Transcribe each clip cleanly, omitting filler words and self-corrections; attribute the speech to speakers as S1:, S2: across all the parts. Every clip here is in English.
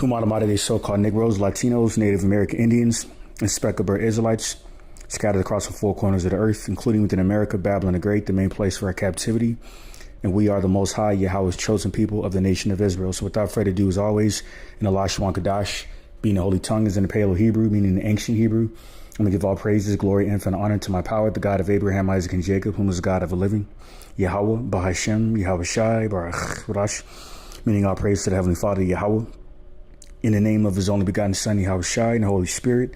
S1: Kumatamada, they so-called Negroes, Latinos, Native American Indians, and speckled bird Israelites scattered across the four corners of the earth, including within America, Babylon the Great, the main place for our captivity. And we are the Most High, Yahweh's chosen people of the nation of Israel. So without further ado, as always, in Allah Shwan Kadash, being the holy tongue is in the Paleo Hebrew, meaning the ancient Hebrew. I'm going to give all praises, glory, infinite honor to my power, the God of Abraham, Isaac, and Jacob, whom is the God of the living, Yahweh, Bahashem, Yahweh Shai, Baruch Rash, meaning all praise to the Heavenly Father, Yahweh, in the name of His only begotten Son, Yahweh Shai, and the Holy Spirit,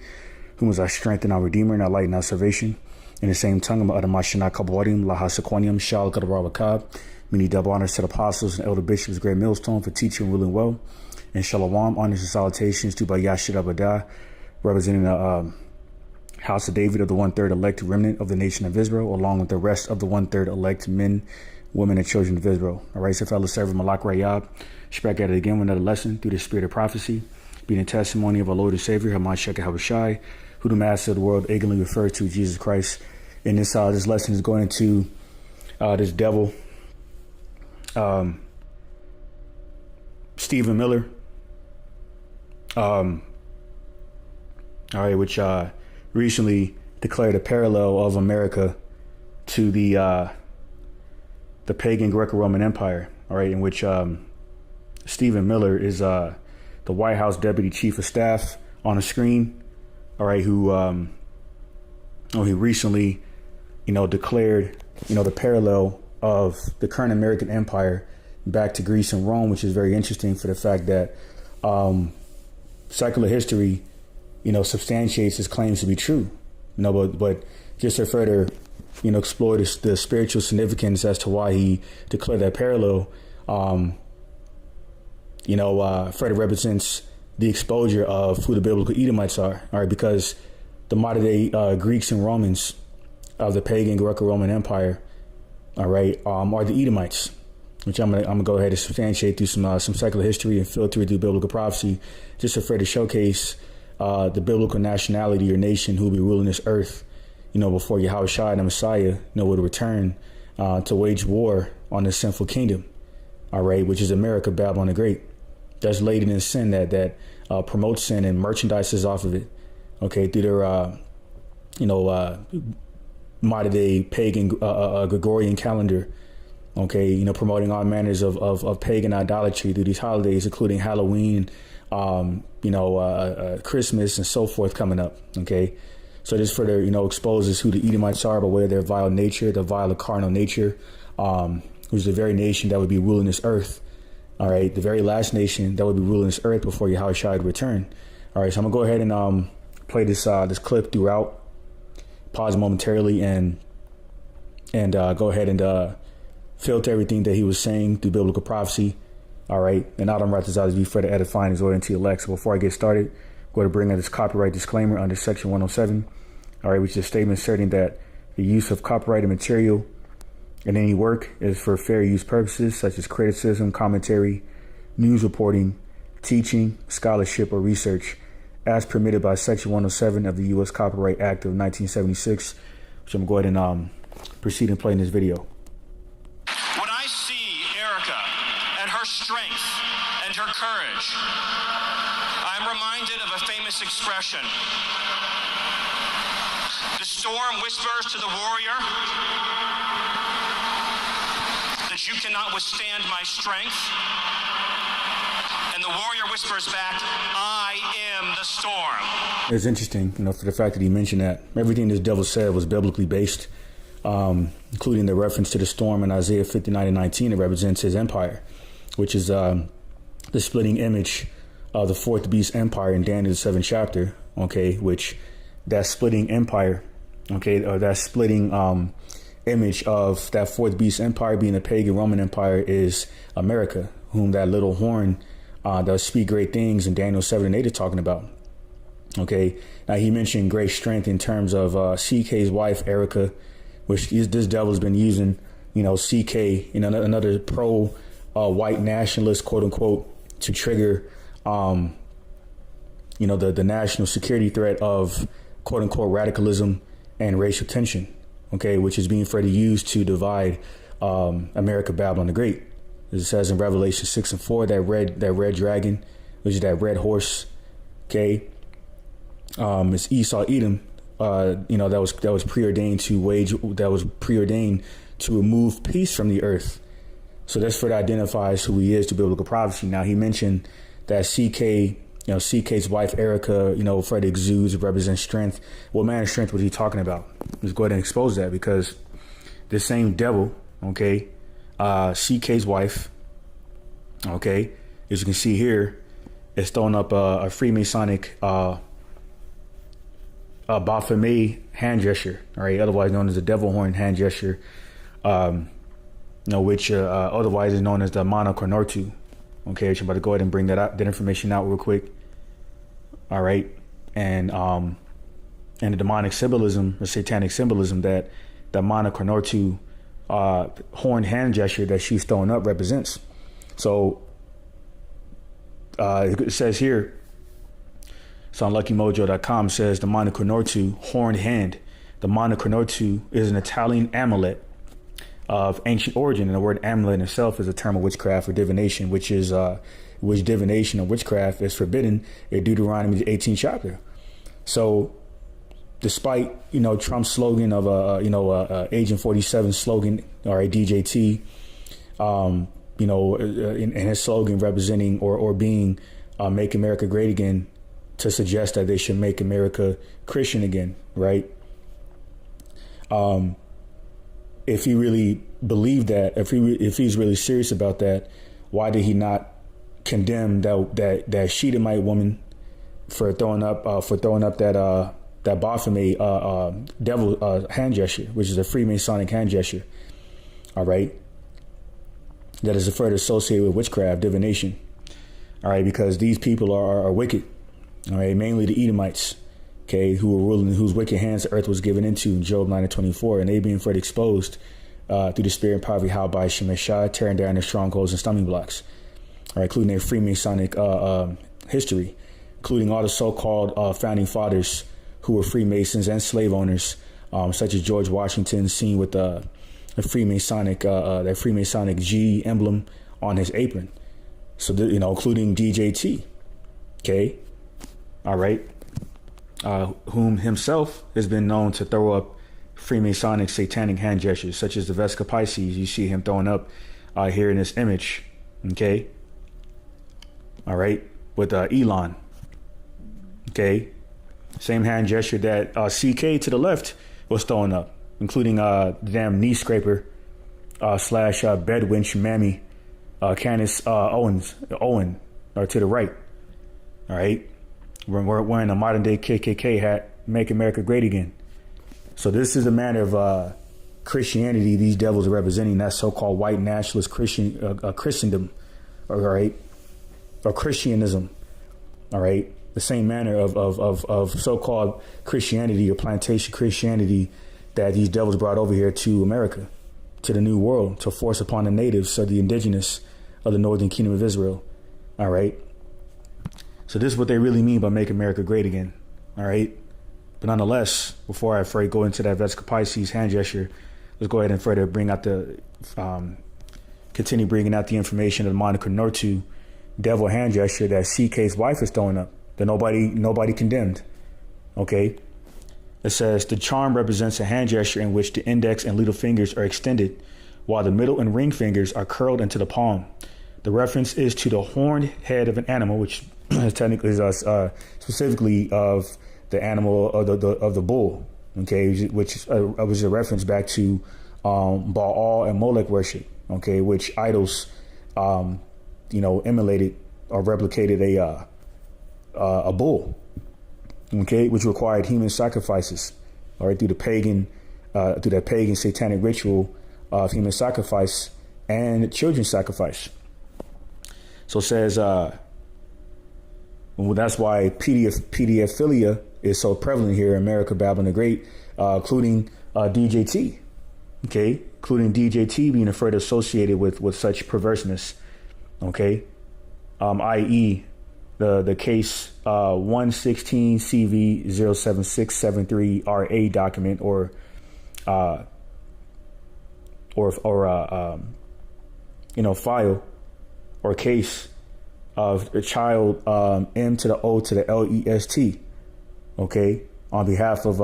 S1: whom is our strength and our Redeemer, and our light and our salvation. In the same tongue, Mashana Kabwadim, Laha Sequanium, Shal Kadabakab, many double honors to the apostles and elder bishops, great millstone for teaching and ruling well. And Shalom, honors and salutations to Bayashid Abadah, representing the house of David of the one-third elect remnant of the nation of Israel, along with the rest of the one-third elect men, women, and children of Israel. All right, so fellow servant Malak Rayab, back at it again with another lesson through the spirit of prophecy, being a testimony of our Lord and Savior, Hamashiach Habashai, who the master of the world ignorantly refers to Jesus Christ. And this lesson is going into this devil, Stephen Miller, all right, which recently declared a parallel of America to the pagan Greco-Roman Empire, all right, in which Stephen Miller is the White House Deputy Chief of Staff on the screen, all right, who he recently, declared, the parallel of the current American empire back to Greece and Rome, which is very interesting for the fact that secular history, substantiates his claims to be true. But just to further, explore the spiritual significance as to why he declared that parallel, further represents the exposure of who the biblical Edomites are, all right, because the modern day Greeks and Romans of the pagan Greco-Roman Empire, all right, are the Edomites, which I'm gonna go ahead and substantiate through some secular history and filter it through biblical prophecy, just to further showcase the biblical nationality or nation who will be ruling this earth, before Yahweh Shai, the Messiah, would return to wage war on this sinful kingdom, all right, which is America, Babylon the Great. That's laden in sin that promotes sin and merchandises off of it, okay, through their, modern day pagan Gregorian calendar, okay, promoting all manners of pagan idolatry through these holidays, including Halloween, Christmas and so forth coming up, okay. So this further, exposes who the Edomites are by way of their vile nature, the vile carnal nature, who's the very nation that would be ruling this earth. All right, the very last nation that would be ruling this earth before Yahweh Shai would return. All right, so I'm gonna go ahead and play this clip throughout, pause momentarily, and go ahead and filter everything that he was saying through biblical prophecy. All right, and Adam write this out to be further edifying his order into your elect. So before I get started, I'm going to bring in this copyright disclaimer under Section 107. All right, which is a statement asserting that the use of copyrighted material in any work is for fair use purposes such as criticism, commentary, news reporting, teaching, scholarship, or research, as permitted by Section 107 of the U.S. Copyright Act of 1976, which I'm going to go ahead and proceed and play in this video.
S2: When I see Erica and her strength and her courage, I'm reminded of a famous expression. The storm whispers to the warrior that you cannot withstand my strength. And the warrior whispers back, I am the storm.
S1: It's interesting, for the fact that he mentioned that everything this devil said was biblically based, including the reference to the storm in Isaiah 59:19. It represents his empire, which is the splitting image of the fourth beast empire in Daniel the 7th chapter, okay, which that splitting empire, okay, or that splitting image of that fourth beast empire being the pagan Roman Empire is America, whom that little horn does speak great things in Daniel 7 and 8 is talking about. Okay, now he mentioned great strength in terms of CK's wife, Erica, which this devil's been using, CK, another pro white nationalist, quote unquote, to trigger, the national security threat of, quote unquote, radicalism and racial tension, okay, which is being further used to divide America, Babylon the Great. As it says in Revelation 6 and 4, that red dragon, which is that red horse. Okay, it's Esau Edom. That was preordained to remove peace from the earth. So this further identifies who he is to biblical prophecy. Now, he mentioned that CK's wife, Erica, further exudes, represents strength. What manner of strength was he talking about? Let's go ahead and expose that, because this same devil, okay, CK's wife, okay, as you can see here, is throwing up a Freemasonic Baphomet hand gesture, all right, otherwise known as the devil horn hand gesture, which otherwise is known as the Monocornortu. Okay, so I'm about to go ahead and bring that information out real quick. All right, and the demonic symbolism, or satanic symbolism, that the Monocornortu horn hand gesture that she's throwing up represents. So it says here, so on LuckyMojo.com says the Monocornortu horned hand. The Monocornortu is an Italian amulet of ancient origin, and the word amulet in itself is a term of witchcraft or divination, which divination or witchcraft is forbidden in Deuteronomy 18th chapter. So, despite Trump's slogan of Agent 47 slogan, or a DJT, in his slogan representing or being "Make America Great Again," to suggest that they should make America Christian again, right? If he really believed that, if he's really serious about that, why did he not condemn that Shedemite woman for throwing up that Baphomet devil hand gesture, which is a Freemasonic hand gesture? All right, that is further associated with witchcraft, divination. All right, because these people are wicked. All right, mainly the Edomites. Okay, who were ruling, whose wicked hands the earth was given into in Job 9:24, and they being further exposed through the spirit and poverty, how by Shemeshai, tearing down their strongholds and stumbling blocks. All right, including their Freemasonic history, including all the so-called founding fathers who were Freemasons and slave owners, such as George Washington, seen with the Freemasonic, that Freemasonic G emblem on his apron. So, including DJT. Okay, all right. Whom himself has been known to throw up Freemasonic satanic hand gestures, such as the Vesca Pisces. You see him throwing up here in this image. Okay. All right. With Elon. Okay. Same hand gesture that CK to the left was throwing up, including damn knee scraper slash bed winch mammy Candace Owen, or to the right. All right. We're wearing a modern day KKK hat, "Make America Great Again." So this is a matter of Christianity. These devils are representing that so-called white nationalist Christendom, all right, or Christianism, all right. The same manner of so-called Christianity or plantation Christianity that these devils brought over here to America, to the New World, to force upon the natives or the indigenous of the Northern Kingdom of Israel, all right. So this is what they really mean by "Make America Great Again," all right? But nonetheless, before I go into that Vesca Pisces hand gesture, let's go ahead and further continue bringing out the information of the Monocornortu devil hand gesture that CK's wife is throwing up, that nobody condemned, okay? It says, the charm represents a hand gesture in which the index and little fingers are extended, while the middle and ring fingers are curled into the palm. The reference is to the horned head of an animal, which technically is specifically of the animal of the bull, okay, which was a reference back to Baal and Molech worship, okay, which idols, emulated or replicated a bull, okay, which required human sacrifices, all right, through that pagan satanic ritual of human sacrifice and children's sacrifice. So it says, that's why pedophilia is so prevalent here in America, Babylon the Great, including DJT, okay, including DJT being further associated with such perverseness, okay, i.e. the case 116 CV 07673 RA document or file or case of the child M to the O to the LEST. Okay, on behalf of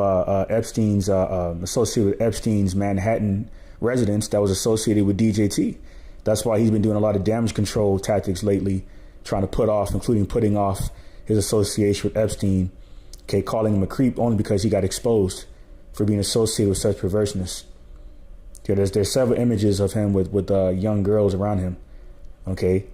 S1: Epstein's associated with Epstein's Manhattan residence that was associated with DJT. That's why he's been doing a lot of damage control tactics lately, trying to including putting off his association with Epstein. Okay, calling him a creep only because he got exposed for being associated with such perverseness. Okay, there's several images of him with young girls around him. Okay,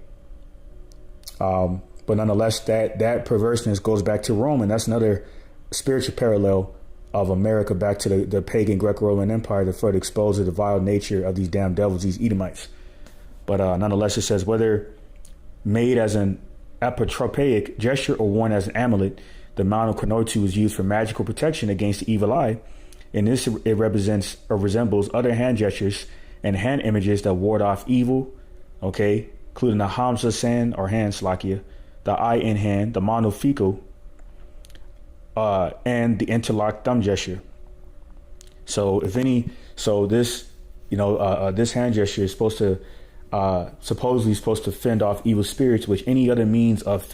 S1: but nonetheless, that perverseness goes back to Rome, and that's another spiritual parallel of America back to the pagan Greco-Roman Empire that further exposes the vile nature of these damn devils, these Edomites. But nonetheless, it says, whether made as an apotropaic gesture or worn as an amulet, the Mount of Kenotu was used for magical protection against the evil eye. In this, it represents or resembles other hand gestures and hand images that ward off evil, okay, including the Hamza San or hand slakia, the eye in hand, the monofico, and the interlocked thumb gesture. So this hand gesture is supposedly supposed to fend off evil spirits, which any other means of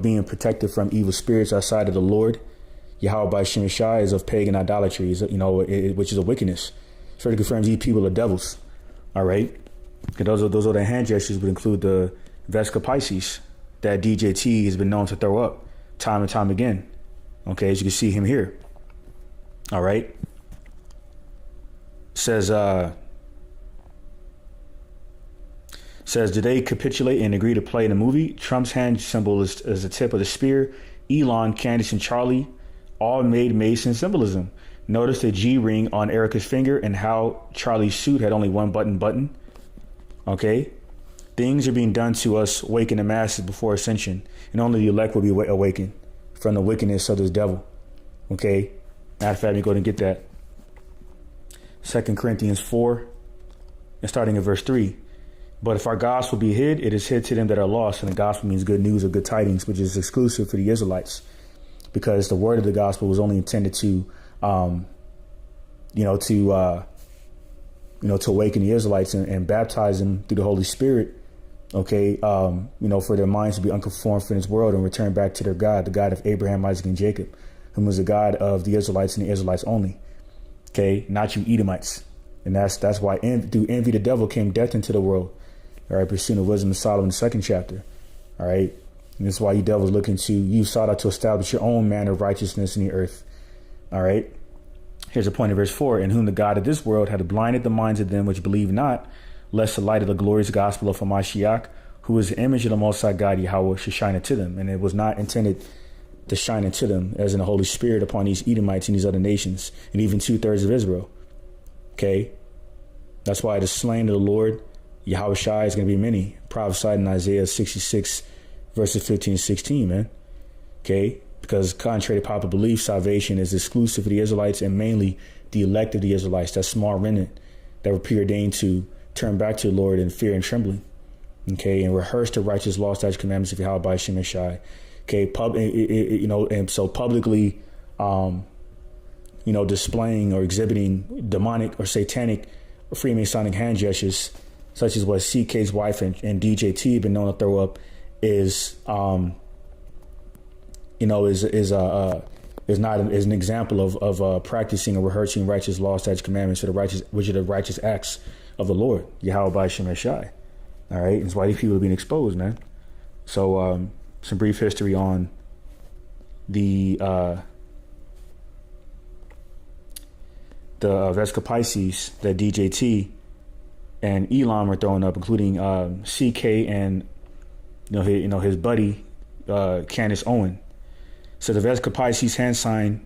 S1: being protected from evil spirits outside of the Lord, Yahweh by Shem Shai, is of pagan idolatry, which is a wickedness. So it confirms these people are devils. All right. And those are the hand gestures would include the Vesca Pisces that DJT has been known to throw up time and time again. Okay, as you can see him here. All right. Says, do they capitulate and agree to play in the movie? Trump's hand symbol is the tip of the spear. Elon, Candace, and Charlie all made Mason symbolism. Notice the G ring on Erica's finger and how Charlie's suit had only one button. Okay. Things are being done to us, waking the masses before ascension, and only the elect will be awakened from the wickedness of this devil. Okay. Matter of fact, let me go ahead and get that. 2 Corinthians 4, and starting at verse 3. But if our gospel be hid, it is hid to them that are lost. And the gospel means good news or good tidings, which is exclusive for the Israelites, because the word of the gospel was only intended to awaken the Israelites and baptize them through the Holy Spirit. Okay. For their minds to be unconformed from this world and return back to their God, the God of Abraham, Isaac, and Jacob, whom was the God of the Israelites and the Israelites only. Okay. Not you Edomites. And that's why through envy, the devil came death into the world. All right. Pursuing the wisdom of Solomon, the 2nd chapter. All right. And that's why you devils you sought out to establish your own manner of righteousness in the earth. All right. Here's a point in verse 4. In whom the God of this world had blinded the minds of them which believe not, lest the light of the glorious gospel of Hamashiach, who is the image of the Most High God, Yahweh, should shine into them. And it was not intended to shine into them as in the Holy Spirit upon these Edomites and these other nations, and even 2/3 of Israel. Okay. That's why the slain of the Lord, Yahweh Shai, is going to be many, prophesied in Isaiah 66, verses 15 and 16, man. Okay. Because contrary to popular belief, salvation is exclusive for the Israelites and mainly the elect of the Israelites, that small remnant that were preordained to turn back to the Lord in fear and trembling. Okay. And rehearse the righteous law, statutes, commandments of Yahweh by Shem and Shai. Okay. And so publicly, displaying or exhibiting demonic or satanic or Freemasonic hand gestures, such as what CK's wife and DJT have been known to throw up, is an example of practicing or rehearsing righteous laws, statutes, commandments, which are the righteous acts of the Lord, Yahweh by Shem Shai. All right, that's why these people are being exposed, man. So, some brief history on the Vesca Pisces that DJT and Elon were throwing up, including CK and his buddy Candace Owen. So the Vesca Pisces hand sign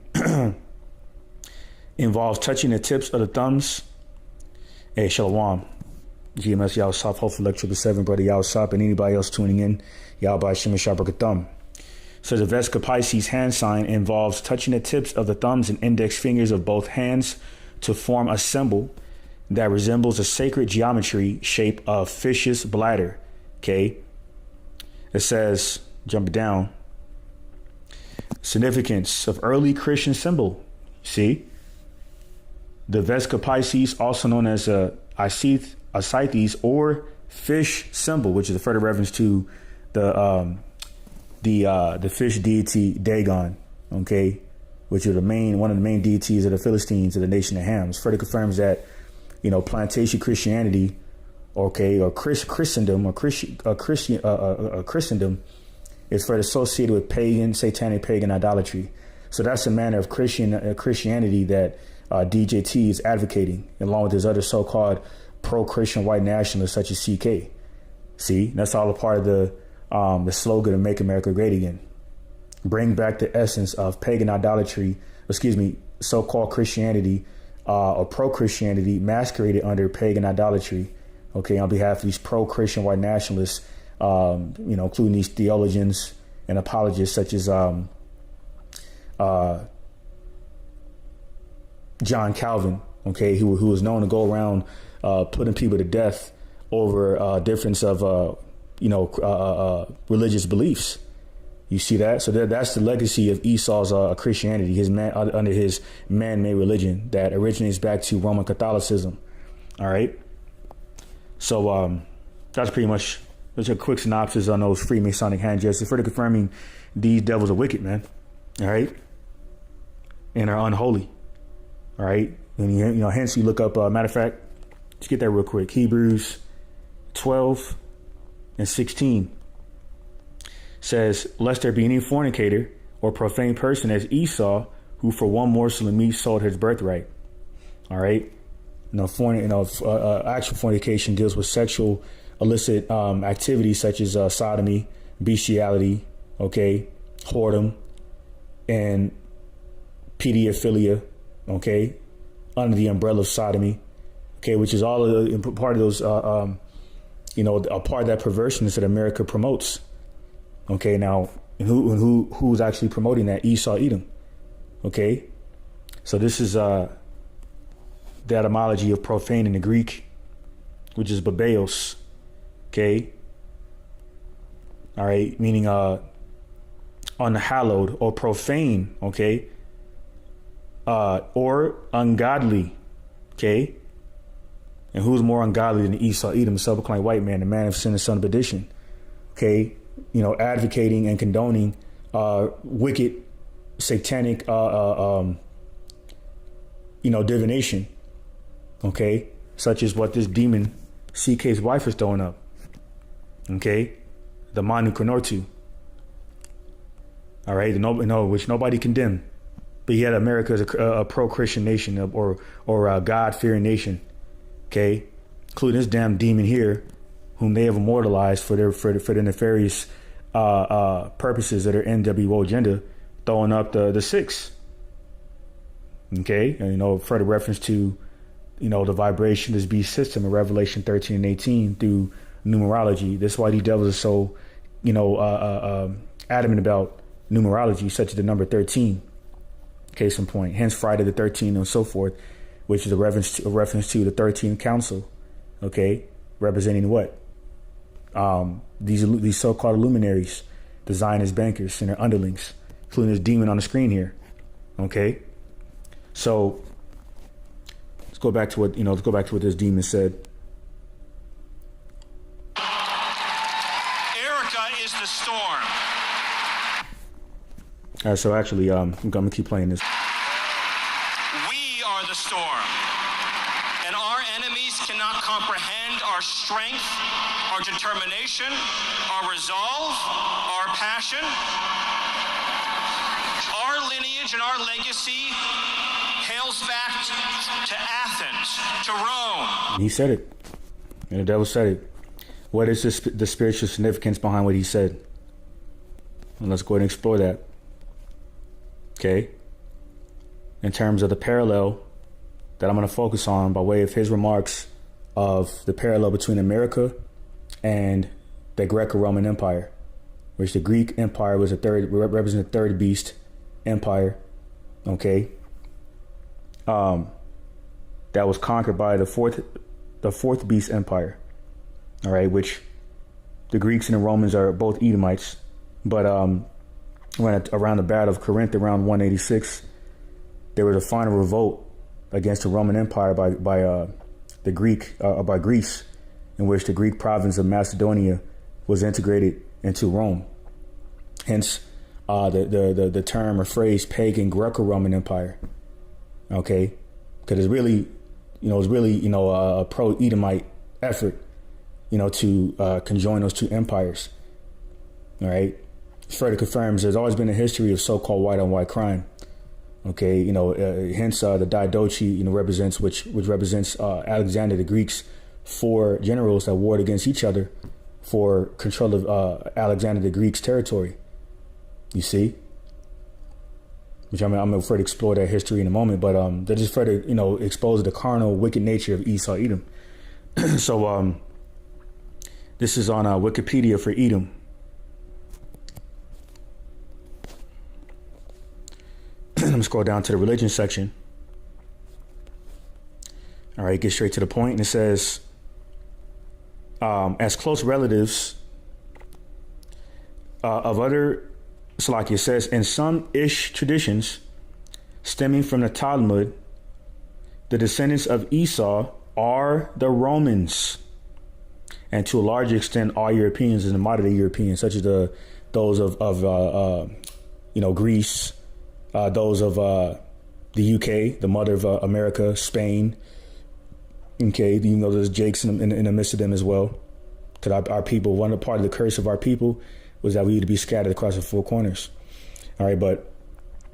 S1: involves touching the tips of the thumbs. Hey, Shalom. GMS Yao Sop, hopefully lecture 7, brother Yao Sop, and anybody else tuning in, Yao by Shema Shabbat Thumb. So the Vesca Pisces hand sign involves touching the tips of the thumbs and index fingers of both hands to form a symbol that resembles a sacred geometry shape of fish's bladder. Okay. It says, jump down, significance of early Christian symbol. See, the Vesca Pisces, also known as a Ascites or fish symbol, which is a further reference to the fish deity Dagon, okay, which is one of the main deities of the Philistines of the nation of Ham. It further confirms that, plantation Christianity, okay, or Christendom Christendom is further associated with satanic pagan idolatry. So that's a manner of Christianity that DJT is advocating, along with his other so-called pro-Christian white nationalists such as CK. See, that's all a part of the slogan of "Make America Great Again." Bring back the essence of pagan idolatry, so-called Christianity or pro-Christianity masqueraded under pagan idolatry. Okay, on behalf of these pro-Christian white nationalists, including these theologians and apologists such as John Calvin, okay, who was known to go around putting people to death over difference of religious beliefs. You see that? So that's the legacy of Esau's Christianity, under his man-made religion that originates back to Roman Catholicism. All right. So that's pretty much just a quick synopsis on those Freemasonic hand gestures, further confirming these devils are wicked, man. All right. And are unholy. All right. And, hence you look up, matter of fact, let's get that real quick. Hebrews 12 and 16 says, lest there be any fornicator or profane person as Esau, who for one morsel of meat sold his birthright. All right. Actual fornication deals with sexual illicit activities such as sodomy, bestiality, okay, whoredom, and pedophilia, okay, under the umbrella of sodomy, okay, which is all of the part of those, a part of that perverseness that America promotes. Okay, now who's actually promoting that? Esau, Edom. Okay, so this is the etymology of profane in the Greek, which is babeos. Okay, all right, meaning unhallowed or profane. Okay, or ungodly. Okay, and who's more ungodly than Esau, Edom, self-proclaimed white man, the man of sin and son of perdition? Okay, advocating and condoning wicked, satanic, divination. Okay, such as what this demon CK's wife is throwing up. Okay, the Manu Konortu. All right, which nobody condemned, but yet America is a pro-Christian nation or a God-fearing nation. Okay, including this damn demon here, whom they have immortalized for their nefarious purposes of their NWO agenda, throwing up the six. Okay, and further reference to the vibration of this beast system in Revelation 13 and 18 through numerology. That's why these devils are so adamant about numerology, such as the number 13. Case in point, hence Friday the 13th and so forth, which is a reference to the 13th council. Okay, representing what? These so-called luminaries, the Zionist bankers and their underlings, including this demon on the screen here. Okay, so let's go back to what this demon said.
S2: Erica is the storm.
S1: All right, so actually, I'm gonna keep playing this.
S2: We are the storm, and our enemies cannot comprehend our strength, our determination, our resolve, our passion. Our lineage and our legacy hails back to Athens, to Rome.
S1: He said it, and the devil said it. What is the spiritual significance behind what he said? And let's go ahead and explore that. Okay, in terms of the parallel that I'm going to focus on by way of his remarks of the parallel between America and the Greco-Roman Empire, which the Greek Empire was represented the third beast empire. Okay, that was conquered by the fourth beast empire. All right, which the Greeks and the Romans are both Edomites, but around the Battle of Corinth, around 186, there was a final revolt against the Roman Empire by Greece, in which the Greek province of Macedonia was integrated into Rome. Hence, the term or phrase pagan Greco-Roman Empire. Okay, because it's really, a pro-Edomite effort, to conjoin those two empires. All right. Further confirms there's always been a history of so-called white on white crime. Okay, hence the Diadochi, represents which represents Alexander the Greek's 4 generals that warred against each other for control of Alexander the Greek's territory. You see, which I'm going to further explore that history in a moment, but that just further expose the carnal, wicked nature of Esau Edom. So this is on Wikipedia for Edom. I'm going to scroll down to the religion section. All right, get straight to the point. And it says, as close relatives of other, Salakia says, in some Ish traditions stemming from the Talmud, the descendants of Esau are the Romans, and to a large extent all Europeans and the modern Europeans, such as those of Greece, those of the UK, the mother of America, Spain. Okay, there's Jakes in the midst of them as well. Because our people, one part of the curse of our people was that we would be scattered across the 4 corners. All right, but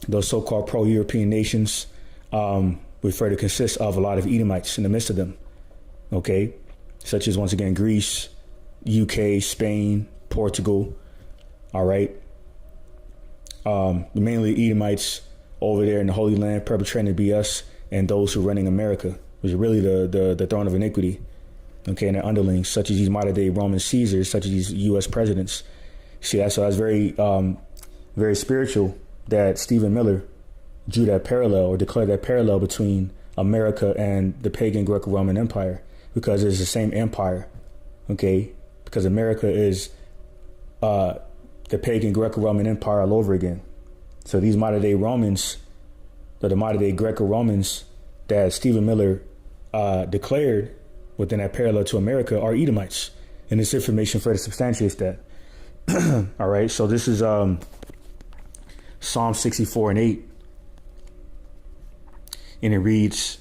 S1: those so-called pro-European nations would further consist of a lot of Edomites in the midst of them. Okay, such as, once again, Greece, UK, Spain, Portugal. All right. Mainly Edomites over there in the Holy Land perpetrating the BS, and those who are running America, which is really the throne of iniquity. Okay, and their underlings, such as these modern day Roman Caesars, such as these U.S. presidents. See, that's very, very spiritual that Stephen Miller drew that parallel, or declared that parallel between America and the pagan Greco-Roman Empire, because it's the same empire. Okay, because America is the pagan Greco-Roman Empire all over again. So these modern day Romans, the modern day Greco-Romans that Stephen Miller declared within that parallel to America are Edomites. And this information further substantiates that. All right, so this is Psalm 64 and 8. And it reads,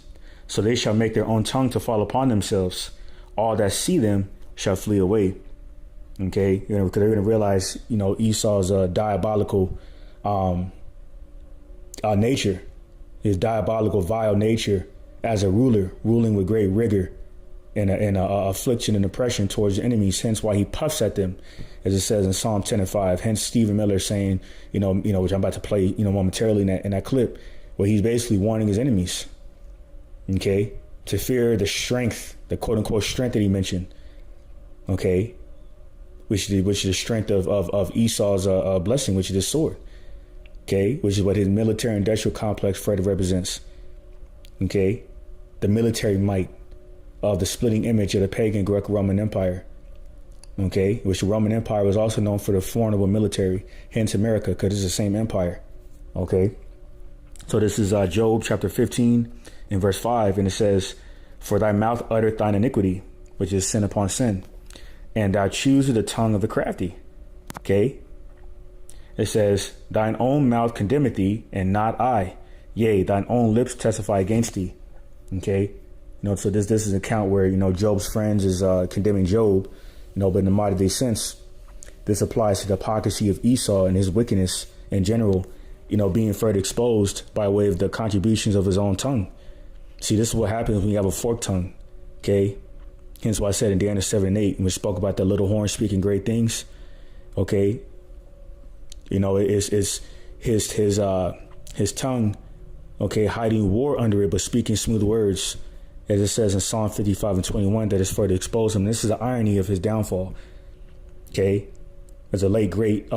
S1: so they shall make their own tongue to fall upon themselves. All that see them shall flee away. Okay, because they're going to realize, Esau's diabolical nature, his diabolical, vile nature as a ruler, ruling with great rigor and affliction and oppression towards the enemies. Hence why he puffs at them, as it says in Psalm 10 and 5. Hence Stephen Miller saying, which I'm about to play, momentarily in that clip, where he's basically warning his enemies, okay, to fear the strength, the quote unquote strength that he mentioned, okay, which is the strength of Esau's blessing, which is his sword, okay, which is what his military industrial complex further represents, okay, the military might of the splitting image of the pagan Greco-Roman Empire, okay, which the Roman Empire was also known for the formidable military, hence America, because it's the same empire, okay. So this is Job chapter 15 and verse 5, and it says, for thy mouth uttereth thine iniquity, which is sin upon sin, and thou choosest the tongue of the crafty. Okay. It says, thine own mouth condemneth thee, and not I. Yea, thine own lips testify against thee. Okay. So this is an account where, Job's friends is condemning Job, but in the modern day sense, this applies to the hypocrisy of Esau and his wickedness in general, being further exposed by way of the contributions of his own tongue. See, this is what happens when you have a forked tongue. Okay. Hence why I said in Daniel 7 and 8, when we spoke about the little horn speaking great things. Okay. It's his tongue, okay, hiding war under it, but speaking smooth words, as it says in Psalm 55 and 21, that is further exposed him. This is the irony of his downfall. Okay. As a late, great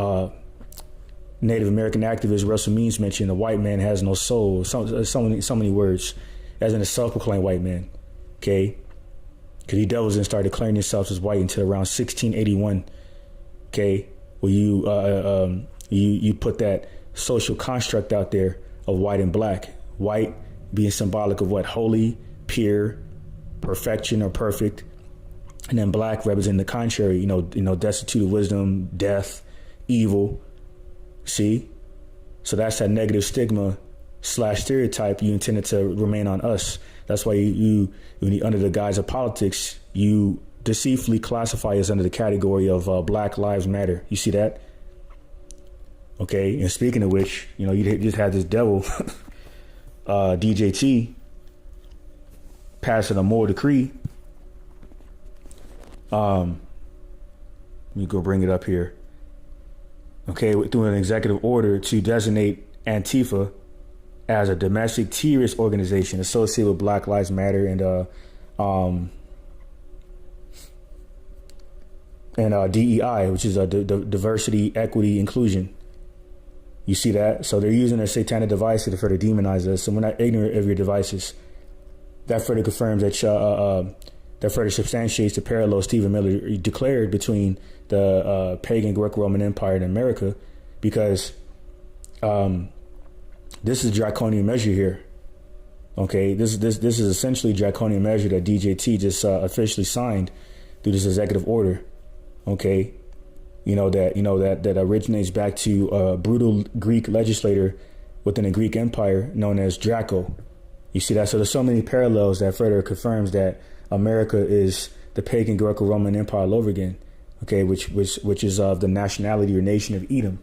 S1: Native American activist Russell Means mentioned, a white man has no soul. So many words, as in a self-proclaimed white man. Okay. Because he devils didn't start declaring himself as white until around 1681. Okay. Where you put that social construct out there of white and black. White being symbolic of what? Holy, pure, perfection or perfect. And then black representing the contrary, destitute of wisdom, death, evil. See? So that's that negative stigma / stereotype you intended to remain on us. That's why you under the guise of politics, you deceitfully classify us under the category of Black Lives Matter. You see that? Okay. And speaking of which, you just had this devil, DJT, passing a moral decree. Let me go bring it up here. Okay, through an executive order to designate Antifa as a domestic terrorist organization associated with Black Lives Matter and DEI, which is diversity, equity, inclusion. You see that? So they're using their satanic devices to further demonize us, and we're not ignorant of your devices. That further confirms that further substantiates the parallel Stephen Miller declared between the pagan Greco-Roman Empire in America, because this is a draconian measure here. Okay, this is essentially a draconian measure that DJT just officially signed through this executive order. Okay, that originates back to a brutal Greek legislator within the Greek Empire known as Draco. You see that? So there's so many parallels that further confirms that America is the pagan Greco-Roman Empire all over again. Okay, which is of the nationality or nation of Edom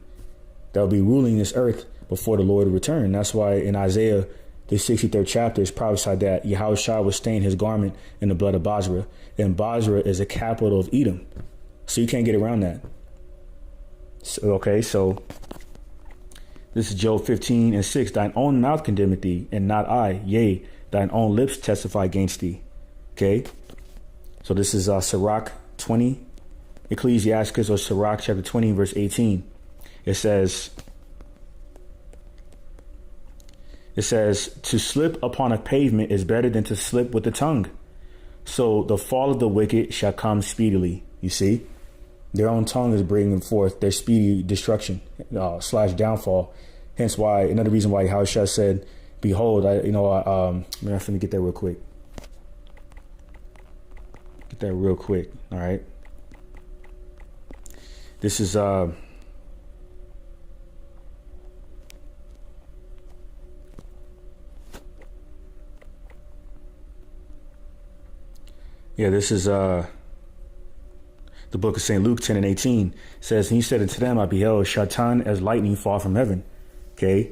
S1: that will be ruling this earth before the Lord will return. That's why in Isaiah, the 63rd chapter, is prophesied that Yahushua will stain his garment in the blood of Basra. And Basra is the capital of Edom. So you can't get around that. So this is Job 15:6. Thine own mouth condemneth thee, and not I. Yea, thine own lips testify against thee. Okay. So this is Sirach 20, Ecclesiasticus, or Sirach chapter 20, verse 18. It says, to slip upon a pavement is better than to slip with the tongue. So the fall of the wicked shall come speedily. You see, their own tongue is bringing forth their speedy destruction / downfall. Hence why, another reason why Yahushua said, behold, let me get that real quick. All right. This is, this is the book of St. Luke 10:18. It says, and he said unto them, I beheld Shaitan as lightning fall from heaven. Okay.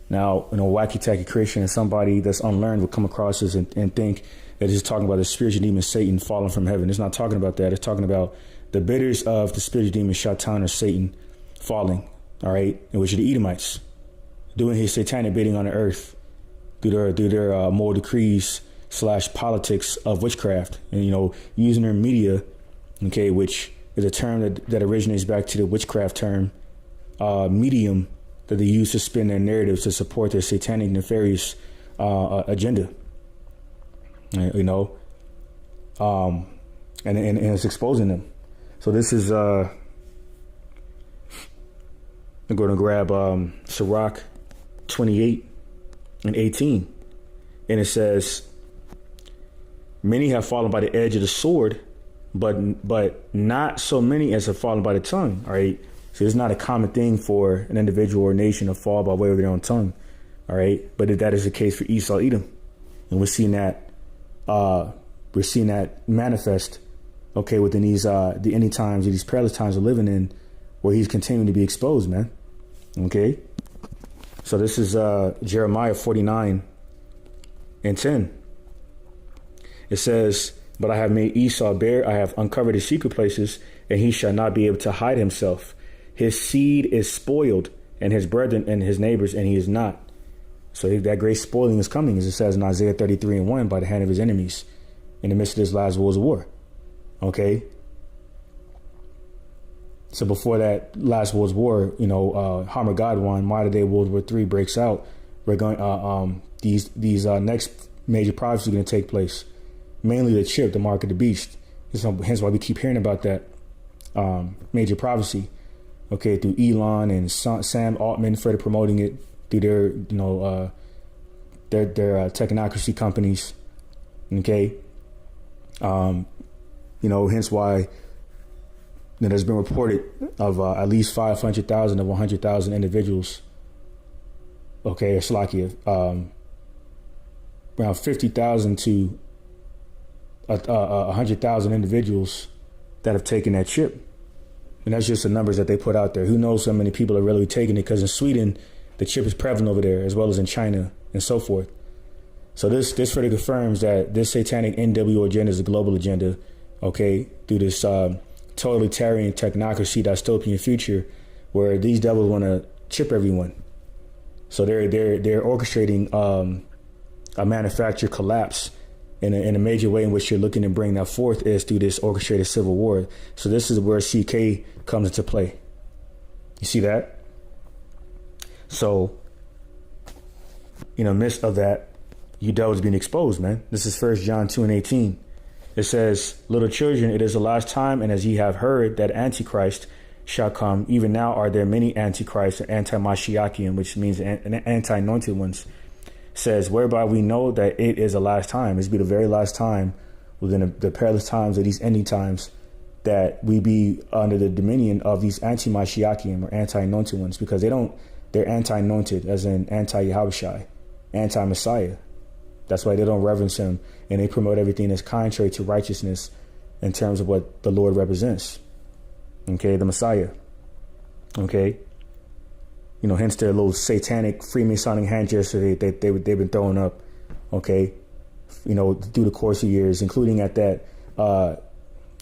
S1: Now, wacky tacky Christian and somebody that's unlearned will come across this and think that it's talking about the spiritual demon Satan falling from heaven. It's not talking about that. It's talking about the bidders of the spiritual demon Shaitan or Satan falling. All right. In which are the Edomites doing his satanic bidding on the earth through their moral decrees / politics of witchcraft, and using their media, okay, which is a term that originates back to the witchcraft term medium that they use to spin their narratives to support their satanic nefarious agenda. And it's exposing them. So this is I'm going to grab Sirach 28:18, and it says, many have fallen by the edge of the sword, but not so many as have fallen by the tongue. All right. So it's not a common thing for an individual or nation to fall by way of their own tongue. All right. But that is the case for Esau, Edom. And we're seeing that manifest, okay, within these the end times, these perilous times we're living in, where he's continuing to be exposed, man. Okay. So this is Jeremiah 49:10. It says, but I have made Esau bare, I have uncovered his secret places, and he shall not be able to hide himself. His seed is spoiled, and his brethren and his neighbors, and he is not. So that great spoiling is coming, as it says in Isaiah 33:1, by the hand of his enemies in the midst of this last world's war. Okay. So before that last world's war, Hammer-God-Wan, modern day World War III breaks out. We're going, these next major prophecies are going to take place. Mainly the chip, the mark of the beast. Hence why we keep hearing about that major prophecy. Okay, through Elon and Sam Altman, further promoting it through their technocracy companies. Okay, Hence why there's been reported of at least 500,000 of 100,000 individuals. Okay, or Slovakia, around 50,000 to 100,000 individuals that have taken that chip. And that's just the numbers that they put out there. Who knows how many people are really taking it? Because in Sweden, the chip is prevalent over there, as well as in China and so forth. So this further confirms that this satanic NWO agenda is a global agenda, okay, through this totalitarian technocracy, dystopian future, where these devils want to chip everyone. So they're orchestrating a manufactured collapse in a major way in which you're looking to bring that forth is through this orchestrated civil war. So this is where CK comes into play. You see that? So, in the midst of that, you devils being exposed, man. This is 1 John 2:18. It says, little children, it is the last time, and as ye have heard that Antichrist shall come, even now are there many Antichrists or anti-Mashiachian, which means anti-anointed ones, says, whereby we know that it is the last time. This be the very last time within the perilous times of these ending times that we be under the dominion of these anti-Mashiachian or anti-anointed ones, because they're anti-anointed, as in anti-Yahushai, anti-Messiah. That's why they don't reverence him, and they promote everything that's contrary to righteousness in terms of what the Lord represents. Okay, the Messiah. Okay. Hence their little satanic Freemasonic hand gesture they've been throwing up, okay, through the course of years, including at that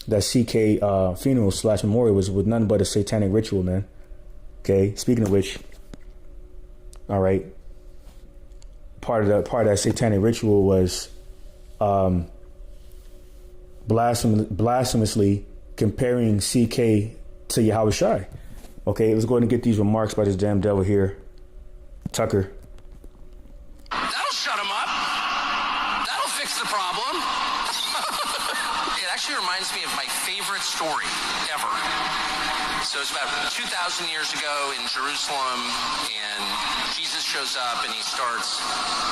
S1: CK funeral / memorial was with nothing but a satanic ritual, man. Okay, speaking of which, all right, part of that satanic ritual was blasphemously comparing CK to Yahushai. Okay, let's go ahead and get these remarks by this damn devil here, Tucker.
S2: That'll shut him up. That'll fix the problem. It actually reminds me of my favorite story ever. So it's about 2,000 years ago in Jerusalem, and Jesus shows up and he starts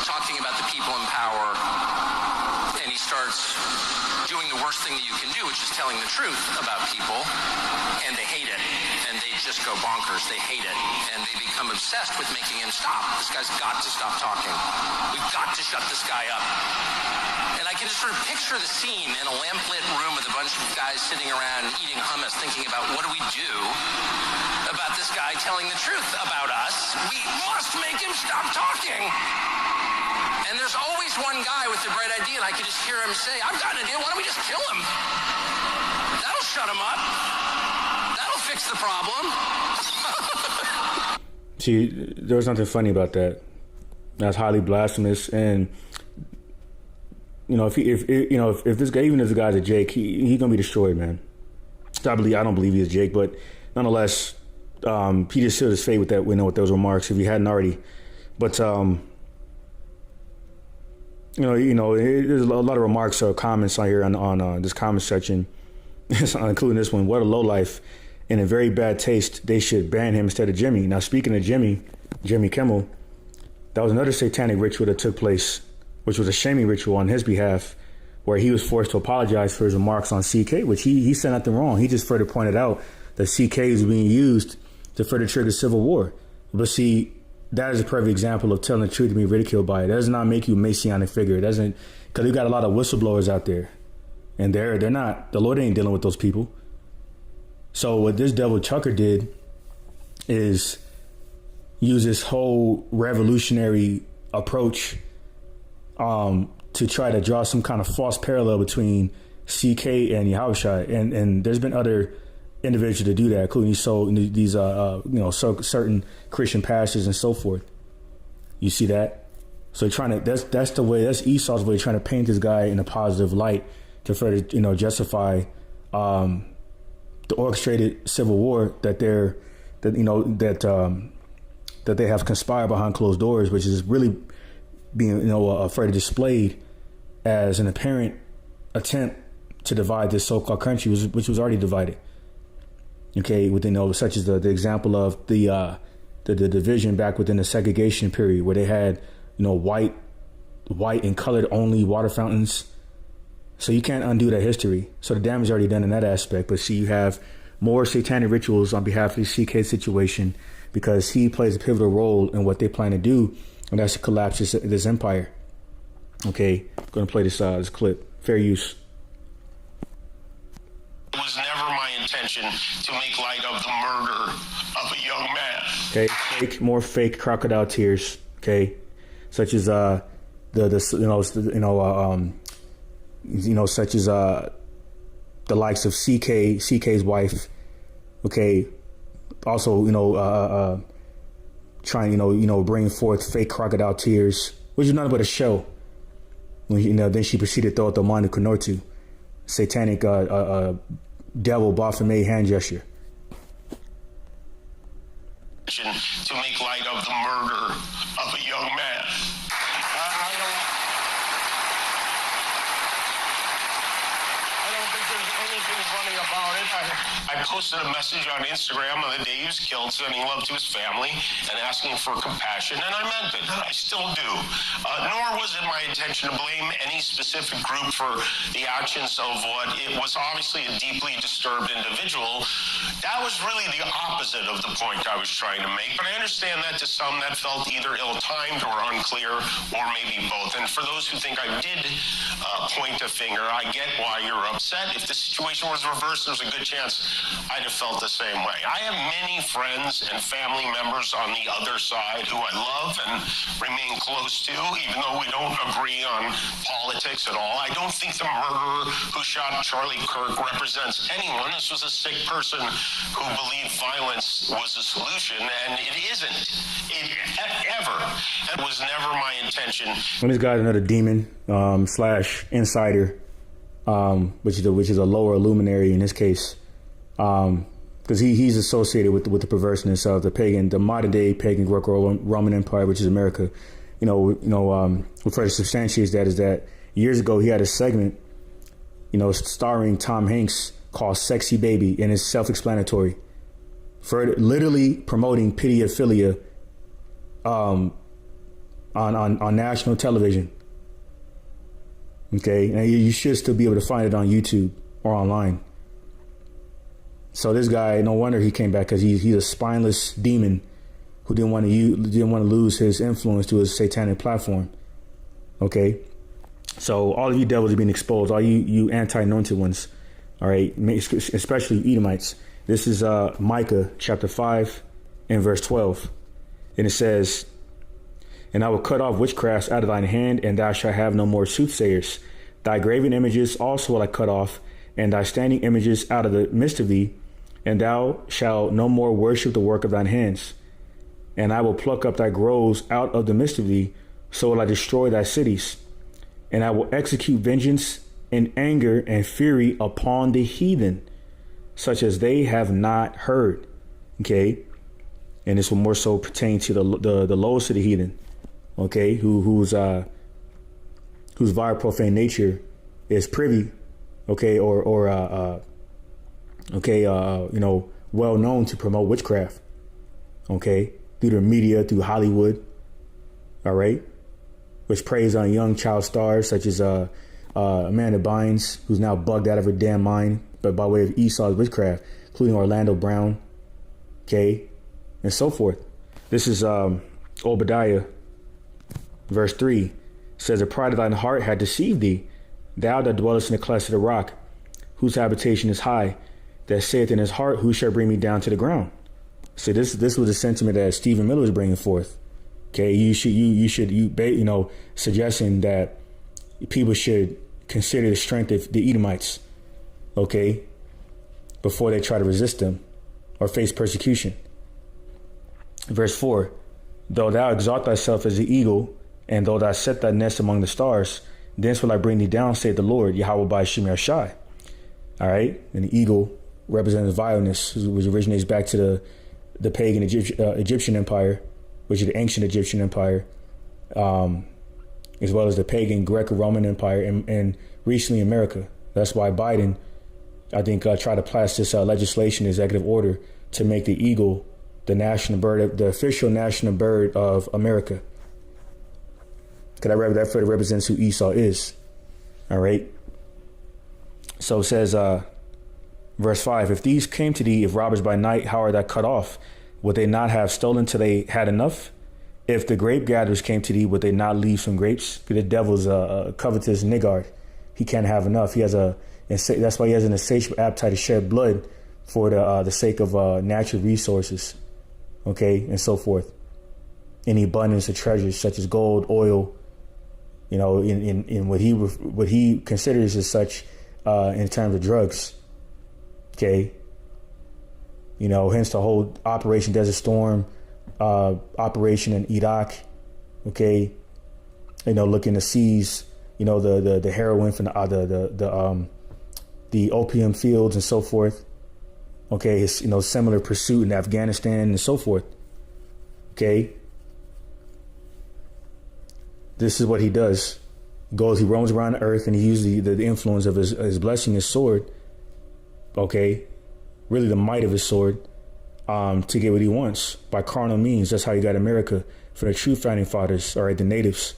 S2: talking about the people in power, and he starts doing the worst thing that you can do, which is telling the truth about people, and they hate it. And they just go bonkers. They hate it. And they become obsessed with making him stop. This guy's got to stop talking. We've got to shut this guy up. And I can just sort of picture the scene in a lamplit room with a bunch of guys sitting around eating hummus, thinking about what do we do about this guy telling the truth about us? We must make him stop talking. And there's always one guy with the bright idea, and I could just hear him say, I've got an idea. Why don't we just kill him? That'll shut him up. Fix the problem.
S1: See, there was nothing funny about that. That's highly blasphemous, and if this guy, even if the guy's a Jake, he's gonna be destroyed, man. I don't believe he's Jake, but nonetheless, he just sealed his fate with that. With those remarks, if he hadn't already. But there's a lot of remarks or comments on here on this comment section, including this one. What a lowlife. In a very bad taste, they should ban him instead of Jimmy. Now, speaking of Jimmy Kimmel, that was another satanic ritual that took place, which was a shaming ritual on his behalf, where he was forced to apologize for his remarks on CK, which he said nothing wrong. He just further pointed out that CK is being used to further trigger civil war. But see, that is a perfect example of telling the truth and being ridiculed by it. That does not make you a messianic figure. It doesn't, because we got a lot of whistleblowers out there, and they're not. The Lord ain't dealing with those people. So what this devil Chucker did is use this whole revolutionary approach to try to draw some kind of false parallel between CK and Yahushua. And there's been other individuals to do that, including these certain Christian pastors and so forth. You see that? So that's Esau's way, trying to paint this guy in a positive light to further, justify the orchestrated civil war that they have conspired behind closed doors, which is really being further displayed as an apparent attempt to divide this so-called country, which was already divided. Okay, within such as the example of the division back within the segregation period, where they had white and colored only water fountains, So you can't undo that history. So the damage is already done in that aspect. But see, you have more satanic rituals on behalf of the CK situation because he plays a pivotal role in what they plan to do, and that's to collapse this empire. Okay, I'm going to play this clip. Fair use.
S3: It was never my intention to make light of the murder of a young man.
S1: Okay, more fake crocodile tears. Okay, such as such as the likes of CK's wife. Okay, also trying bring forth fake crocodile tears, which is nothing but a show. Then she proceeded to throw out the Manu Konortu, satanic devil Baphomet hand gesture.
S3: To make light of the murder of a young man. I don't think there's anything funny about it. I posted a message on Instagram on the day he was killed, sending love to his family and asking for compassion, and I meant it. I still do. Nor was it my intention to blame any specific group for the actions of what it was obviously a deeply disturbed individual. That was really the opposite of the point I was trying to make, but I understand that to some that felt either ill-timed or unclear, or maybe both. And for those who think I did point a finger, I get why you're upset. If the situation was reversed, there's a good chance I'd have felt the same way. I have many friends and family members on the other side who I love and remain close to, even though we don't agree on politics at all. I don't think the murderer who shot Charlie Kirk represents anyone. This was a sick person who believed violence was a solution, and it isn't. Ever. It was never my intention.
S1: When this guy's another demon slash insider, which is a lower luminary in this case, because he's associated with the perverseness of the modern day pagan Greco-Roman Empire, which is America. What further substantiates that is that years ago he had a segment, starring Tom Hanks called "Sexy Baby," and it's self-explanatory. For literally promoting pedophilia on national television. Okay, and you should still be able to find it on YouTube or online. So this guy, no wonder he came back, because he's a spineless demon who didn't want to lose his influence to his satanic platform. Okay, so all of you devils are being exposed, all you anti-anointed ones. All right, especially Edomites. This is Micah chapter 5 and verse 12. And it says, "And I will cut off witchcrafts out of thine hand, and thou shalt have no more soothsayers. Thy graven images also will I cut off, and thy standing images out of the midst of thee, and thou shalt no more worship the work of thine hands. And I will pluck up thy groves out of the midst of thee, so will I destroy thy cities. And I will execute vengeance and anger and fury upon the heathen, such as they have not heard." Okay, and this will more so pertain to the lowest of the heathen. Okay, whose vile profane nature is privy, okay, or well known to promote witchcraft. Okay, through the media, through Hollywood. All right, which preys on young child stars such as Amanda Bynes, who's now bugged out of her damn mind, but by way of Esau's witchcraft, including Orlando Brown, okay, and so forth. This is Obadiah, verse 3, says, "The pride of thine heart had deceived thee, thou that dwellest in the clefts of the rock, whose habitation is high, that saith in his heart, who shall bring me down to the ground?" So this was a sentiment that Stephen Miller was bringing forth. Okay, suggesting that people should consider the strength of the Edomites, okay, before they try to resist them or face persecution. Verse 4, "Though thou exalt thyself as the eagle, and though thou set thy nest among the stars, thence will I bring thee down, saith the Lord, Yahweh by Shemir Shai." All right, and the eagle represents vileness, which originates back to the pagan Egyptian empire, which is the ancient Egyptian empire, as well as the pagan Greco-Roman empire, and recently America. That's why Biden, I think, tried to pass this legislation, executive order, to make the eagle the national bird, the official national bird of America. Because that further represents who Esau is. All right. So it says, verse 5, if these came to thee, if robbers by night, how are they cut off? Would they not have stolen till they had enough? If the grape gatherers came to thee, would they not leave some grapes? The devil's a covetous niggard. He can't have enough. That's why he has an insatiable appetite to shed blood for the sake of natural resources, okay, and so forth. Any abundance of treasures such as gold, oil, you know, in what he considers as such in terms of drugs, okay. You know, hence the whole Operation Desert Storm, Operation in Iraq, okay. You know, looking to seize, you know, the heroin from the opium fields and so forth. Okay, it's, you know, similar pursuit in Afghanistan and so forth. Okay. This is what he does. He roams around the earth and he uses the influence of his blessing, his sword. Okay. Really the might of his sword to get what he wants by carnal means. That's how he got America for the true founding fathers, all right, the natives,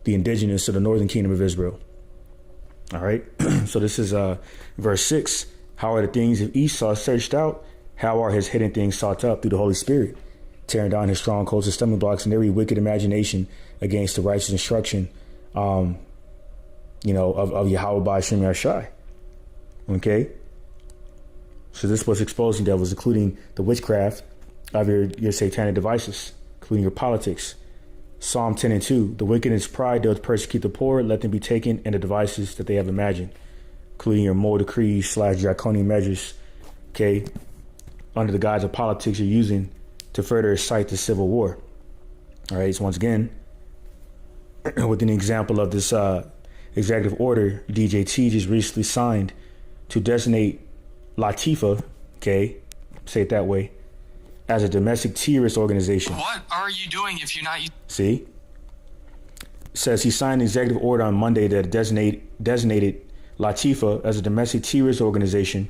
S1: the indigenous of the northern kingdom of Israel. All right. So this is verse 6. How are the things of Esau searched out? How are his hidden things sought up through the Holy Spirit? Tearing down his strongholds and stumbling blocks and every wicked imagination against the righteous instruction, you know, of Yahweh by Shem Yashai. Okay. So this was exposing devils, including the witchcraft of your satanic devices, including your politics. Psalm 10 and 2, the wicked in his pride doth persecute the poor, let them be taken in the devices that they have imagined, including your moral decrees / draconian measures, okay, under the guise of politics you're using to further incite the civil war. All right, so once again, with an example of this executive order DJT just recently signed to designate Latifah, okay, say it that way, as a domestic terrorist organization.
S2: What are you doing if you're not...
S1: See? Says he signed an executive order on Monday that designated Latifah as a domestic terrorist organization,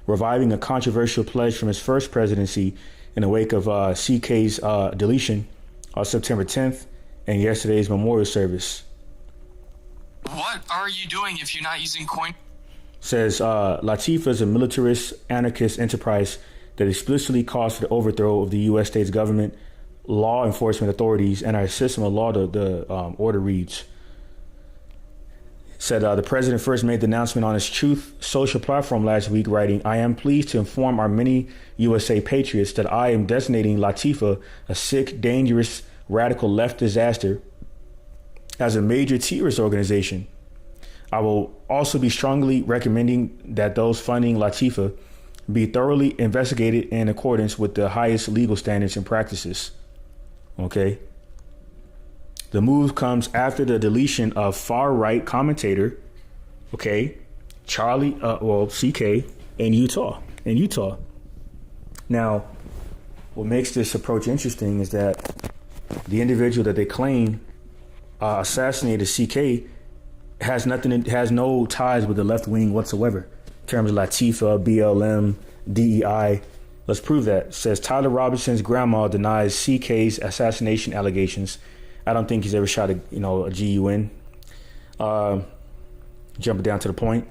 S1: reviving a controversial pledge from his first presidency in the wake of CK's deletion on September 10th and yesterday's memorial service.
S2: What are you doing if you're not using coin?
S1: Says Latifah is a militarist anarchist enterprise that explicitly calls for the overthrow of the U.S. state's government, law enforcement authorities, and our system of law. The order reads. Said the president first made the announcement on his Truth social platform last week, writing, I am pleased to inform our many USA patriots that I am designating Latifah, a sick, dangerous, radical left disaster, as a major terrorist organization. I will also be strongly recommending that those funding Latifah be thoroughly investigated in accordance with the highest legal standards and practices. Okay. The move comes after the deletion of far-right commentator, okay, CK in Utah. Now, what makes this approach interesting is that the individual that they claim assassinated CK has no ties with the left wing whatsoever. In terms of Latifah, BLM, DEI. Let's prove that. It says Tyler Robinson's grandma denies CK's assassination allegations. I don't think he's ever shot a GUN. Jumping down to the point.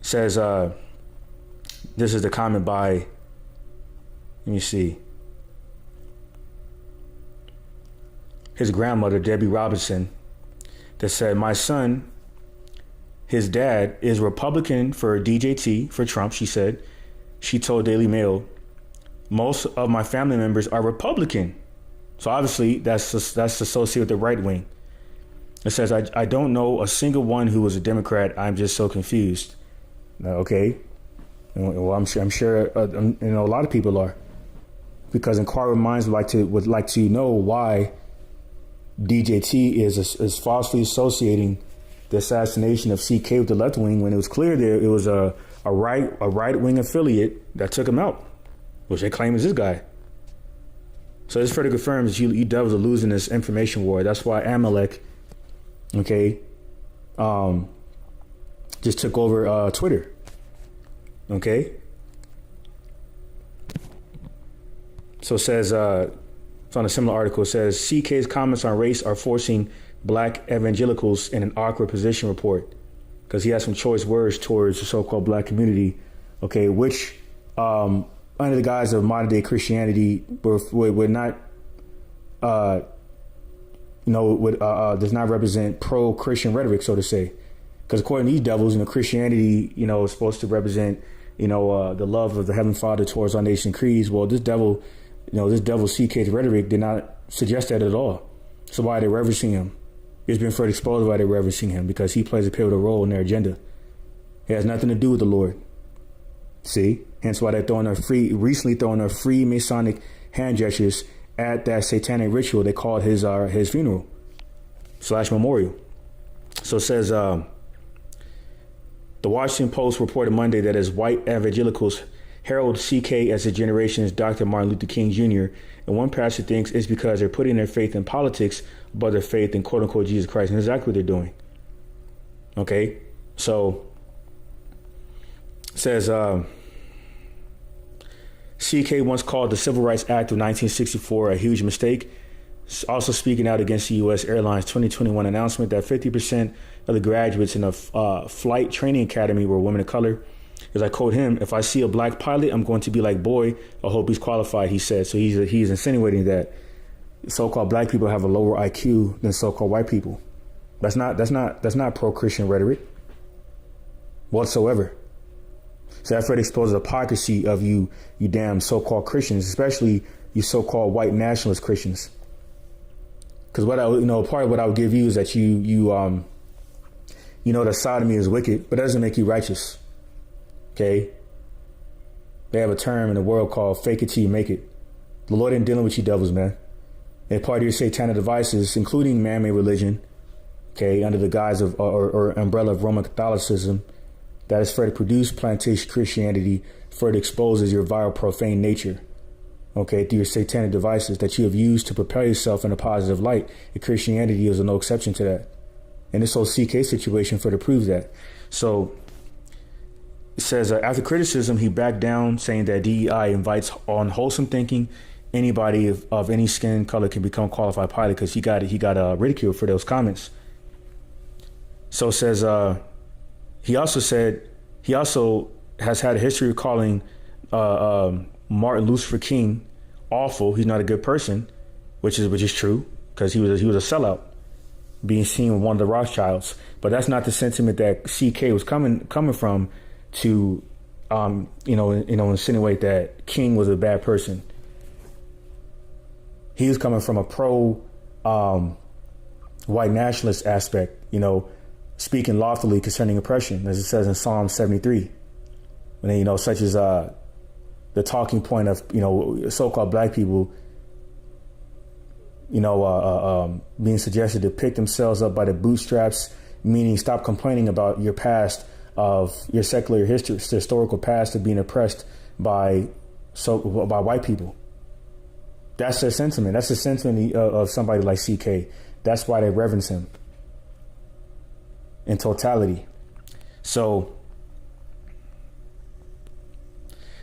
S1: It says this is the comment by, let me see, his grandmother, Debbie Robinson, that said, my son, his dad is Republican for DJT, for Trump, she said. She told Daily Mail, most of my family members are Republican. So obviously that's associated with the right wing. It says, I don't know a single one who was a Democrat. I'm just so confused. Okay. Well, I'm sure a lot of people are, because inquiring minds would like to know why DJT is falsely associating the assassination of CK with the left wing when it was clear there it was a right wing affiliate that took him out, which they claim is this guy. So this further confirms that you devils are losing this information war. That's why Amalek, okay, just took over Twitter. Okay. So it says, it's on a similar article, it says, CK's comments on race are forcing black evangelicals in an awkward position report. because he has some choice words towards the so-called black community, okay, which under the guise of modern day Christianity would not, does not represent pro-Christian rhetoric, so to say. Because according to these devils, Christianity, is supposed to represent, the love of the Heavenly Father towards our nation creeds. Well, this devil CK's rhetoric did not suggest that at all. So why are they reverencing him? It's been further exposed why they're reverencing him, because he plays a pivotal role in their agenda. It has nothing to do with the Lord. See? Hence why they're recently throwing their free Masonic hand gestures at that satanic ritual they called his funeral / memorial. So it says, the Washington Post reported Monday that as white evangelicals herald CK as a generation's Dr. Martin Luther King Jr., and one pastor thinks it's because they're putting their faith in politics above their faith in quote-unquote Jesus Christ. And exactly what they're doing. Okay? So, it says, CK once called the Civil Rights Act of 1964 a huge mistake, also speaking out against the U.S. Airlines 2021 announcement that 50% of the graduates in the flight training academy were women of color. As I quote him, "If I see a black pilot, I'm going to be like, boy, I hope he's qualified," he said. So he's insinuating that so-called black people have a lower IQ than so-called white people. That's not pro-Christian rhetoric whatsoever. So that further exposes the hypocrisy of you damn so-called Christians, especially you so-called white nationalist Christians. Because part of what I would give you is that that sodomy is wicked, but that doesn't make you righteous. Okay? They have a term in the world called fake it till you make it. The Lord ain't dealing with you devils, man. And part of your satanic devices, including man-made religion, okay, under the guise of or umbrella of Roman Catholicism, that is further produced plantation Christianity, further exposes your vile, profane nature, okay, through your satanic devices that you have used to propel yourself in a positive light. And Christianity is no exception to that. And this whole CK situation further proves that. So it says, after criticism, he backed down, saying that DEI invites unwholesome thinking. Anybody of any skin color can become a qualified pilot, because he got ridiculed for those comments. So it says, he also has had a history of calling Martin Luther King awful. He's not a good person, which is true, because he was a sellout, being seen with one of the Rothschilds. But that's not the sentiment that CK was coming from to insinuate that King was a bad person. He was coming from a pro white nationalist aspect, speaking lawfully concerning oppression, as it says in Psalm 73. And such as the talking point of so-called black people being suggested to pick themselves up by the bootstraps, meaning stop complaining about your past, of your secular history, historical past of being oppressed by white people. That's their sentiment. That's the sentiment of somebody like CK. That's why they reverence him in totality. So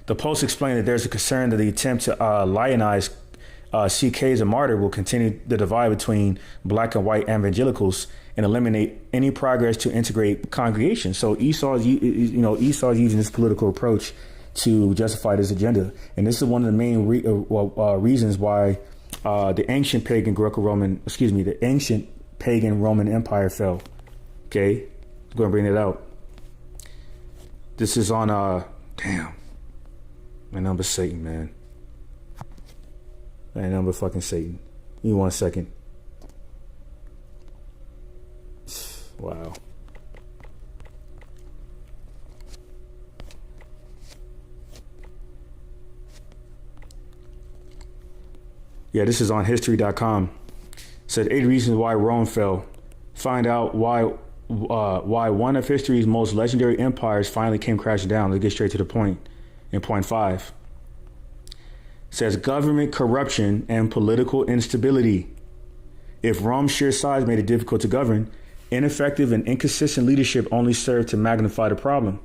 S1: the Post explained that there's a concern that the attempt to lionize CK as a martyr will continue the divide between black and white evangelicals and eliminate any progress to integrate congregations. So Esau's using this political approach to justify this agenda, and this is one of the main reasons why the ancient pagan Roman Empire fell. Okay, I'm going to bring it out. This is on my number Satan, man. My number fucking Satan. Give me 1 second. Wow. Yeah, this is on history.com. Said 8 reasons why Rome fell. Find out why one of history's most legendary empires finally came crashing down. Let's get straight to the point. In point 5. Says government corruption and political instability. If Rome's sheer size made it difficult to govern, ineffective and inconsistent leadership only served to magnify the problem.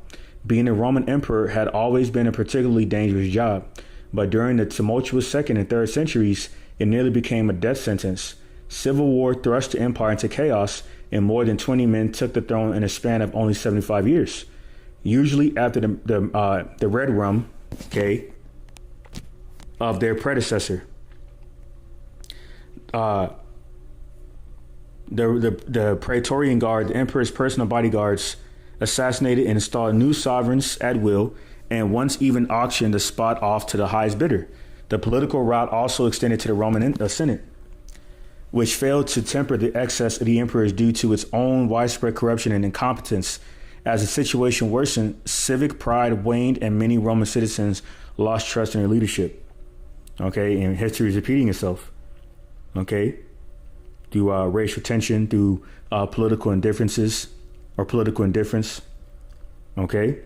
S1: Being a Roman emperor had always been a particularly dangerous job, but during the tumultuous 2nd and 3rd centuries, it nearly became a death sentence. Civil war thrust the empire into chaos, and more than 20 men took the throne in a span of only 75 years. Usually after the red rum, okay, of their predecessor. The Praetorian Guard, the emperor's personal bodyguards, assassinated and installed new sovereigns at will, and once even auctioned the spot off to the highest bidder. The political route also extended to the Roman Senate, which failed to temper the excess of the emperors due to its own widespread corruption and incompetence. As the situation worsened, civic pride waned and many Roman citizens lost trust in their leadership. Okay, and history is repeating itself. Okay, through racial tension, through political indifferences or political indifference. Okay.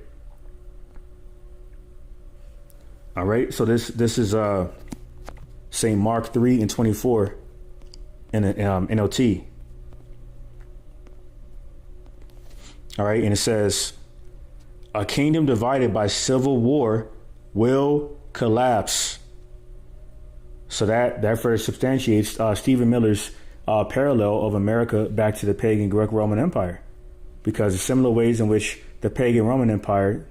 S1: All right, so this is St. Mark 3:24 in the NLT. All right, and it says, a kingdom divided by civil war will collapse. So that further substantiates Stephen Miller's parallel of America back to the pagan Greco-Roman Empire, because the similar ways in which the pagan Roman Empire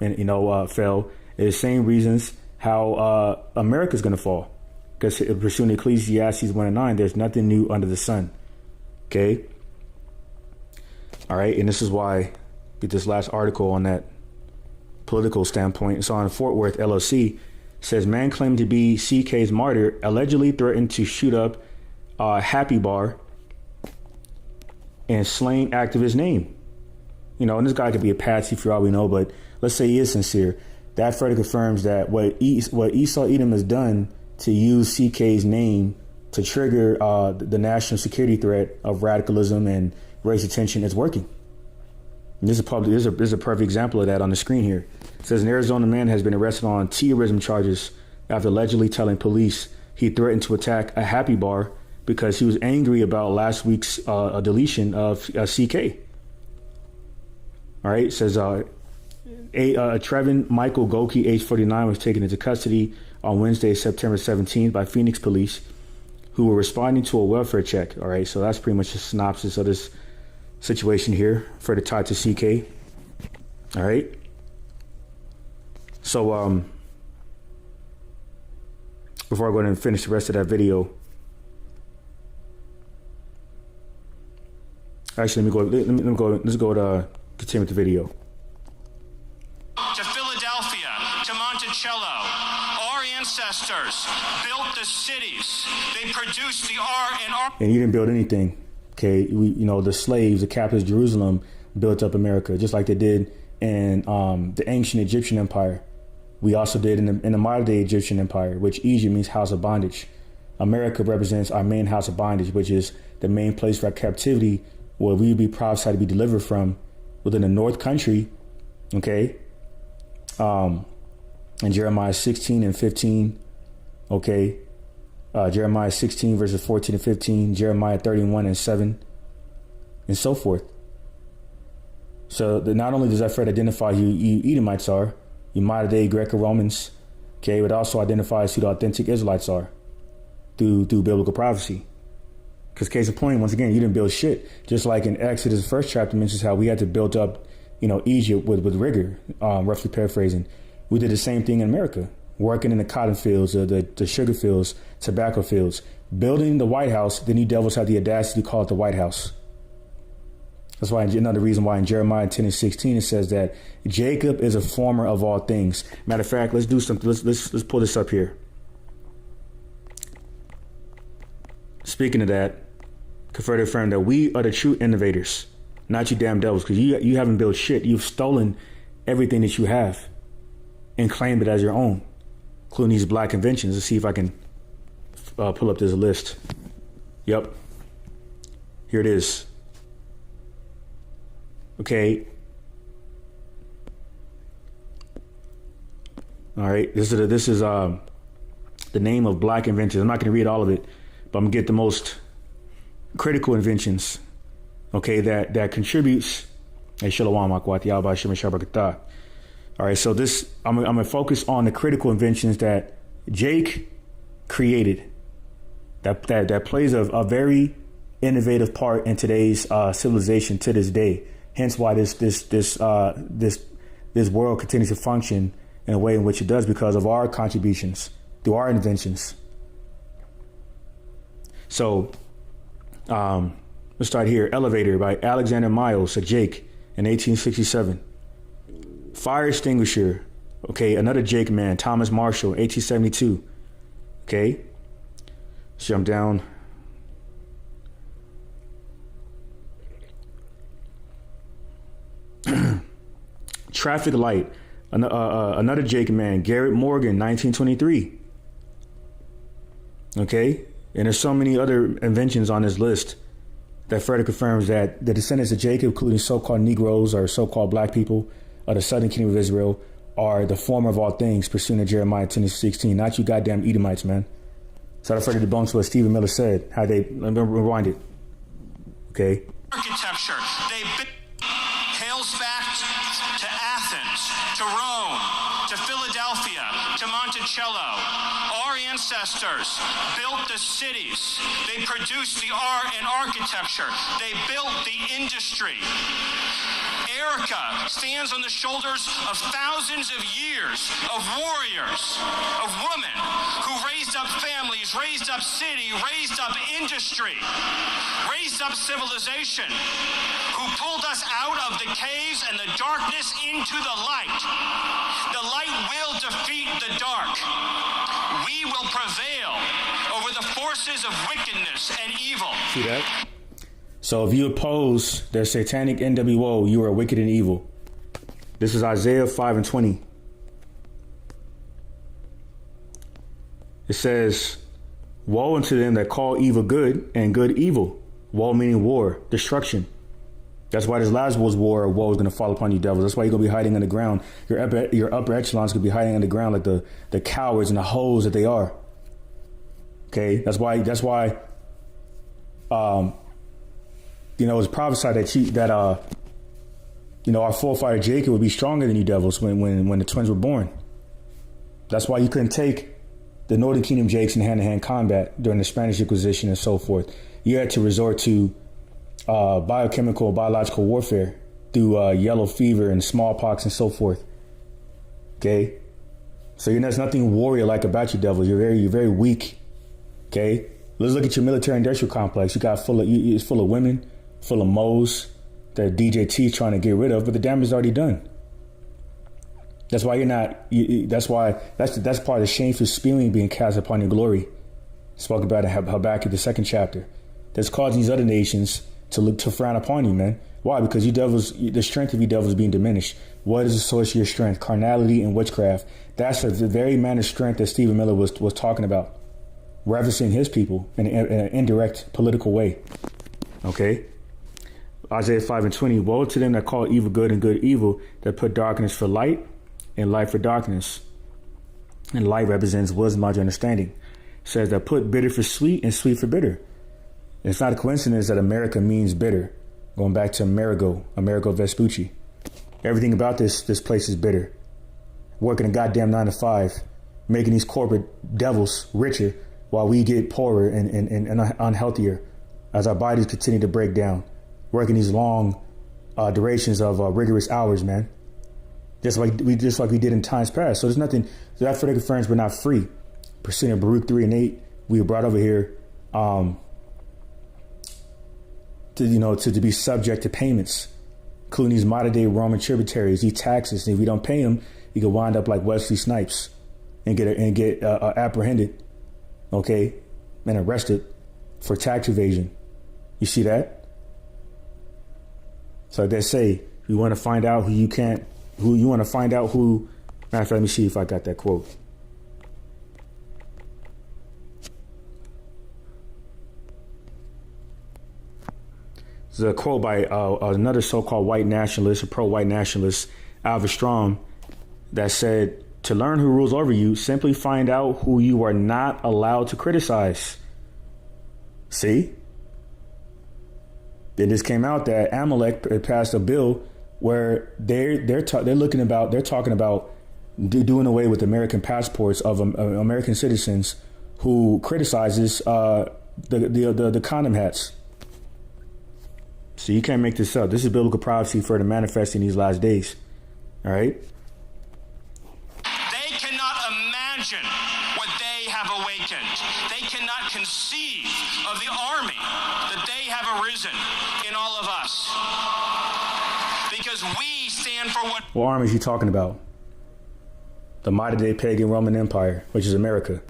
S1: fell is the same reasons how America's going to fall. Because pursuing Ecclesiastes 1:9, there's nothing new under the sun. Okay. All right. And this is why get this last article on that political standpoint. It's on Fort Worth LLC. Says man claimed to be CK's martyr allegedly threatened to shoot up Happy Bar and slain activist name. And this guy could be a patsy for all we know, but let's say he is sincere. That further confirms that what Esau Edom has done to use CK's name to trigger the national security threat of radicalism and racial tension is working. And there's a perfect example of that on the screen here. It says an Arizona man has been arrested on terrorism charges after allegedly telling police he threatened to attack a Happy Bar because he was angry about last week's deletion of CK. All right, it says Trevin Michael Goki, age 49, was taken into custody on Wednesday, September 17th by Phoenix police, who were responding to a welfare check. All right, so that's pretty much a synopsis of this situation here, further tied to CK. All right. So before I go ahead and finish the rest of that video, actually, let's go to continue with the video.
S4: To Philadelphia, to Monticello, our ancestors built the cities. They produced the art
S1: and you didn't build anything. Okay, the slaves, the captives of Jerusalem built up America, just like they did in the ancient Egyptian empire. We also did in the modern day Egyptian empire, which Egypt means house of bondage. America represents our main house of bondage, which is the main place for our captivity, where we would be prophesied to be delivered from within the North Country. Okay. And Jeremiah 16 and 15. Okay. Jeremiah 16 verses 14 and 15, Jeremiah 31 and 7, and so forth. So not only does that threat identify who you Edomites are, you modern day Greco-Romans, okay, but also identifies who the authentic Israelites are through biblical prophecy. Because case in point, once again, you didn't build shit. Just like in Exodus, the first chapter mentions how we had to build up, Egypt with rigor, roughly paraphrasing. We did the same thing in America. Working in the cotton fields, the sugar fields, tobacco fields, building the White House. Then you devils have the audacity to call it the White House. That's why another reason why in Jeremiah 10 and 16 it says that Jacob is a former of all things. Matter of fact, let's do something. Let's pull this up here. Speaking of that, confer affirm that we are the true innovators, not you damn devils, because you haven't built shit. You've stolen everything that you have and claimed it as your own, including these black inventions. Let's see if I can pull up this list. Yep. Here it is. Okay. All right. This is the name of black inventions. I'm not going to read all of it, but I'm going to get the most critical inventions, okay, that contributes. Hey, Shalom, Akwati, Yahweh, Shem, Shabbat. All right, so I'm going to focus on the critical inventions that Jake created that plays a very innovative part in today's civilization to this day. Hence why this world continues to function in a way in which it does, because of our contributions through our inventions. So let's start here. Elevator by Alexander Miles, a Jake, in 1867. Fire extinguisher, okay, another Jake man, Thomas Marshall, 1872. Okay, let's jump down. Traffic light, another Jake man, Garrett Morgan, 1923. Okay, and there's so many other inventions on this list that further confirms that the descendants of Jacob, including so-called Negroes or so-called black people of the southern kingdom of Israel, are the former of all things, pursuing Jeremiah 10:16. Not you goddamn Edomites, man. So I further debunks what Stephen Miller said, how they, let me rewind it. Okay.
S4: Architecture, they hails back to Athens, to Rome, to Philadelphia, to Monticello. Our ancestors built the cities. They produced the art and architecture. They built the industry. Erica stands on the shoulders of thousands of years of warriors, of women who raised up families, raised up city, raised up industry, raised up civilization, who pulled us out of the caves and the darkness into the light. The light will defeat the dark. We will prevail over the forces of wickedness and evil.
S1: See that? So if you oppose their satanic NWO, you are wicked and evil. This is Isaiah 5:20. It says, woe unto them that call evil good and good evil. Woe meaning war, destruction. That's why this last war of woe is going to fall upon you devils. That's why you're going to be hiding on the ground. Your upper echelons going to be hiding on the ground like the cowards and the hoes that they are. Okay, that's why it's prophesied that our forefather Jacob would be stronger than you devils when the twins were born. That's why you couldn't take the Northern Kingdom Jakes in hand-to-hand combat during the Spanish Inquisition and so forth. You had to resort to biological warfare through yellow fever and smallpox and so forth. Okay, so there's nothing warrior-like about you devils. You're very weak. Okay, let's look at your military-industrial complex. It's full of women, full of moles that DJT is trying to get rid of, but the damage is already done. That's why that's part of the shameful spewing being cast upon your glory. Spoke about it Habakkuk, the 2nd chapter. That's causing these other nations to frown upon you, man. Why? Because you devils, the strength of you devils is being diminished. What is the source of your strength? Carnality and witchcraft. That's the very manner of strength that Stephen Miller was talking about, referencing his people in an indirect political way. Okay. Isaiah 5:20. Woe to them that call evil good and good evil, that put darkness for light and light for darkness. And light represents wisdom, knowledge, understanding. It says that put bitter for sweet and sweet for bitter. And it's not a coincidence that America means bitter. Going back to Amerigo Vespucci. Everything about this place is bitter. Working a goddamn 9 to 5, making these corporate devils richer while we get poorer and unhealthier as our bodies continue to break down. Working these long durations of rigorous hours, man. Just like we did in times past. So there's nothing. So that further confirms we're not free. Pursuing of Baruch 3 and 8, we were brought over here to be subject to payments, including these modern day Roman tributaries, these taxes. And if we don't pay them, you can wind up like Wesley Snipes and get apprehended, okay, and arrested for tax evasion. You see that? So like they say, you want to find out who you want to find out who. Matter of fact, let me see if I got that quote. This is a quote by another so-called white nationalist, a pro-white nationalist, Alva Strom, that said, to learn who rules over you, simply find out who you are not allowed to criticize. See? Then this came out that Amalek passed a bill where they're talking about doing away with American passports of American citizens who criticizes the condom hats. So you can't make this up. This is biblical prophecy for the manifesting these last days. All right.
S4: They cannot imagine what they have awakened. They cannot conceive of the army that they have arisen in all of us. Because we stand for what
S1: army is he talking about? The modern day pagan Roman Empire, which is America.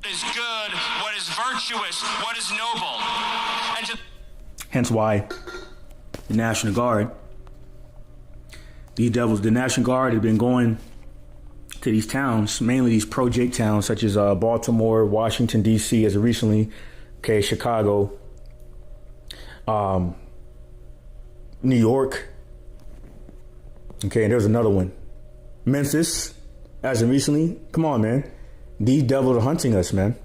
S4: is good, what is virtuous, what is noble. And to
S1: Hence why the National Guard, these devils, the National Guard have been going to these towns, mainly these pro-Jake towns, such as Baltimore, Washington, D.C., as of recently, okay, Chicago, New York, okay, and there's another one. Memphis, as of recently. Come on, man. These devils are hunting us, man.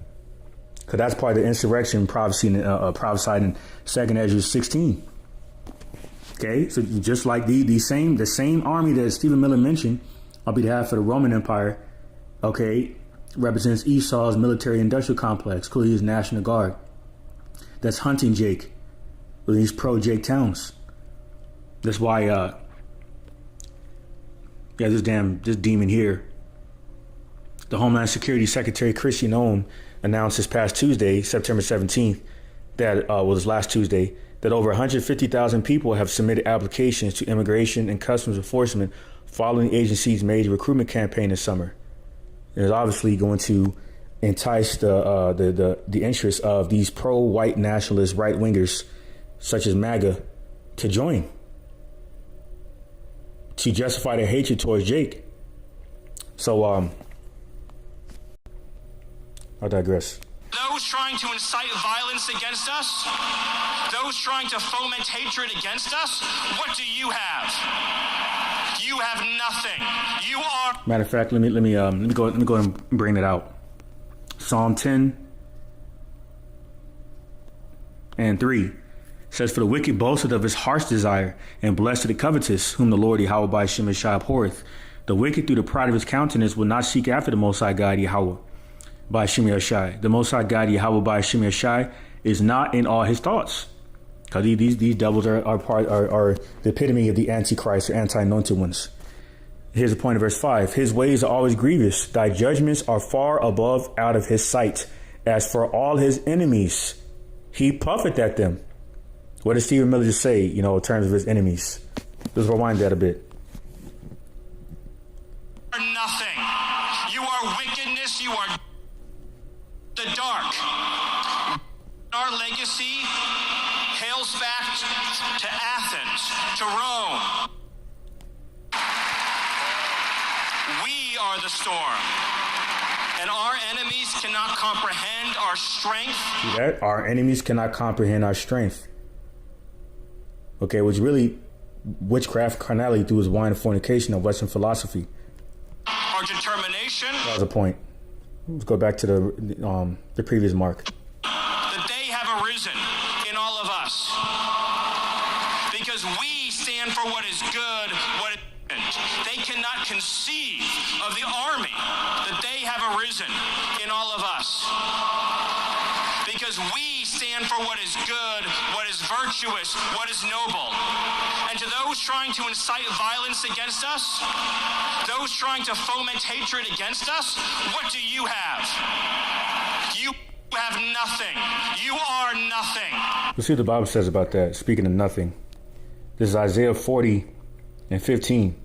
S1: Because that's part of the insurrection prophecy prophesied in 2nd Ezra 16. Okay, so just like the same army that Stephen Miller mentioned on behalf of the Roman Empire, okay, represents Esau's military-industrial complex, clearly his National Guard. That's hunting Jake with these pro-Jake towns. That's why, this demon here, the Homeland Security Secretary Christian Noem announced this past Tuesday, September 17th, that was last Tuesday, that over 150,000 people have submitted applications to Immigration and Customs Enforcement following the agency's major recruitment campaign this summer. It is obviously going to entice the interests of these pro-white nationalist right-wingers, such as MAGA, to join, to justify their hatred towards Jake. So, I digress.
S4: those trying to incite violence against us, those trying to foment hatred against us, what do you have? You have nothing. You are.
S1: Matter of fact, let me go and bring it out. Psalm 10 and 3 says, "For the wicked boasteth of his heart's desire, and blessed the covetous, whom the Lord Yahweh by Shem Shai abhorreth. The wicked through the pride of his countenance will not seek after the Most High God Yahweh by Shem Shai. The Most High God Yahweh by Shem Shai is not in all his thoughts." Because these devils are the epitome of the Antichrist or anti-anointed ones. Here's the point of verse 5. "His ways are always grievous. Thy judgments are far above out of his sight. As for all his enemies, he puffeth at them." What does Stephen Miller just say, in terms of his enemies? Let's rewind that a bit.
S4: Nothing. You are wickedness. You are the dark. Our legacy hails back to Athens, to Rome. We are the storm, and our enemies cannot comprehend our strength.
S1: See that? Our enemies cannot comprehend our strength. Okay, which really witchcraft, carnality through his wine and fornication of Western philosophy.
S4: Our determination.
S1: That was a point. Let's go back to the previous mark.
S4: That they have arisen in all of us. Because we stand for what is good, what is innocent. They cannot conceive of the army that they have arisen in all of us. Because we stand for what is good, what is virtuous, what is noble. And to those trying to incite violence against us, those trying to foment hatred against us, what do you have? You have nothing. You are nothing.
S1: Let's see what the Bible says about that. Speaking of nothing, this is Isaiah 40 and 15.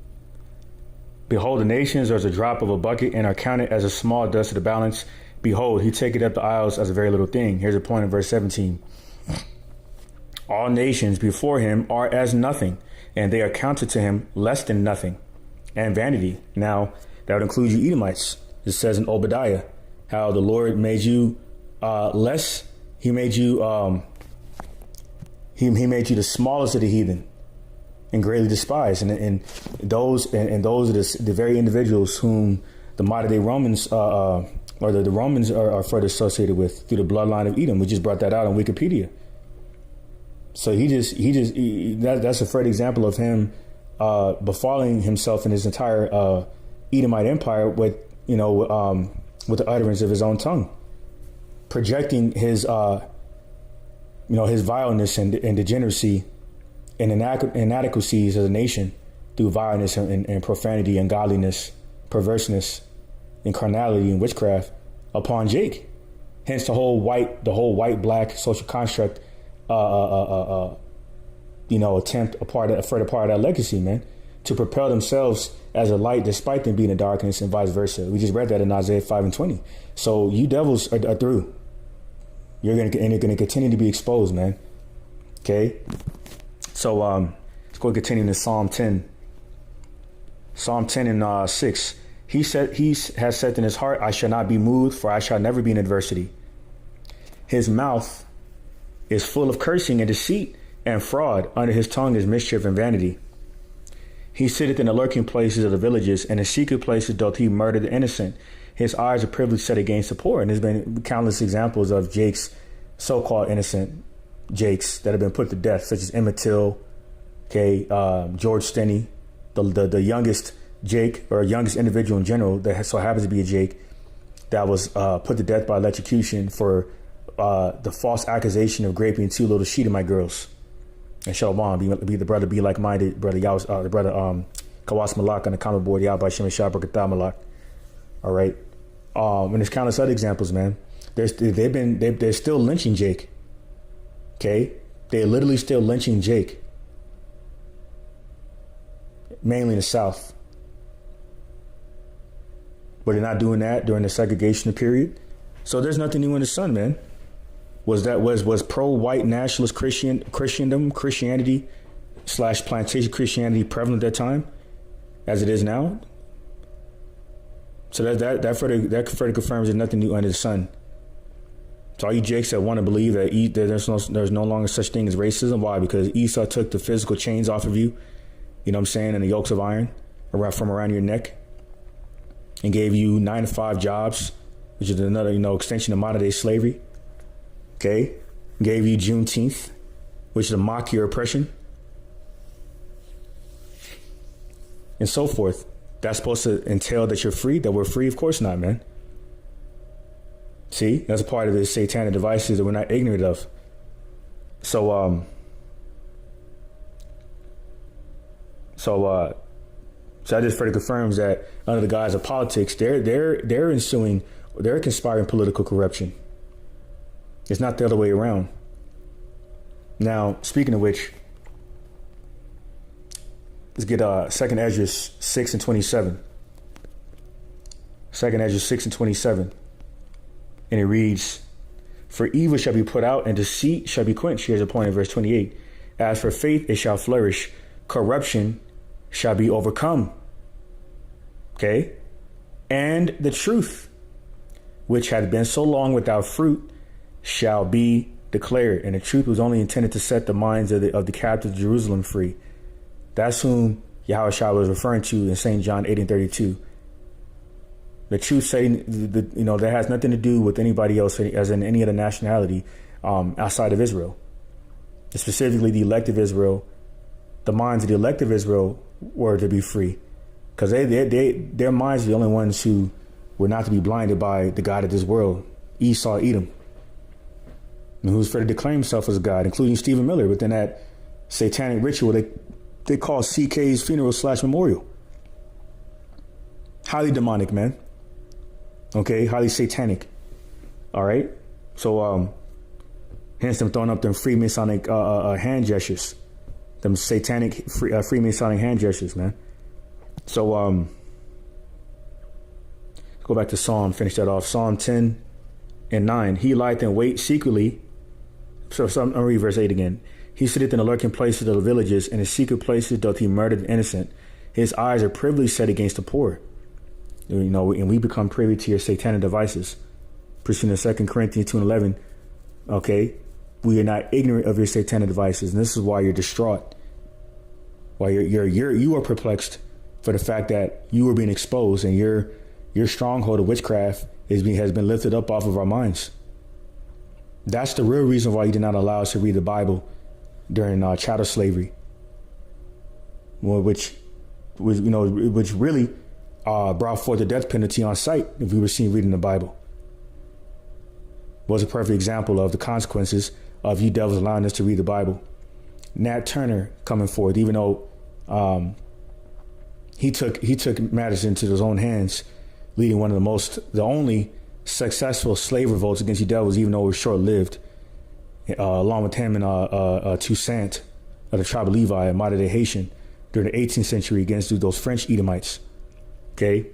S1: "Behold, the nations are as a drop of a bucket and are counted as a small dust of the balance. Behold, he taketh up the isles as a very little thing." Here's a point in verse 17. "All nations before him are as nothing, and they are counted to him less than nothing, and vanity." Now, that would include you Edomites. It says in Obadiah how the Lord made you less. He made you he made you the smallest of the heathen and greatly despised. And those are the very individuals whom the modern day Romans or the Romans are further associated with through the bloodline of Edom. We just brought that out on Wikipedia. So that's a further example of him befalling himself and his entire Edomite empire with the utterance of his own tongue. projecting his his vileness and degeneracy and inadequacies as a nation through violence and profanity, ungodliness, perverseness, and carnality and witchcraft upon Jake. Hence the whole white black social construct, attempt for the part of that legacy, man, to propel themselves as a light despite them being in darkness and vice versa. We just read that in Isaiah 5:20. So you devils are through. You're gonna continue to be exposed, man. Okay. So let's go continue to Psalm 10. Psalm 10 and 6. He has said in his heart, I shall not be moved, for I shall never be in adversity. His mouth is full of cursing and deceit and fraud. Under his tongue is mischief and vanity. He sitteth in the lurking places of the villages, and in secret places doth he murder the innocent. His eyes are privily set against the poor. And there's been countless examples of Jake's, so-called innocent Jakes, that have been put to death, such as Emmett Till, George Stinney, the youngest Jake, or youngest individual in general that so happens to be a Jake, that was put to death by electrocution for the false accusation of raping two little Shedemite girls. And Shalom, be the brother, be like-minded, brother Kawas Malak on the comment board, Yahweh Shem Shah Brakatah Malak. All right. And there's countless other examples, man. They're still lynching Jake. Okay? They're literally still lynching Jake. Mainly in the South. But they're not doing that during the segregation period. So there's nothing new in the sun, man. Was pro-white nationalist Christianity / plantation Christianity prevalent at that time, as it is now? So that further confirms there's nothing new under the sun. So all you Jakes that want to believe that there's no longer such thing as racism, why? Because Esau took the physical chains off of you, you know what I'm saying, and the yokes of iron from around your neck, and gave you 9-to-5 jobs, which is another extension of modern day slavery. Okay, gave you Juneteenth, which is to mock your oppression, and so forth. That's supposed to entail that you're free, that we're free? Of course not, man. See, that's a part of the satanic devices that we're not ignorant of. So that just further confirms that under the guise of politics, they're conspiring political corruption. It's not the other way around. Now, speaking of which, let's get 2nd Ezra 6 and 27. 2nd Ezra 6 and 27. And it reads, for evil shall be put out, and deceit shall be quenched. Here's a point in verse 28. As for faith, it shall flourish. Corruption shall be overcome. Okay? And the truth, which had been so long without fruit, shall be declared. And the truth was only intended to set the minds of the captives of Jerusalem free. That's whom Yahushua was referring to in St. John 8 and 32. The truth saying, that has nothing to do with anybody else, as in any other nationality outside of Israel. Specifically, the elect of Israel, the minds of the elect of Israel were to be free. Because their minds are the only ones who were not to be blinded by the God of this world, Esau, Edom, and who's free to declare himself as a God, including Stephen Miller within that satanic ritual they call CK's funeral / memorial. Highly demonic, man. Okay, highly satanic. All right. So hence them throwing up them Freemasonic hand gestures, them satanic Freemasonic hand gestures, man. So go back to Psalm, finish that off. Psalm 10 and 9. He lieth in wait secretly. So I'll read verse 8 again. He sitteth in the lurking places of the villages, and in secret places doth he murder the innocent. His eyes are privily set against the poor. And we become privy to your satanic devices. Pursuing 2 Corinthians 2 and 11. Okay, we are not ignorant of your satanic devices, and this is why you're distraught. Why you are perplexed for the fact that you are being exposed, and your stronghold of witchcraft has been lifted up off of our minds. That's the real reason why you did not allow us to read the Bible during chattel slavery, which really brought forth the death penalty on sight if we were seen reading the Bible. was a perfect example of the consequences of you devils allowing us to read the Bible. Nat Turner coming forth, even though he took matters into his own hands, leading the only successful slave revolts against you devils, even though it was short-lived, along with him and Toussaint of the tribe of Levi, a modern-day Haitian, during the 18th century against those French Edomites. Okay.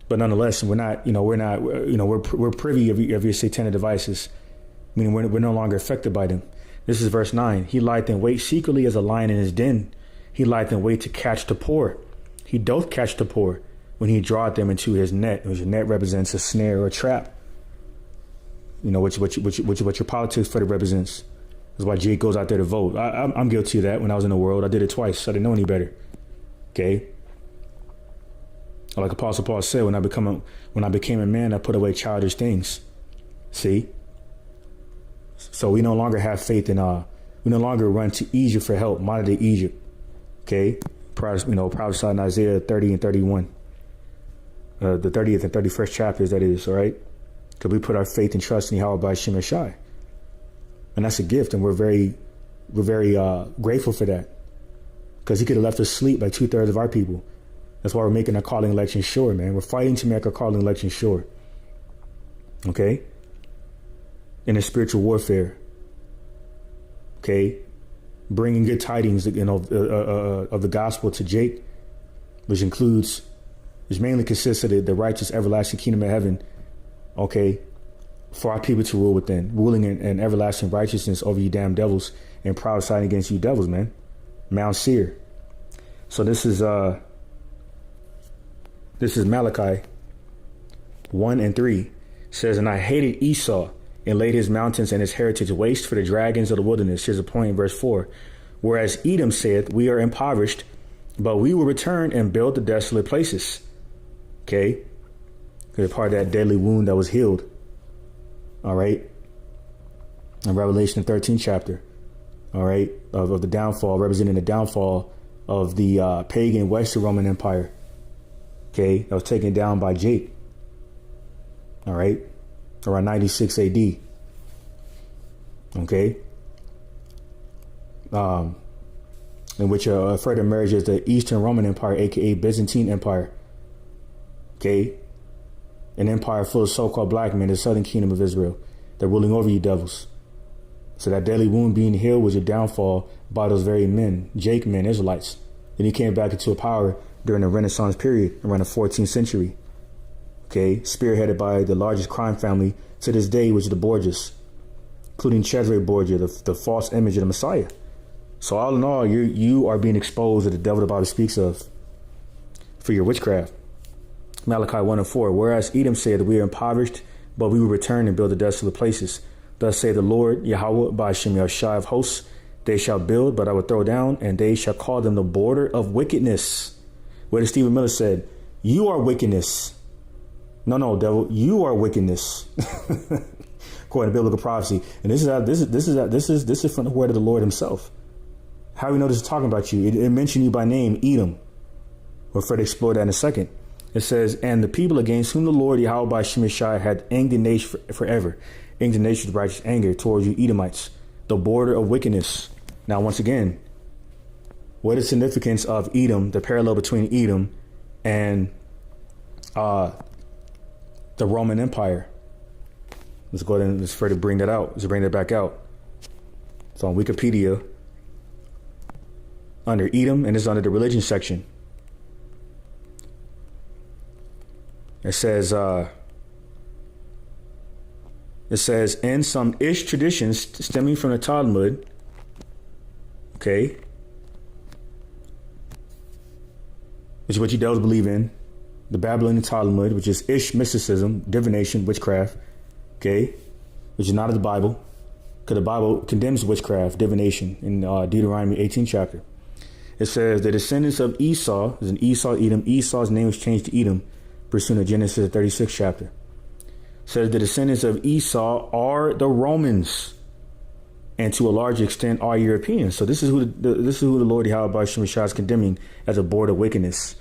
S1: But nonetheless, we're privy of your satanic devices, meaning we're no longer affected by them. This is verse 9. He lieth in wait secretly as a lion in his den. He lieth in wait to catch the poor. He doth catch the poor when he draweth them into his net, which a net represents a snare or a trap. Which your politics further represents. That's why Jake goes out there to vote. I'm guilty of that when I was in the world. I did it twice. I didn't know any better. Okay. Like Apostle Paul said, when I became a man, I put away childish things. See? So we no longer have faith in we no longer run to Egypt for help, modern day Egypt. Okay? Prophesied in Isaiah 30 and 31. The 30th and 31st chapters, that is, all right? Because we put our faith and trust in Yahweh by Shem Shai. And that's a gift, and we're very grateful for that. Because he could have left us asleep like 2/3 of our people. That's why we're making our calling election sure, man. We're fighting to make our calling election sure. Okay? In a spiritual warfare. Okay? Bringing good tidings, of the gospel to Jake, which mainly consists of the righteous everlasting kingdom of heaven. Okay? For our people to rule within, ruling in everlasting righteousness over you damn devils and prophesying against you devils, man. Mount Seir. So this is Malachi 1 and 3. It says, and I hated Esau and laid his mountains and his heritage waste for the dragons of the wilderness. Here's a point in verse 4. Whereas Edom saith, we are impoverished, but we will return and build the desolate places. Okay? They're part of that deadly wound that was healed. All right? In Revelation 13 chapter. All right? Of the downfall, representing the downfall of the pagan Western Roman Empire. Okay, that was taken down by Jake. All right, around 96 AD. Okay, in which further emerges the Eastern Roman Empire, aka Byzantine Empire. Okay, an empire full of so-called black men, the southern kingdom of Israel. They're ruling over you devils. So that deadly wound being healed was your downfall by those very men, Jake men, Israelites. Then he came back into power during the Renaissance period, around the 14th century. Okay, spearheaded by the largest crime family to this day, which is the Borgias, including Cesare Borgia, the false image of the Messiah. So all in all, you are being exposed to the devil the Bible speaks of for your witchcraft. Malachi 1 and 4. Whereas Edom said that we are impoverished, but we will return and build the desolate places. Thus say the Lord Yahweh by Shem Shai of hosts, they shall build, but I will throw down, and they shall call them the border of wickedness. Where Stephen Miller said, you are wickedness. No, devil, you are wickedness. According to biblical prophecy. And this is from the word of the Lord himself. How do we know this is talking about you? It mentioned you by name, Edom. We'll further explore that in a second. It says, and the people against whom the Lord Yahweh by Shem Shai had indignation forever. Indignation of righteous anger towards you Edomites. The border of wickedness. Now, once again, what is the significance of Edom, the parallel between Edom and the Roman Empire? Let's go ahead and let's further bring that out. Let's bring that back out. It's on Wikipedia under Edom, and it's under the religion section. It says, in some Ish traditions stemming from the Talmud, okay, which is what you devils believe in, the Babylonian Talmud, which is Ish mysticism, divination, witchcraft, okay, which is not in the Bible, because the Bible condemns witchcraft, divination in Deuteronomy 18 chapter. It says the descendants of Esau, is an Esau, Edom. Esau's name was changed to Edom, pursuant to Genesis 36 chapter. It says the descendants of Esau are the Romans, and to a large extent are Europeans. So this is who the Lord Yahweh by Shem Shai is condemning as a border of wickedness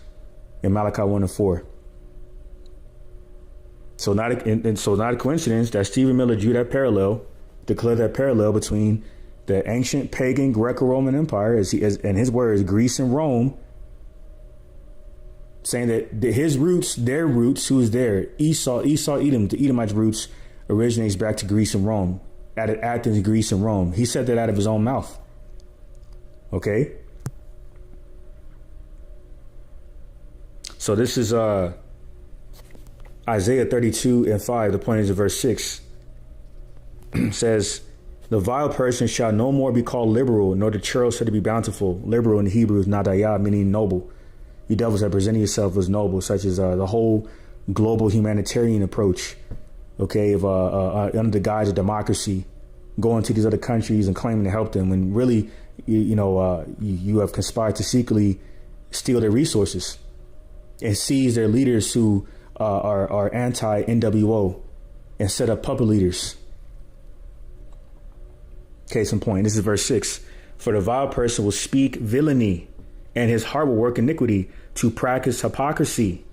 S1: in Malachi 1 and 4. So not a coincidence that Stephen Miller drew that parallel, declared that parallel between the ancient pagan Greco-Roman Empire, and his words, Greece and Rome, saying that his roots, their roots, who is there, Esau, Edom, the Edomite roots, originates back to Greece and Rome, at Athens, Greece and Rome. He said that out of his own mouth. Okay? So this is Isaiah 32:5. The point is in verse 6. Says, the vile person shall no more be called liberal, nor the churl said to be bountiful. Liberal in the Hebrew is nadayah, meaning noble. You devils are presenting yourself as noble, such as the whole global humanitarian approach, okay, of under the guise of democracy, going to these other countries and claiming to help them, when really, you have conspired to secretly steal their resources and seize their leaders who are anti-NWO and set up puppet leaders. Case in point, this is verse 6. For the vile person will speak villainy, and his heart will work iniquity, to practice hypocrisy,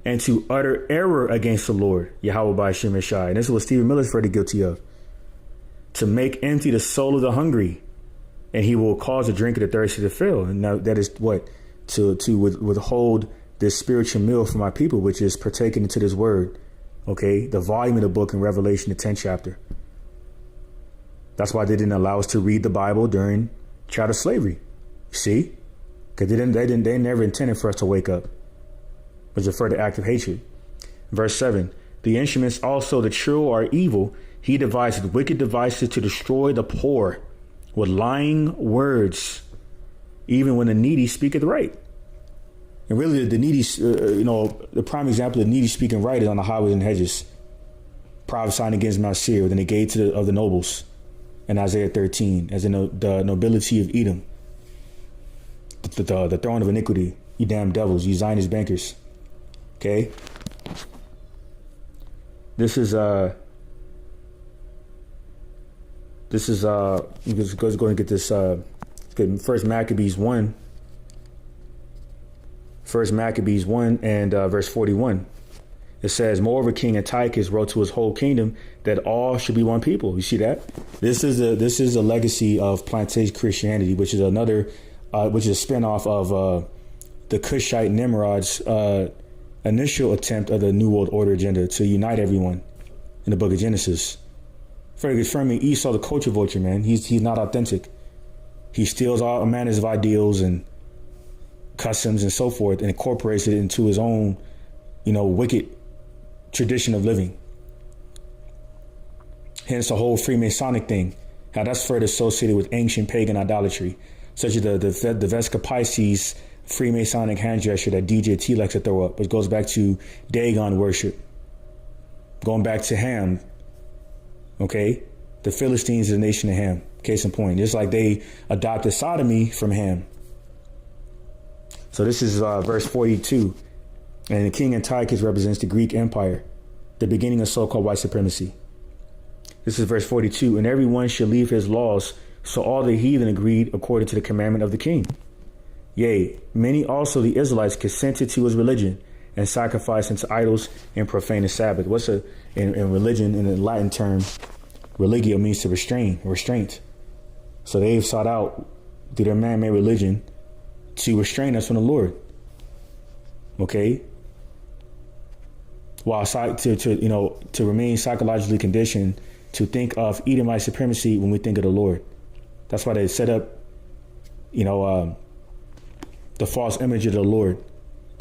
S1: and to utter error against the Lord, Yahweh by Shem Shai. And this is what Stephen Miller is very guilty of. To make empty the soul of the hungry, and he will cause the drink of the thirsty to fail. And now that is what? To withhold this spiritual meal for my people, which is partaking into this word. Okay, the volume of the book in Revelation, the 10th chapter. That's why they didn't allow us to read the Bible during chattel slavery. See? Because they never intended for us to wake up. It was a further act of hatred. Verse 7. The instruments also the true are evil. He devises wicked devices to destroy the poor with lying words, even when the needy speaketh right. And really, the needy, the prime example of needy speaking right is on the highways and hedges, prophesying against Mount Seir within the gates of the nobles in Isaiah 13, as in the nobility of Edom, the throne of iniquity, you damn devils, you Zionist bankers. Okay? This is let's go and get this, First Maccabees 1 and verse 41. It says, moreover, King Antiochus wrote to his whole kingdom that all should be one people. You see that? This is a legacy of plantation Christianity, which is a spinoff of the Cushite Nimrod's initial attempt of the New World Order agenda to unite everyone in the book of Genesis. Further confirming Esau the culture vulture, man. He's not authentic. He steals all manners of ideals and customs and so forth and incorporates it into his own, wicked tradition of living. Hence the whole Freemasonic thing, how that's further associated with ancient pagan idolatry, such as the Vesca Pisces Freemasonic hand gesture that DJ T likes to throw up, which goes back to Dagon worship, going back to Ham. Okay, the Philistines is the nation of Ham. Case in point, just like they adopted sodomy from Ham. So this is verse 42. And the King Antiochus represents the Greek Empire, the beginning of so-called white supremacy. This is verse 42. And everyone shall leave his laws. So all the heathen agreed according to the commandment of the king. Yea, many also the Israelites consented to his religion and sacrificed unto idols and profaned the Sabbath. What's in religion, in the Latin term, religio means to restraint. So they've sought out through their man-made religion to restrain us from the Lord. Okay? While to remain psychologically conditioned to think of Edomite supremacy when we think of the Lord. That's why they set up, the false image of the Lord,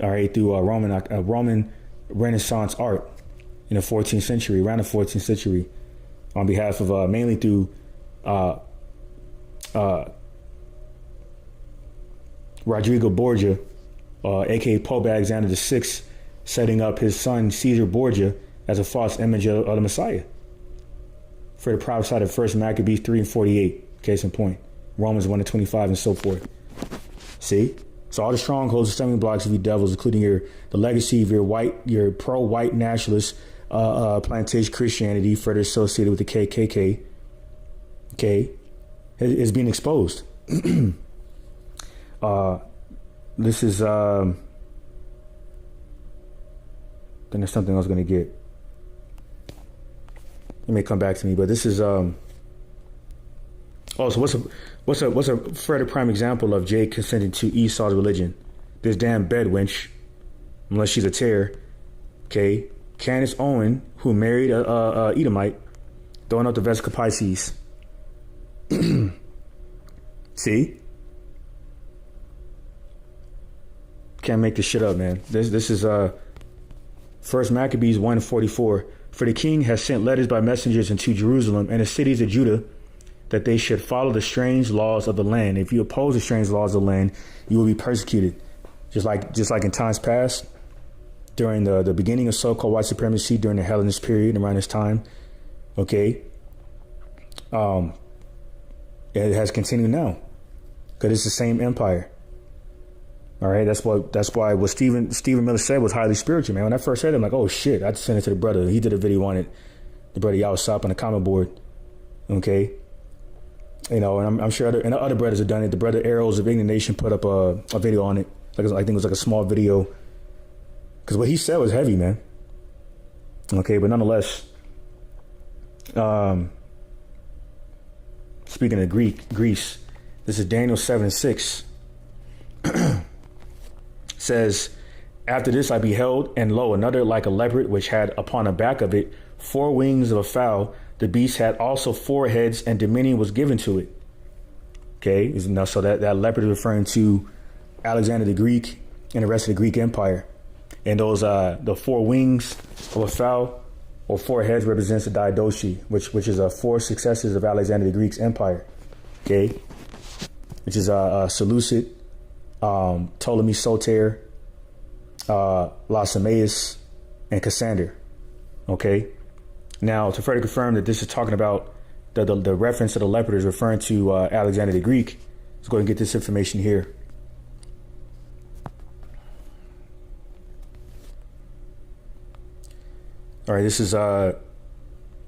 S1: all right, through Roman Renaissance art in the 14th century, around the 14th century, on behalf of mainly through Rodrigo Borgia, aka Pope Alexander VI, setting up his son Caesar Borgia as a false image of the Messiah. For the prophesied of 1 Maccabees 3 and 48, case in point, Romans 1 and 25 and so forth. See? So all the strongholds, the stumbling blocks of you devils, including the legacy of your pro-white nationalist plantation Christianity, further associated with the KKK, okay, is being exposed. This is then there's something I was going to get. It may come back to me, but this is so what's a further prime example of Jake consenting to Esau's religion? This damn bed wench, unless she's a tear. Okay, Candace Owen, who married a Edomite, throwing out the Vesica Pisces. See, can't make this shit up, man. This is First Maccabees 1:44. For the king has sent letters by messengers into Jerusalem and the cities of Judah, that they should follow the strange laws of the land. If you oppose the strange laws of the land, you will be persecuted. Just like in times past, during the beginning of so-called white supremacy, during the Hellenist period, around this time, okay, it has continued now, because it's the same empire. All right, that's why what Stephen Miller said was highly spiritual, man. When I first heard it, I'm like, oh shit, I just sent it to the brother. He did a video on it, the brother Yawasop on the comment board. Okay, you know, and I'm sure other brothers have done it. The brother Arrows of Indignation put up a video on it. I think it was like a small video, because what he said was heavy, man. Okay, but nonetheless, speaking of Greece, this is Daniel 7:6. Says, after this I beheld, and lo, another like a leopard, which had upon the back of it 4 wings of a fowl. The beast had also 4 heads, and dominion was given to it. Okay, so that leopard is referring to Alexander the Greek and the rest of the Greek Empire. And those the 4 wings of a fowl, or 4 heads, represents the Diadochi, which is 4 successors of Alexander the Greek's empire. Okay, which is Seleucid, Ptolemy Soter, Lasameus, and Cassander. Okay, now to further confirm that this is talking about the reference to the leopard is referring to Alexander the Greek, let's go ahead and get this information here. All right, this is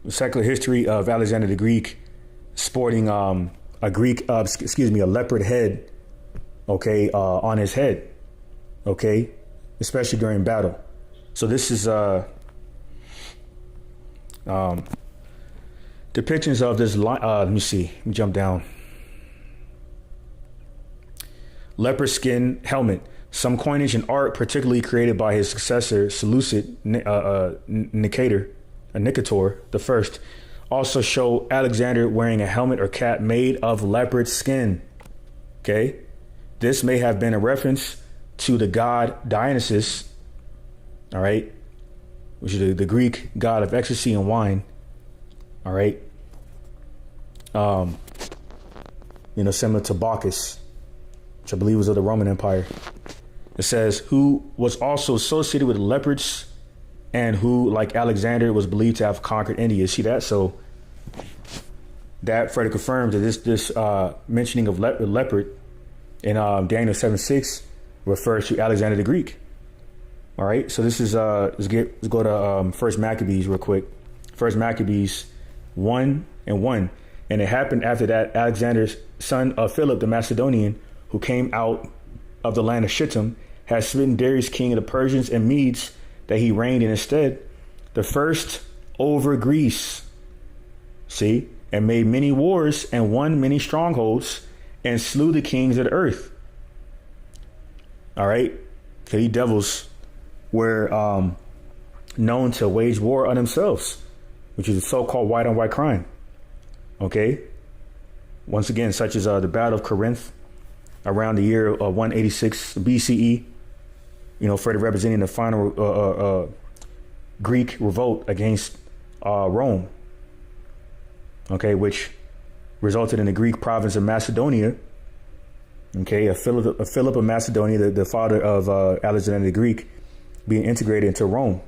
S1: secular history of Alexander the Greek sporting a leopard head, okay, on his head, okay, especially during battle. So this is depictions of this line. Let me jump down. Leopard skin helmet. Some coinage and art, particularly created by his successor Seleucid Nicator the First, also show Alexander wearing a helmet or cap made of leopard skin. Okay, this may have been a reference to the god Dionysus, all right, which is the Greek god of ecstasy and wine. All right, similar to Bacchus, which I believe was of the Roman Empire. It says, who was also associated with leopards, and who, like Alexander, was believed to have conquered India. See that? So that further confirms that this mentioning of leopard in Daniel 7:6 refers to Alexander the Greek. All right. So this is let's go to First Maccabees real quick. First Maccabees 1:1, and it happened after that Alexander's son of Philip the Macedonian, who came out of the land of Shittim, had smitten Darius king of the Persians and Medes, that he reigned in his stead, the first over Greece. See, and made many wars and won many strongholds and slew the kings of the earth. All right, so these devils were known to wage war on themselves, which is a so-called white on white crime. Okay, once again, such as the Battle of Corinth around the year 186 BCE, further representing the final Greek revolt against Rome, okay, which resulted in the Greek province of Macedonia, okay, Philip of Macedonia, the father of Alexander the Greek, being integrated into Rome,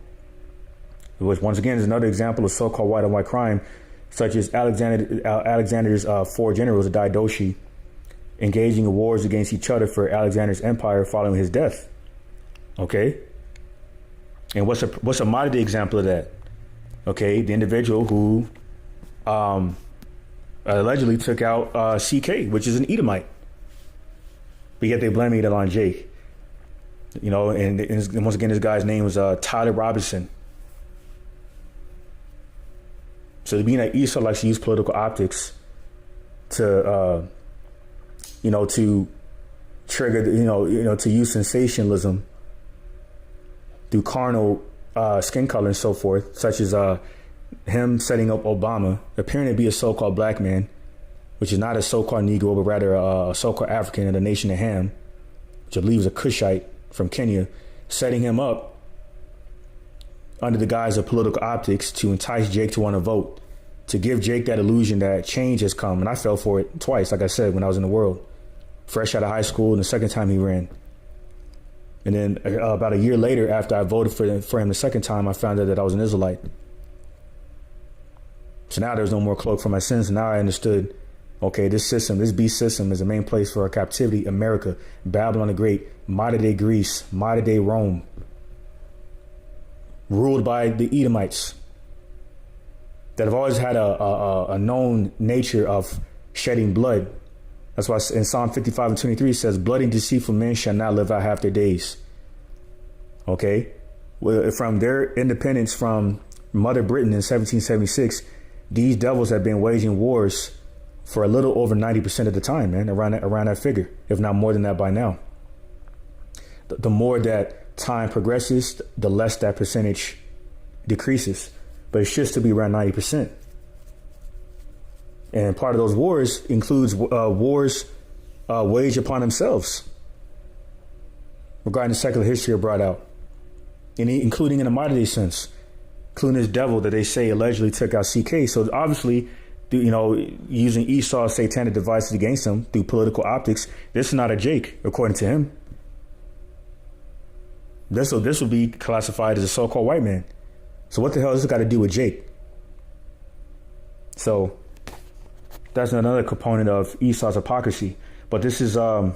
S1: which once again is another example of so-called white on white crime, such as Alexander's 4 generals, the Diadochi, engaging in wars against each other for Alexander's empire following his death. Okay, and what's a modern day example of that? Okay, the individual who allegedly took out CK, which is an Edomite, but yet they blaming it on Jake. And once again, this guy's name was Tyler Robinson. So being that Esau likes to use political optics to, to trigger, to use sensationalism through carnal skin color and so forth, such as him setting up Obama, appearing to be a so-called black man, which is not a so-called Negro, but rather a so-called African in the nation of Ham, which I believe is a Cushite from Kenya, setting him up under the guise of political optics to entice Jake to want to vote, to give Jake that illusion that change has come. And I fell for it twice, like I said, when I was in the world, fresh out of high school, and the second time he ran. And then about a year later, after I voted for him the second time, I found out that I was an Israelite. So now there's no more cloak for my sins. And now I understood, okay, this beast system is the main place for our captivity. America, Babylon the Great, modern day Greece, modern day Rome, ruled by the Edomites that have always had a known nature of shedding blood. That's why in Psalm 55 and 23 it says, bloody and deceitful men shall not live out half their days. Okay? Well, from their independence from Mother Britain in 1776, these devils have been waging wars for a little over 90% of the time, man, around that figure, if not more than that by now. The more that time progresses, the less that percentage decreases. But it should still be around 90%. And part of those wars includes wars waged upon themselves regarding the secular history brought out, including in a modern day sense, including this devil that they say allegedly took out CK. So obviously, using Esau's satanic devices against him through political optics, this is not a Jake, according to him. This will be classified as a so-called white man. So what the hell has this got to do with Jake? So that's another component of Esau's hypocrisy. But this is go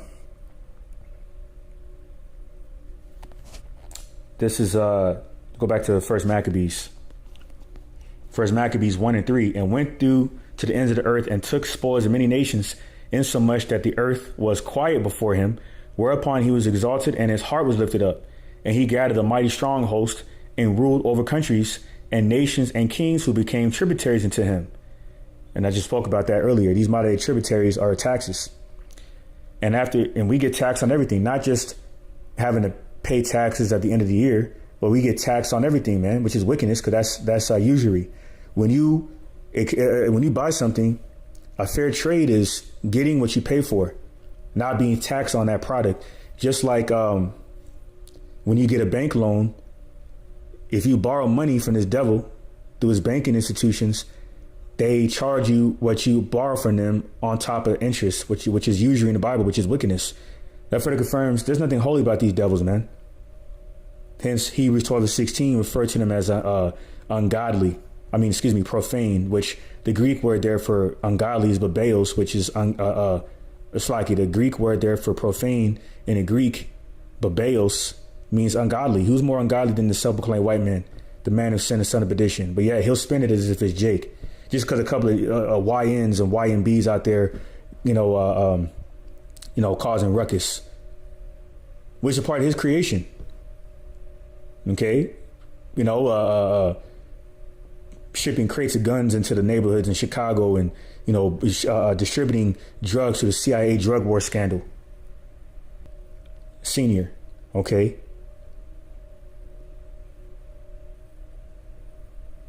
S1: back to First Maccabees. First Maccabees 1 and 3, and went through to the ends of the earth and took spoils of many nations, insomuch that the earth was quiet before him, whereupon he was exalted and his heart was lifted up. And he gathered a mighty strong host and ruled over countries and nations and kings who became tributaries unto him. And I just spoke about that earlier. These modern day tributaries are taxes. And we get taxed on everything, not just having to pay taxes at the end of the year, but we get taxed on everything, man, which is wickedness, because that's usury. When you buy something, a fair trade is getting what you pay for, not being taxed on that product. Just like when you get a bank loan, if you borrow money from this devil through his banking institutions, they charge you what you borrow from them on top of interest, which is usury in the Bible, which is wickedness. That further confirms there's nothing holy about these devils, man. Hence, Hebrews 12:16 referred to them as profane, which the Greek word there for ungodly is babeos, which is it's like the Greek word there for profane in the Greek, babeos, means ungodly. Who's more ungodly than the self-proclaimed white man, the man of sin and son of perdition? But yeah, he'll spin it as if it's Jake, just because a couple of YNs and YNBs out there, causing ruckus, which is part of his creation. Okay, shipping crates of guns into the neighborhoods in Chicago and distributing drugs to the CIA drug war scandal. Senior, okay.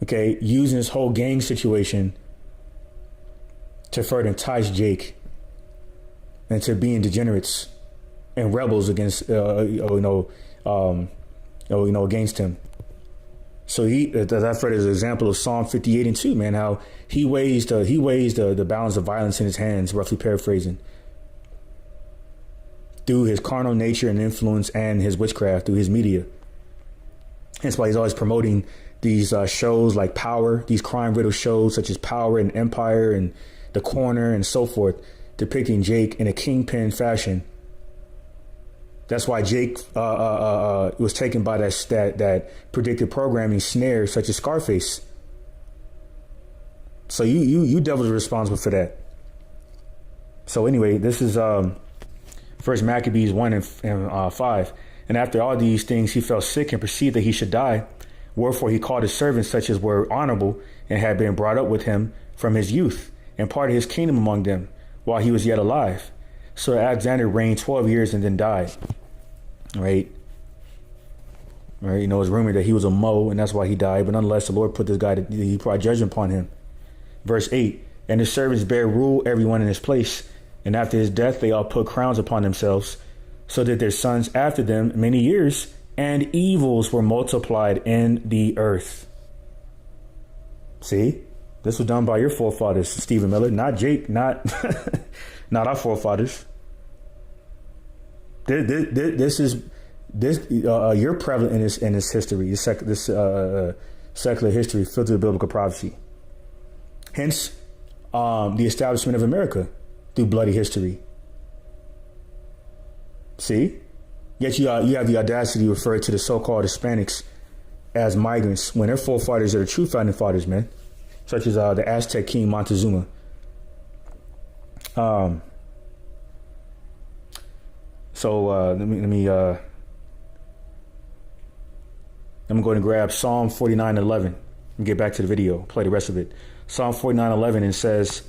S1: Okay, using this whole gang situation to further entice Jake into being degenerates and rebels against, against him. So that further is an example of Psalm 58 and 2, man, how he weighs the balance of violence in his hands, roughly paraphrasing, through his carnal nature and influence and his witchcraft through his media. That's why he's always promoting these shows like Power, these crime-riddled shows such as Power and Empire and The Corner and so forth, depicting Jake in a kingpin fashion. That's why Jake was taken by that predictive programming snare, such as Scarface. So you devils are responsible for that. So anyway, this is First Maccabees 1 and 5. And after all these things, he fell sick and perceived that he should die. Wherefore he called his servants such as were honorable and had been brought up with him from his youth, and parted his kingdom among them while he was yet alive. So Alexander reigned 12 years and then died. Right? Right? You know, it's rumored that he was a Mo, and that's why he died. But nonetheless, the Lord put this guy, he brought judgment upon him. Verse 8, and his servants bare rule everyone in his place. And after his death, they all put crowns upon themselves, so that their sons after them many years, and evils were multiplied in the earth. See, this was done by your forefathers, Stephen Miller, not Jake, not not our forefathers. You're prevalent in this history, this secular history filled with biblical prophecy. Hence, the establishment of America through bloody history. See? Yet you have the audacity to refer to the so-called Hispanics as migrants when their forefathers are the true founding fathers, man. Such as the Aztec king Montezuma. I'm going to grab Psalm 49:11 and get back to the video, play the rest of it. Psalm 49:11, and says,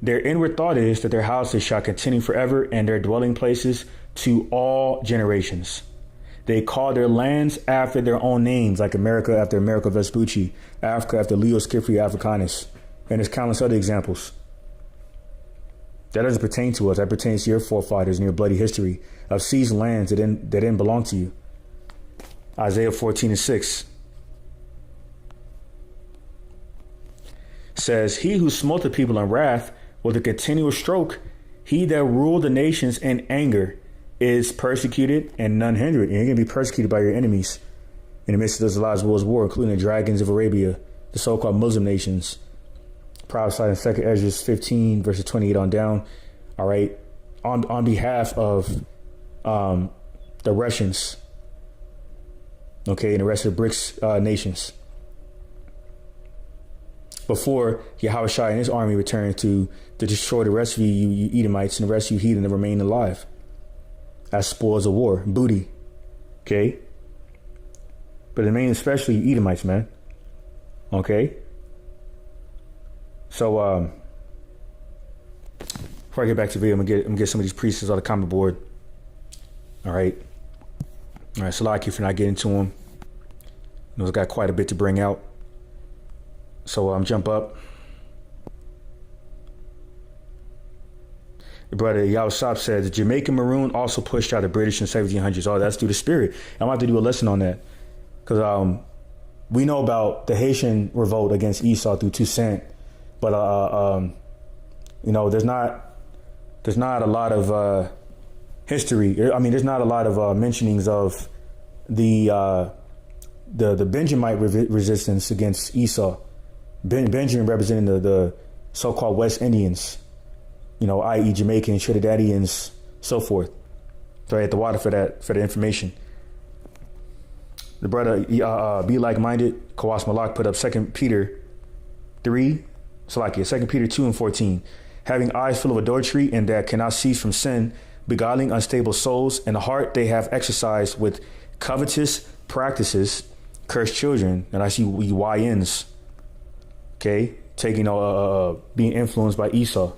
S1: their inward thought is that their houses shall continue forever, and their dwelling places to all generations. They call their lands after their own names, like America after America Vespucci, Africa after Leo Scipio Africanus, and there's countless other examples. That doesn't pertain to us. That pertains to your forefathers and your bloody history of seized lands that didn't belong to you. Isaiah 14:6 says, he who smote the people in wrath with a continual stroke, he that ruled the nations in anger, is persecuted and none hindered. And you're going to be persecuted by your enemies in the midst of this last world's war, including the dragons of Arabia, the so-called Muslim nations. Prophesied in 2 Ezra 15, verses 28 on down. All right. On behalf of the Russians, okay, and the rest of the BRICS nations. Before Yahushua and his army returned to destroy the rest of you Edomites and the rest of you heathen that remain alive as spoils of war, booty. Okay? But the main, especially you Edomites, man. Okay? So, before I get back to the video, I'm gonna get some of these priests on the comment board. All right. All right, Salaki for not getting to them. You know, it's got quite a bit to bring out. So jump up. Your brother Yawasop said the Jamaican Maroon also pushed out the British in the 1700s. Oh, that's through the spirit. I'm about to do a lesson on that. Because we know about the Haitian revolt against Esau through Toussaint. But, you know, there's not a lot of history. I mean, there's not a lot of mentionings of the Benjamite resistance against Esau. Benjamin representing the so-called West Indians, you know, i.e. Jamaican, Trinidadians, so forth. So I had the water for the information. The brother, be like-minded, Kawas Malak put up 2 Peter 2 Peter 2:14. Having eyes full of adultery and that cannot cease from sin, beguiling unstable souls, and the heart they have exercised with covetous practices, cursed children. And I see YNs. Okay, taking being influenced by Esau.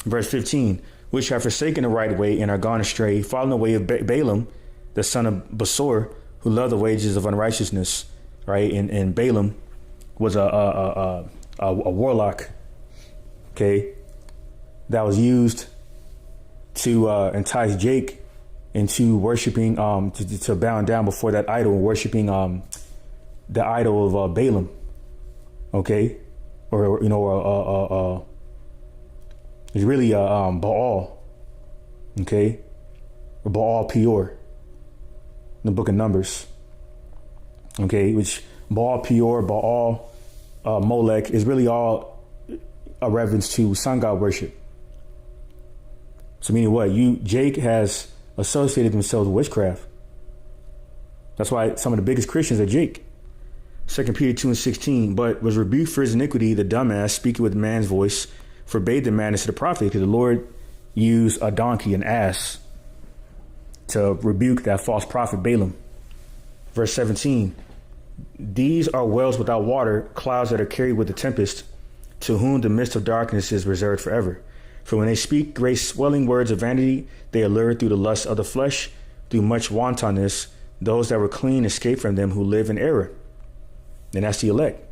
S1: Verse 15, which have forsaken the right way and are gone astray, following the way of Balaam, the son of Besor, who loved the wages of unrighteousness. Right, and Balaam was a warlock. Okay, that was used to entice Jake into worshiping, to bow down before that idol, worshiping the idol of Balaam. Okay, or you know, it's really Baal. Okay, or Baal Peor in the book of Numbers. Okay, which Baal Peor, Baal Molech is really all a reference to sun god worship. So meaning what? Jake has associated themselves with witchcraft. That's why some of the biggest Christians are Jake. 2 Peter 2:16, but was rebuked for his iniquity, the dumbass, speaking with man's voice, forbade the madness of the prophet, because the Lord used a donkey, an ass, to rebuke that false prophet Balaam. Verse 17, These are wells without water, clouds that are carried with the tempest, to whom the mist of darkness is reserved forever. For when they speak great swelling words of vanity, they allure through the lust of the flesh, through much wantonness, those that were clean escape from them who live in error. And that's the elect,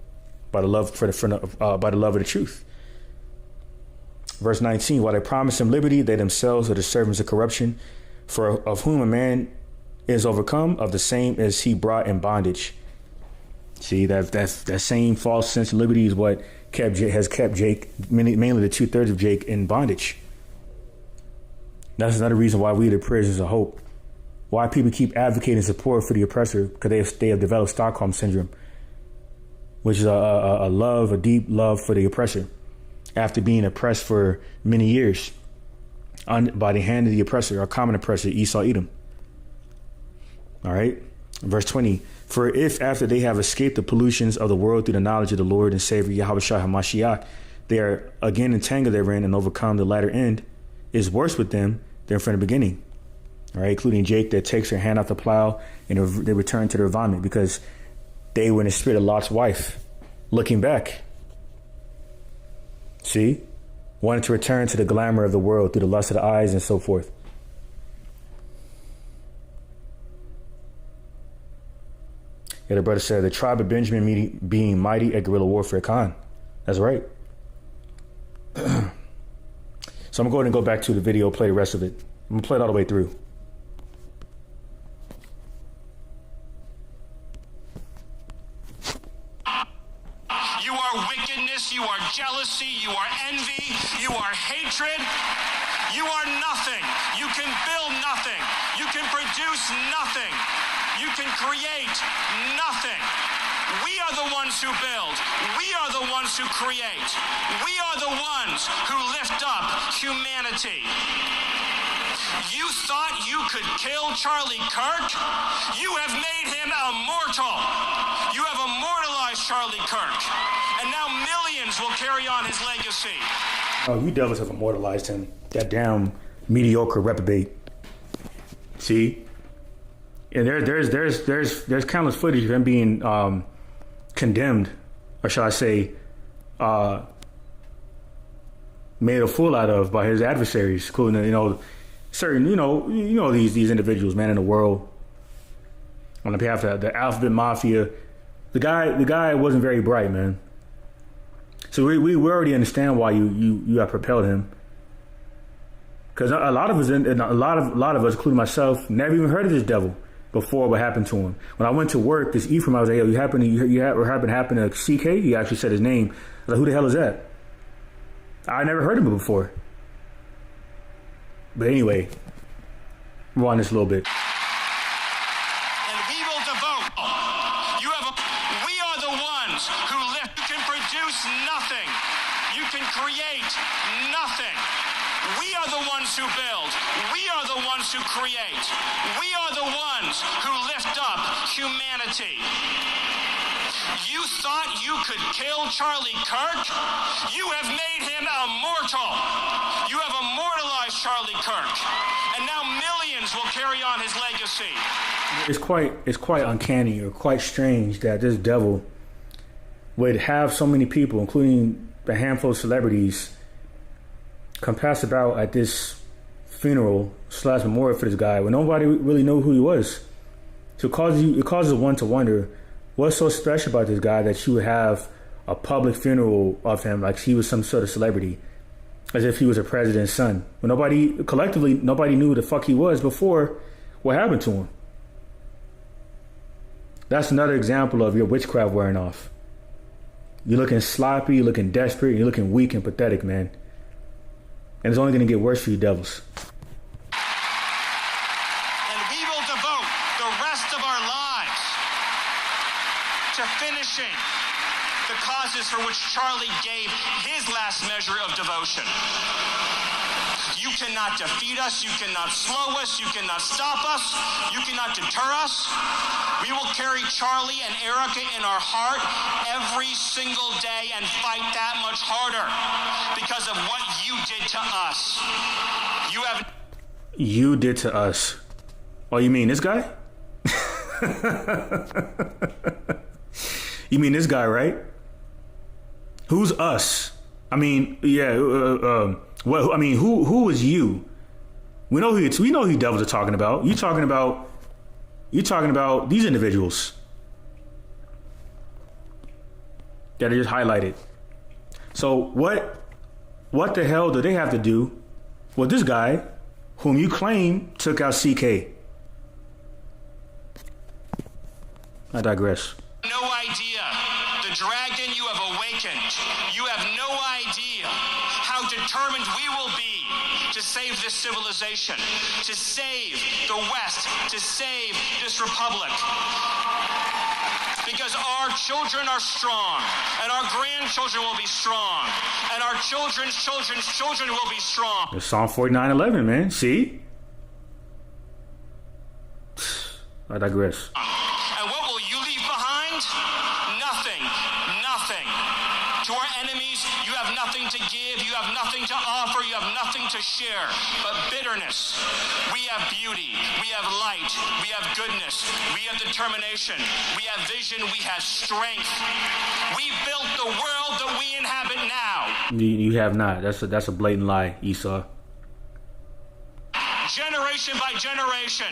S1: by the love by the love of the truth. Verse 19, while they promise them liberty, they themselves are the servants of corruption. For of whom a man is overcome, of the same is he brought in bondage. See, that same false sense of liberty is what has kept Jake, mainly the 2/3 of Jake, in bondage. That's another reason why we, the prisoners of hope, why people keep advocating support for the oppressor, because they have developed Stockholm syndrome, which is a deep love for the oppressor, after being oppressed for many years by the hand of the oppressor, our common oppressor, Esau Edom. All right. Verse 20, for if after they have escaped the pollutions of the world through the knowledge of the Lord and Savior Yahweh Shai HaMashiach, they are again entangled therein and overcome, the latter end is worse with them than from the beginning. All right, including Jake that takes her hand off the plow and they return to their vomit because they were in the spirit of Lot's wife, looking back. See? Wanted to return to the glamour of the world through the lust of the eyes and so forth. Yeah, the brother said, the tribe of Benjamin being mighty at guerrilla warfare. Khan. That's right. So I'm going to go ahead and go back to the video, play the rest of it. I'm going to play it all the way through.
S4: You are wickedness, you are jealousy, you are envy, you are hatred. You are nothing. You can build nothing. You can produce nothing. You can create nothing. We are the ones who build. We are the ones who create. We are the ones who lift up humanity. You thought you could kill Charlie Kirk? You have made him immortal. You have immortalized Charlie Kirk. And now millions will carry on his legacy.
S1: Oh, you devils have immortalized him. That damn mediocre reprobate. See? And there's countless footage of him being condemned, or shall I say, made a fool out of by his adversaries, including certain these individuals, man, in the world, on behalf of the alphabet mafia. The guy wasn't very bright, man. So we already understand why you have propelled him. Because a lot of us, including myself, never even heard of this devil before what happened to him. When I went to work, this Ephraim, I was like, yo, you happen to CK? He actually said his name. I was like, who the hell is that? I never heard of him before. But anyway, we're on this a little bit.
S4: And we will devote. We are the ones who lift. You can produce nothing. You can create nothing. We are the ones who build. We are the ones who create. We are the ones who lift up humanity. You thought you could kill Charlie Kirk? You have made him immortal. You have immortalized Charlie Kirk. And now millions will carry on his legacy.
S1: It's quite uncanny or quite strange that this devil would have so many people, including a handful of celebrities, come pass about at this funeral / memorial for this guy when nobody really knew who he was. So it causes one to wonder, what's so special about this guy that you would have a public funeral of him like he was some sort of celebrity, as if he was a president's son, when nobody knew who the fuck he was before what happened to him. That's another example of your witchcraft wearing off. You're looking sloppy, you're looking desperate, and you're looking weak and pathetic, man. And it's only going to get worse for you devils.
S4: And we will devote the rest of our lives to finishing the causes for which Charlie gave his last measure of devotion. You cannot defeat us. You cannot slow us. You cannot stop us. You cannot deter us. We will carry Charlie and Erica in our heart every single day and fight that much harder because of what you did to us.
S1: You did to us. Oh, you mean this guy? You mean this guy, right? Who's us? I mean, yeah. What? I mean, who is you? We know who you devils are talking about. You're talking about these individuals that are just highlighted. So what the hell do they have to do with this guy whom you claim took out CK? I digress.
S4: No idea the dragon you have awakened. You have no idea how determined we will be to save this civilization, to save the West, to save this republic. Because our children are strong, and our grandchildren will be strong, and our children's children's children will be strong.
S1: It's Psalm 49:11, man. See? I digress.
S4: And what will you leave behind? Nothing. Nothing. To our enemies, you have nothing to give, you have nothing to offer, you have nothing to share, but bitterness. We have beauty, we have light, we have goodness, we have determination, we have vision, we have strength. We built the world that we inhabit now.
S1: You have not. That's a blatant lie, Esau.
S4: Generation by generation,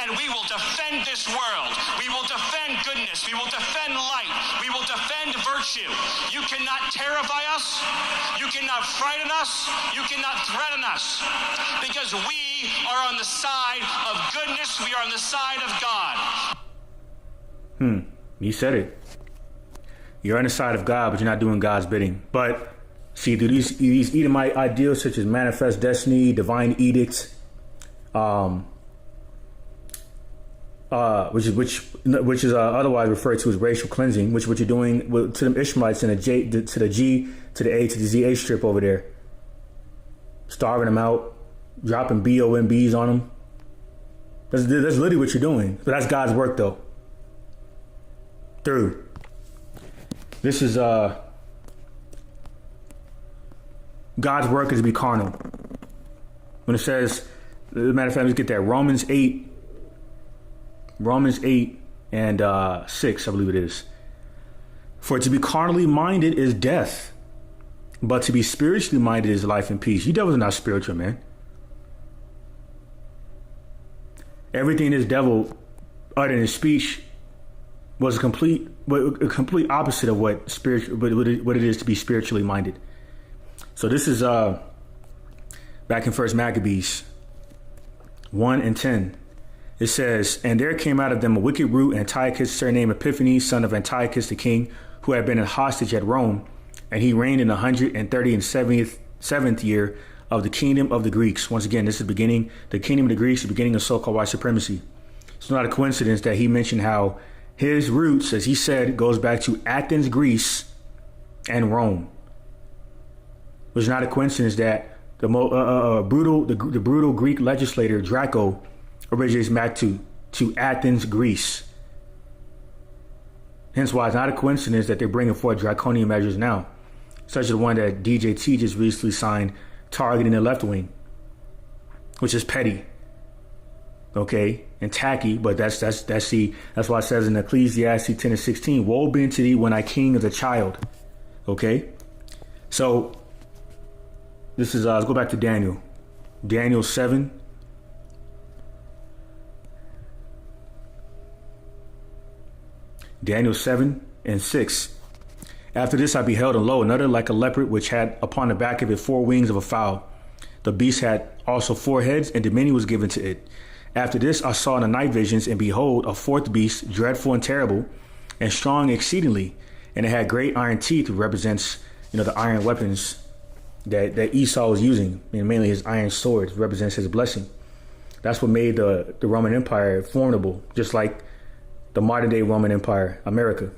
S4: and we will defend this world. We will defend goodness. We will defend light. We will defend virtue. You cannot terrify us. You cannot frighten us. You cannot threaten us, because we are on the side of goodness. We are on the side of God.
S1: You said it. You're on the side of God, but you're not doing God's bidding. But see, through these Edomite ideals such as manifest destiny, divine edicts, which is otherwise referred to as racial cleansing, which what you're doing to them Ishmaelites in to the G to the A to the ZA strip over there, starving them out, dropping BOMBs on them. That's literally what you're doing. But that's God's work, though. Through this is God's work is to be carnal. When it says, as a matter of fact, let's get that Romans 8 and 6, I believe it is. For to be carnally minded is death, but to be spiritually minded is life and peace. You devils are not spiritual, man. Everything this devil uttered in his speech was a complete opposite of what it is to be spiritually minded. So this is back in 1 Maccabees 1 and 10. It says, and there came out of them a wicked root, Antiochus, surnamed Epiphanes, son of Antiochus the king, who had been a hostage at Rome, and he reigned in the 137th year of the kingdom of the Greeks. Once again, this is the kingdom of the Greeks, the beginning of so-called white supremacy. It's not a coincidence that he mentioned how his roots, as he said, goes back to Athens, Greece, and Rome. It's not a coincidence that the brutal Greek legislator Draco originates back to Athens, Greece. Hence why it's not a coincidence that they're bringing forth draconian measures now, such as the one that DJT just recently signed, targeting the left wing, which is petty, okay, and tacky. But that's why it says in Ecclesiastes 10 and 16, woe be unto thee when thy king is a child. Okay, so this is let's go back to Daniel 7. Daniel 7 and 6. After this I beheld, and lo, another like a leopard, which had upon the back of it 4 wings of a fowl. The beast had also 4 heads, and dominion was given to it. After this I saw in the night visions, and behold, a 4th beast, dreadful and terrible, and strong exceedingly, and it had great iron teeth, which represents, the iron weapons that Esau was using, and mainly his iron sword represents his blessing. That's what made the Roman Empire formidable, just like the modern day Roman Empire, America.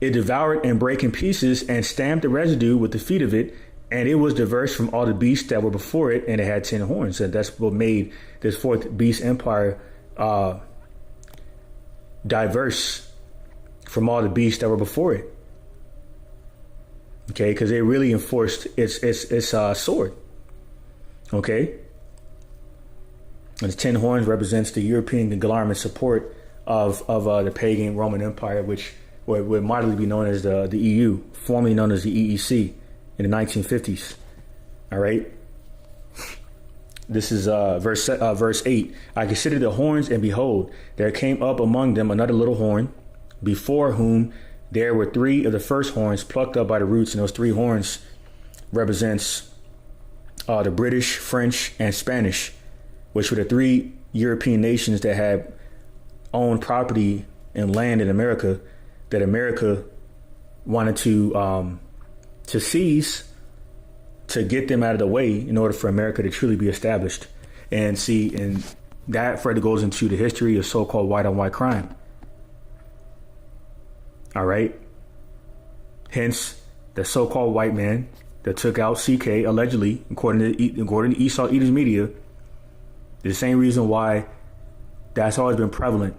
S1: It devoured and brake in pieces and stamped the residue with the feet of it, and it was diverse from all the beasts that were before it, and it had 10 horns. And that's what made this 4th beast empire diverse from all the beasts that were before it. Okay, because it really enforced its sword. Okay, and the 10 horns represents the European conglomerate support of the pagan Roman Empire, which what would modernly be known as the EU, formerly known as the EEC, in the 1950s. All right. This is verse 8. I considered the horns, and behold, there came up among them another little horn, before whom there were 3 of the first horns plucked up by the roots, and those 3 horns represents the British, French, and Spanish, which were the 3 European nations that had owned property and land in America that America wanted to seize, to get them out of the way in order for America to truly be established. And that further goes into the history of so-called white on white crime. All right. Hence, the so-called white man that took out CK, allegedly, according to Esau Edom's media, the same reason why that's always been prevalent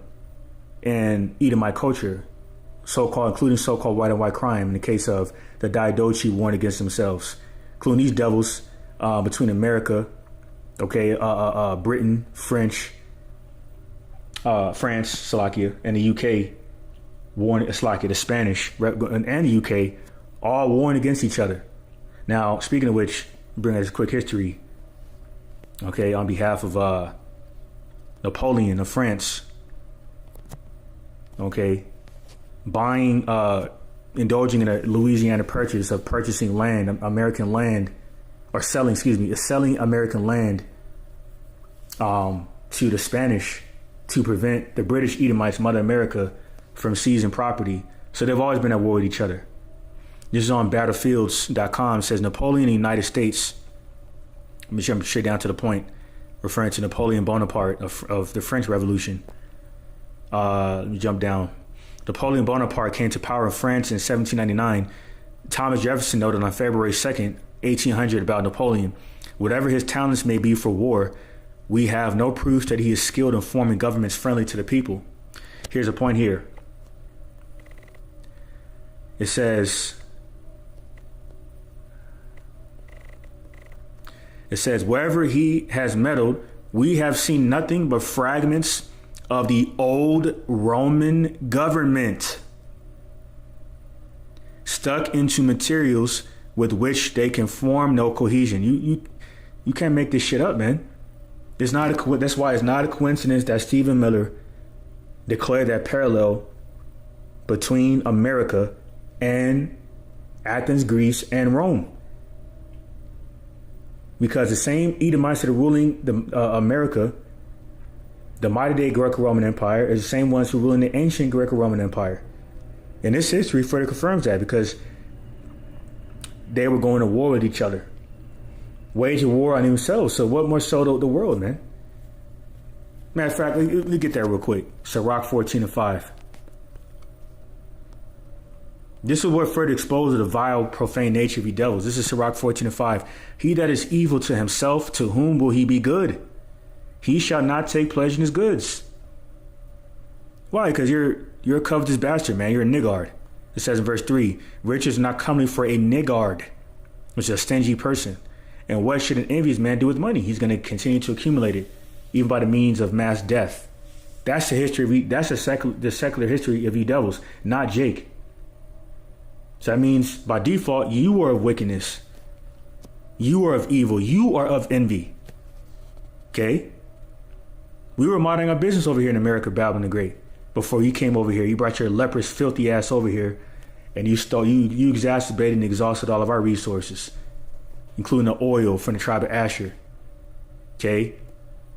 S1: in Edomite culture, including so-called white on white crime, in the case of the Daidochi warring against themselves, including these devils between America, Britain, France, Slovakia, and the UK, the Spanish and the UK, all warring against each other. Now, speaking of which, bring us a quick history. Okay, on behalf of Napoleon of France. Okay, indulging in a Louisiana purchase of purchasing land, American land, or selling American land to the Spanish to prevent the British Edomites, Mother America, from seizing property. So they've always been at war with each other. This is on battlefields.com. Says Napoleon in the United States. Let me jump straight down to the point, referring to Napoleon Bonaparte of the French Revolution. Let me jump down. Napoleon Bonaparte came to power in France in 1799. Thomas Jefferson noted on February 2nd, 1800 about Napoleon, whatever his talents may be for war, we have no proof that he is skilled in forming governments friendly to the people. Here's a point here. It says, wherever he has meddled, we have seen nothing but fragments of the old Roman government stuck into materials with which they can form no cohesion. You can't make this shit up, man. That's why it's not a coincidence that Stephen Miller declared that parallel between America and Athens, Greece, and Rome. Because the same Edomites that are ruling America, the modern-day Greco-Roman Empire, is the same ones who rule in the ancient Greco-Roman Empire. And this history further confirms that, because they were going to war with each other, waging war on themselves. So what more so the world, man? Matter of fact, let me get that real quick. Sirach 14:5. This is what further exposes the vile, profane nature of you devils. This is Sirach 14:5. He that is evil to himself, to whom will he be good? He shall not take pleasure in his goods. Why? Because you're a covetous bastard, man. You're a niggard. It says in verse 3, riches are not comely for a niggard, which is a stingy person. And what should an envious man do with money? He's going to continue to accumulate it, even by the means of mass death. That's the history. That's the secular history of you devils, not Jake. So that means by default, you are of wickedness. You are of evil. You are of envy. Okay? We were minding our business over here in America, Babylon the Great. Before you came over here, you brought your leprous, filthy ass over here, and you exacerbated and exhausted all of our resources, including the oil from the tribe of Asher. Okay?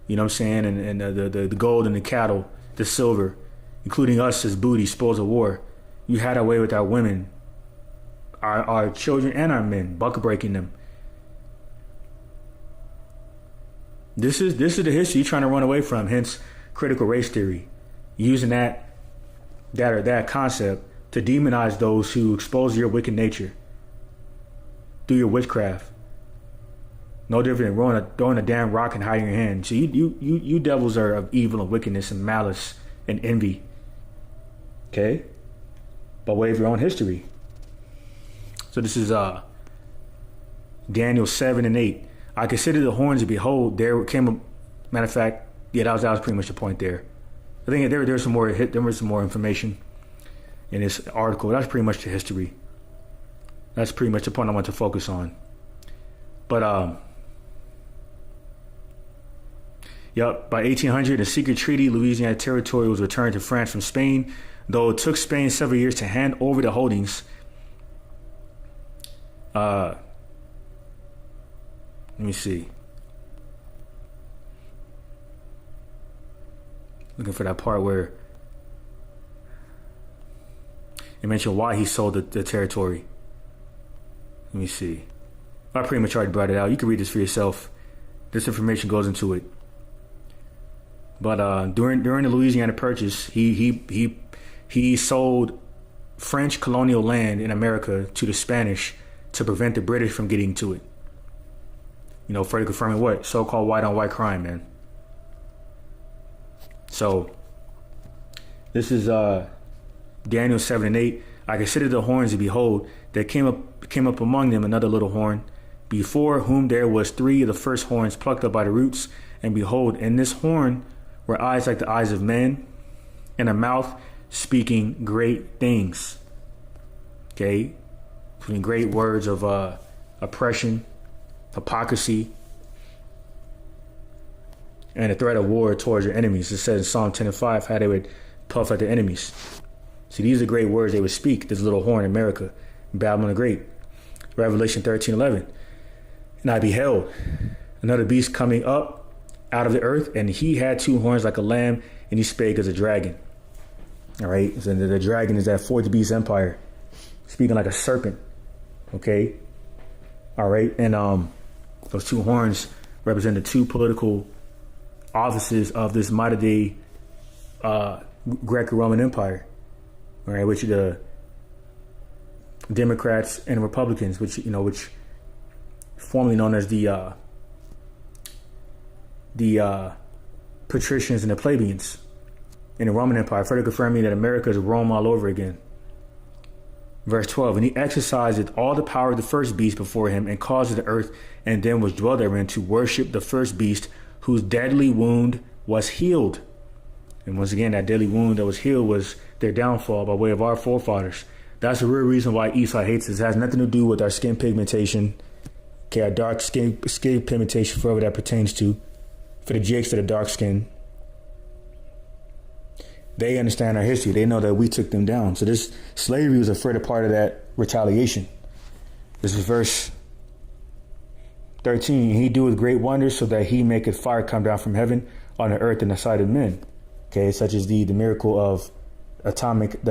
S1: You know what I'm saying? And the gold and the cattle, the silver, including us as booty, spoils of war. You had our way with our women, our children, and our men, bucket breaking them. This is the history you're trying to run away from, hence critical race theory. Using that concept to demonize those who expose your wicked nature through your witchcraft. No different than throwing a damn rock and hiding your hand. So you devils are of evil and wickedness and malice and envy. Okay? By way of your own history. So this is Daniel 7:8. I considered the horns, and behold, there came a matter of fact. Yeah, that was pretty much the point there. I think there was some more information. in this article. That's pretty much the history. That's pretty much the point I want to focus on. But yep, by 1800, a secret treaty, Louisiana Territory was returned to France from Spain, though it took Spain several years to hand over the holdings. Let me see. Looking for that part where it mentioned why he sold the territory. Let me see. I pretty much already brought it out. You can read this for yourself. This information goes into it. But during the Louisiana Purchase, he sold French colonial land in America to the Spanish to prevent the British from getting to it. You know, further confirming what? So-called white-on-white crime, man. So, this is Daniel 7 and 8. I considered the horns, and behold, there came up among them another little horn, before whom there was 3 of the first horns plucked up by the roots. And behold, in this horn were eyes like the eyes of men, and a mouth speaking great things. Okay? Putting great words of oppression, hypocrisy, and a threat of war towards your enemies. It says in Psalm 10 and 5 how they would puff at their enemies. See, these are great words they would speak, this little horn in America, Babylon the Great. Revelation 13:11. And I beheld another beast coming up out of the earth, and he had 2 horns like a lamb, and he spake as a dragon. All right, so the dragon is that fourth beast empire, speaking like a serpent. Okay, all right, and those 2 horns represent the 2 political offices of this modern day Greco-Roman Empire. All right, which the Democrats and Republicans, which formerly known as the patricians and the plebeians in the Roman Empire, further confirming that America is Rome all over again. Verse 12, and he exercised all the power of the first beast before him, and caused the earth and them which dwell therein to worship the first beast, whose deadly wound was healed. And once again, that deadly wound that was healed was their downfall by way of our forefathers. That's the real reason why Esau hates us. It has nothing to do with our skin pigmentation. Okay, our dark skin pigmentation, forever that pertains to. For the jakes that are dark skin, they understand our history. They know that we took them down. So this slavery was a further part of that retaliation. This is verse 13. He doeth great wonders, so that he maketh fire come down from heaven on the earth in the sight of men. Okay, such as the miracle of the atomic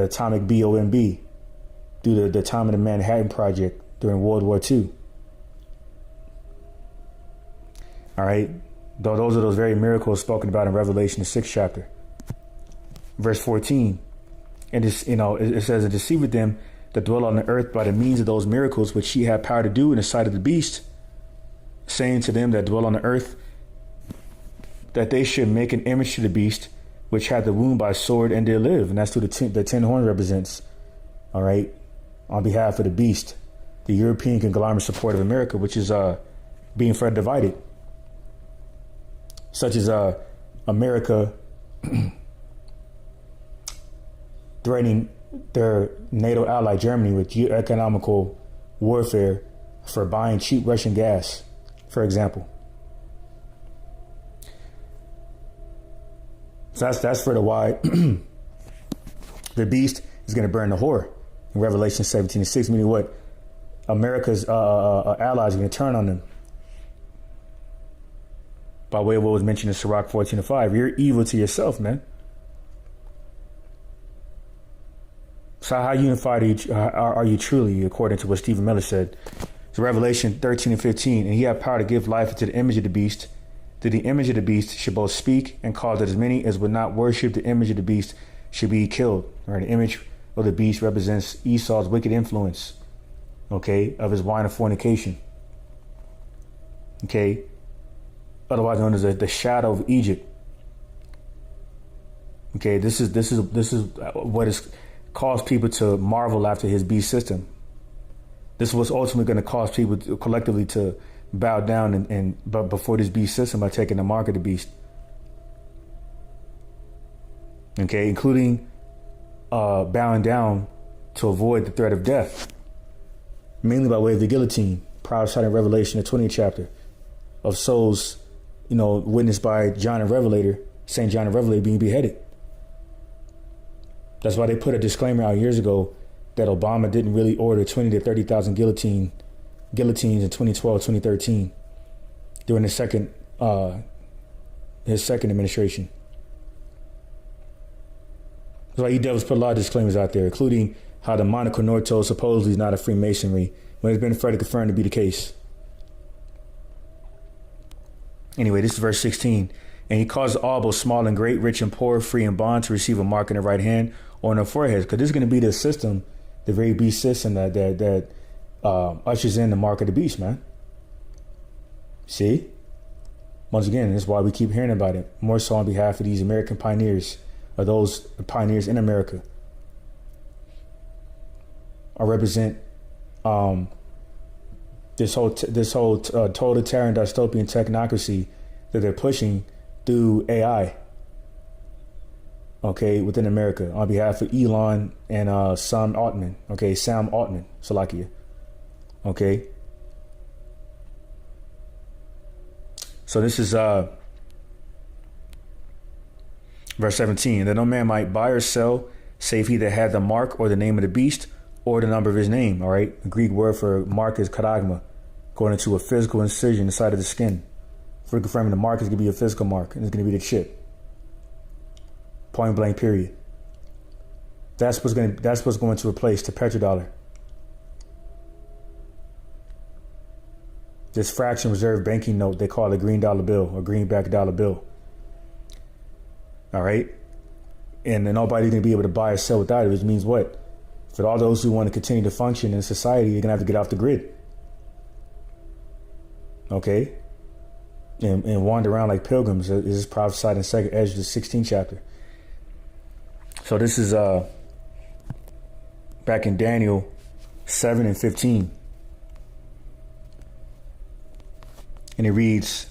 S1: bomb through the time of the Manhattan Project during World War II. All right, those are those very miracles spoken about in Revelation, the 6th chapter. Verse 14, and it says, it deceiveth them that dwell on the earth by the means of those miracles which he had power to do in the sight of the beast, saying to them that dwell on the earth that they should make an image to the beast, which had the wound by sword and did live. And that's who the 10 horn represents. All right, on behalf of the beast, the European conglomerate support of America, which is being further divided, such as America threatening their NATO ally Germany with economical warfare for buying cheap Russian gas, for example. So that's for the why the beast is going to burn the whore in Revelation 17:6, meaning what? America's allies are going to turn on them by way of what was mentioned in Sirach 14:5. You're evil to yourself, man. So how unified are you truly, according to what Stephen Miller said? So Revelation 13:15, and he had power to give life to the image of the beast, that the image of the beast should both speak and cause that as many as would not worship the image of the beast should be killed. Right? The image of the beast represents Esau's wicked influence, okay, of his wine of fornication. Okay, otherwise known as the shadow of Egypt. Okay, this is what has caused people to marvel after his beast system. This was ultimately going to cause people collectively to bow down but before this beast system by taking the mark of the beast. Okay, including bowing down to avoid the threat of death, mainly by way of the guillotine, prophesied in Revelation, the 20th chapter, of souls, witnessed by John the Revelator, St. John the Revelator being beheaded. That's why they put a disclaimer out years ago that Obama didn't really order 20 to 30,000 guillotines in 2012, 2013 during his second administration. That's why you devils put a lot of disclaimers out there, including how the Monaco Norto supposedly is not a Freemasonry, when it's been further confirmed to be the case. Anyway, this is verse 16. And he caused all, both small and great, rich and poor, free and bond, to receive a mark in their right hand or on their foreheads. Because this is going to be the system, the very beast system that ushers in the mark of the beast, man. See? Once again, this is why we keep hearing about it. More so on behalf of these American pioneers, or those pioneers in America. I represent this whole totalitarian dystopian technocracy that they're pushing through AI, okay, within America, on behalf of Elon and Sam Altman, Salakia, okay. So this is verse 17, that no man might buy or sell, save he that had the mark or the name of the beast or the number of his name. All right. The Greek word for mark is karagma, going into a physical incision inside of the skin. For confirming the mark is going to be a physical mark, and it's going to be the chip. Point blank, period. That's what's going to replace the petrodollar. This fraction reserve banking note they call a green dollar bill or greenback dollar bill. All right. And then nobody's going to be able to buy or sell without it, which means what? For all those who want to continue to function in society, you're going to have to get off the grid. Okay. And wander around like pilgrims, is prophesied in 2nd Ezra, the 16th chapter. So this is back in Daniel 7 and 15. And it reads,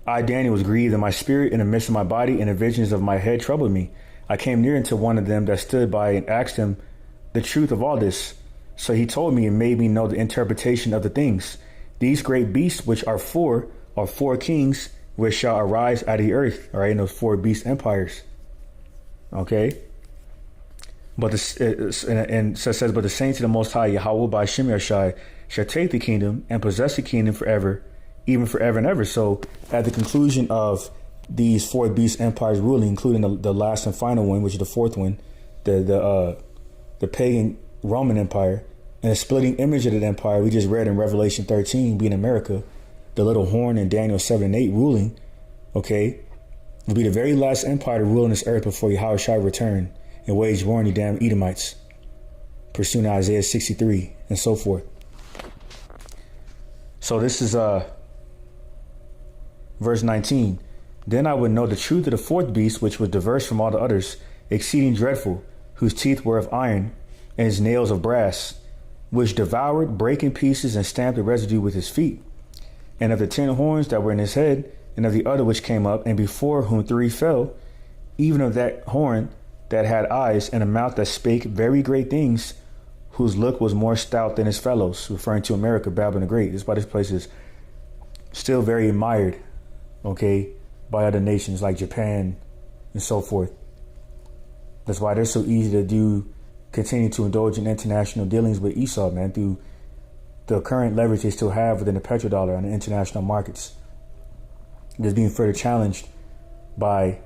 S1: I, Daniel, was grieved in my spirit in the midst of my body, and the visions of my head troubled me. I came near unto one of them that stood by and asked him the truth of all this. So he told me and made me know the interpretation of the things. These great beasts, which are four kings, which shall arise out of the earth. All right, in those 4 beast empires. Okay. But so it says, but the saints of the Most High Yahweh by Shem Yashai shall take the kingdom and possess the kingdom forever, even forever and ever. So at the conclusion of these 4 beast empires ruling, including the last and final one, which is the 4th one, the pagan Roman Empire, and a splitting image of that empire we just read in Revelation 13, being America, the little horn in Daniel 7 and 8 ruling, okay, will be the very last empire to rule on this earth before Yahweh shall return and wage war on you damn Edomites, pursuing Isaiah 63 and so forth. So this is verse 19. Then I would know the truth of the 4th beast, which was diverse from all the others, exceeding dreadful, whose teeth were of iron and his nails of brass, which devoured, brake in pieces, and stamped the residue with his feet. And of the 10 horns that were in his head, and of the other which came up, and before whom 3 fell, even of that horn that had eyes and a mouth that spake very great things, whose look was more stout than his fellows, referring to America, Babylon the Great. This is why this place is still very admired, okay, by other nations like Japan and so forth. That's why they're so easy to continue to indulge in international dealings with Esau, man, through the current leverage they still have within the petrodollar on the international markets. It's being further challenged by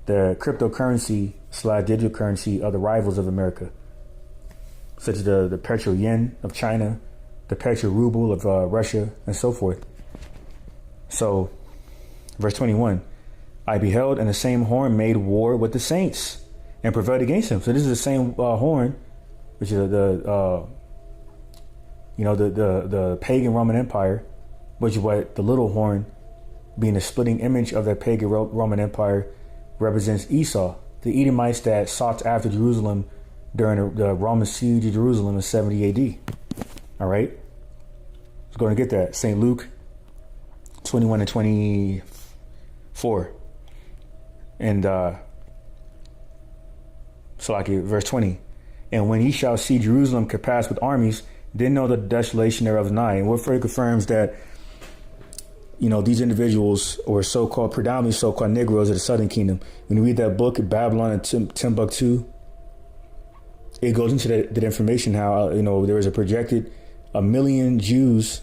S1: the cryptocurrency / digital currency of the rivals of America, such as the petro yen of China, the petro ruble of Russia, and so forth. So, verse 21, I beheld, and the same horn made war with the saints and prevailed against them. So this is the same horn, which is the pagan Roman Empire, which is what the little horn, being a splitting image of that pagan Roman Empire, represents Esau, the Edomites that sought after Jerusalem during the Roman siege of Jerusalem in 70 AD. All right, let's go and get that. St. Luke 21 and 24. And So like verse 20. And when ye shall see Jerusalem compassed with armies, then know that the desolation thereof is nigh. And what further confirms that, these individuals, or predominantly so-called Negroes of the Southern Kingdom, when you read that book, Babylon and Timbuktu, it goes into that information how, there was a projected 1 million Jews,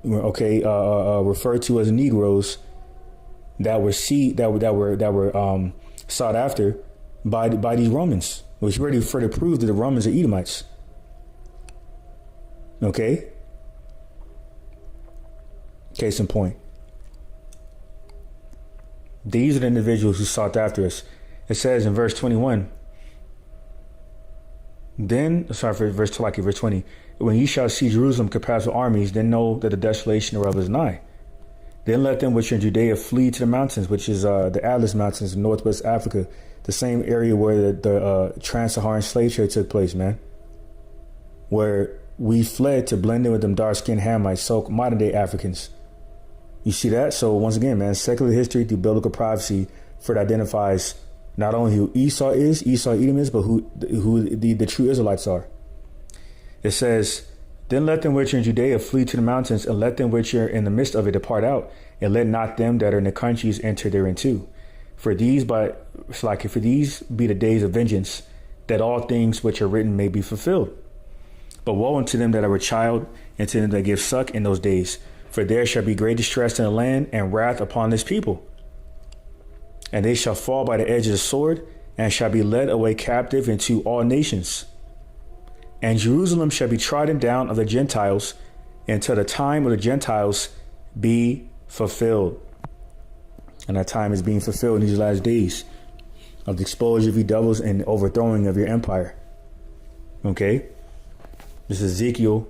S1: referred to as Negroes, that were sought after by these Romans, which already further proved that the Romans are Edomites. Okay? Case in point. These are the individuals who sought after us. It says in verse 21, verse 20, when ye shall see Jerusalem compassed with armies, then know that the desolation thereof is nigh. Then let them which are in Judea flee to the mountains, which is the Atlas Mountains in Northwest Africa, the same area where the trans-Saharan slave trade took place, man. Where we fled to blend in with them dark-skinned Hamites, so modern day Africans. You see that? So once again, man, secular history through biblical prophecy further identifies not only who Esau Edom is, but who the true Israelites are. It says, then let them which are in Judea flee to the mountains, and let them which are in the midst of it depart out, and let not them that are in the countries enter thereinto. For these be the days of vengeance, that all things which are written may be fulfilled. But woe unto them that are with child, and to them that give suck in those days. For there shall be great distress in the land, and wrath upon this people. And they shall fall by the edge of the sword, and shall be led away captive into all nations. And Jerusalem shall be trodden down of the Gentiles, until the time of the Gentiles be fulfilled. And that time is being fulfilled in these last days of the exposure of your devils and overthrowing of your empire. Okay? This is Ezekiel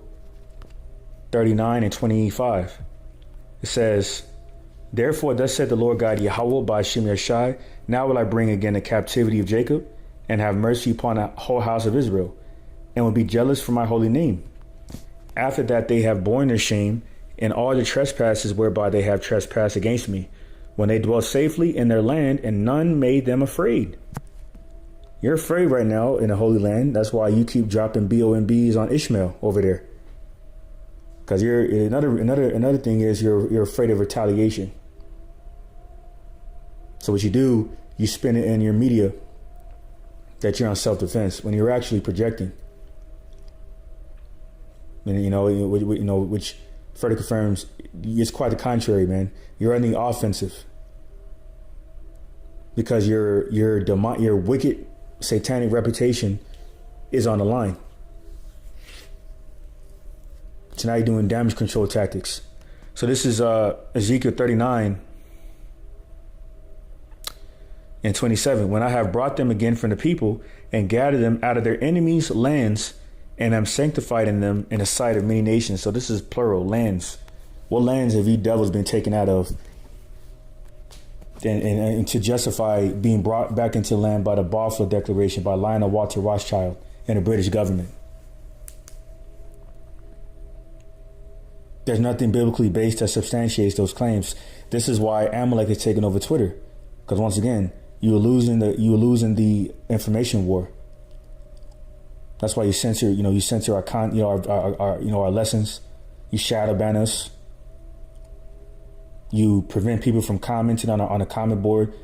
S1: 39 and 25. It says, therefore thus said the Lord God Yahweh by Shem Yashai, now will I bring again the captivity of Jacob, and have mercy upon the whole house of Israel, and will be jealous for my holy name. After that they have borne their shame in all the trespasses whereby they have trespassed against me, when they dwell safely in their land, and none made them afraid. You're afraid right now in the Holy Land. That's why you keep dropping BOMBs on Ishmael over there. Because you're another thing is you're afraid of retaliation. So what you do, you spin it in your media that you're on self-defense when you're actually projecting. And which further confirms it's quite the contrary, man. You're on the offensive because your wicked satanic reputation is on the line. So now you're doing damage control tactics. So this is Ezekiel 39 and 27. When I have brought them again from the people and gathered them out of their enemies' lands, and am sanctified in them in the sight of many nations. So this is plural, lands. What lands have you devils been taken out of? And to justify being brought back into land by the Balfour Declaration by Lionel Walter Rothschild and the British government. There's nothing biblically based that substantiates those claims. This is why Amalek is taking over Twitter. Because once again, you were losing the information war. That's why you censor our lessons. You shadow ban us. You prevent people from commenting on a comment board.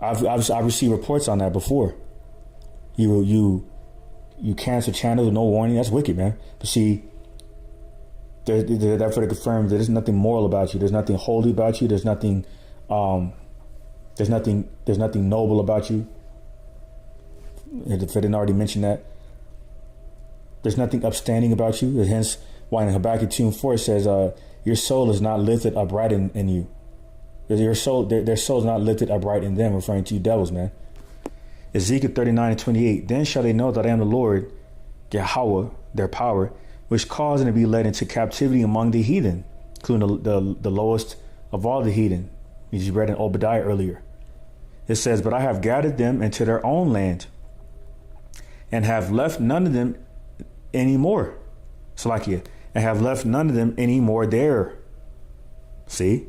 S1: I've received reports on that before. You cancel channels with no warning. That's wicked, man. But see, that further confirms that there's nothing moral about you. There's nothing holy about you. There's nothing noble about you. If I didn't already mention that, there's nothing upstanding about you. Hence why in Habakkuk 2:4 it says, your soul is not lifted upright in you. Their soul is not lifted upright in them, referring to you devils, man. Ezekiel 39 and 28. Then shall they know that I am the Lord, Yahweh, their power, which caused them to be led into captivity among the heathen, including the lowest of all the heathen. You just read in Obadiah earlier. It says, but I have gathered them into their own land, and have left none of them anymore. Salakia. And have left none of them anymore there. See?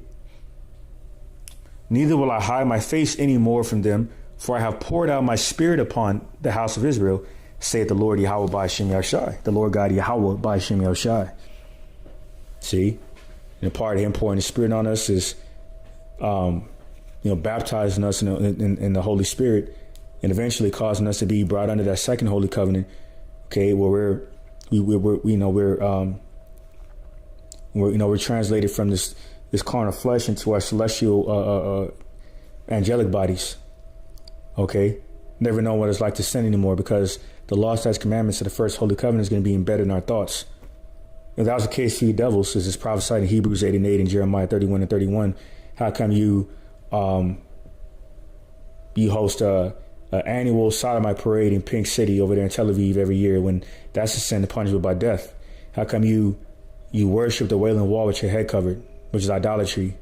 S1: Neither will I hide my face anymore from them For I have poured out my spirit upon the house of Israel, saith the Lord Yahweh by Hashem Yahushai. The Lord God Yahweh by Hashem Yahushai. See? And part of him pouring the spirit on us is, baptizing us in the Holy Spirit, and eventually causing us to be brought under that second holy covenant. Okay, where we're translated from this carnal flesh into our celestial angelic bodies. Okay, never know what it's like to sin anymore, because the law, statutes, commandments of the first holy covenant is going to be embedded in our thoughts. If that was the case for you devils, as is prophesied in Hebrews 8:8 and Jeremiah 31:31, how come you host an annual sodomite parade in Pink City over there in Tel Aviv every year, when that's a sin punishable by death? How come you worship the Wailing Wall with your head covered, which is idolatry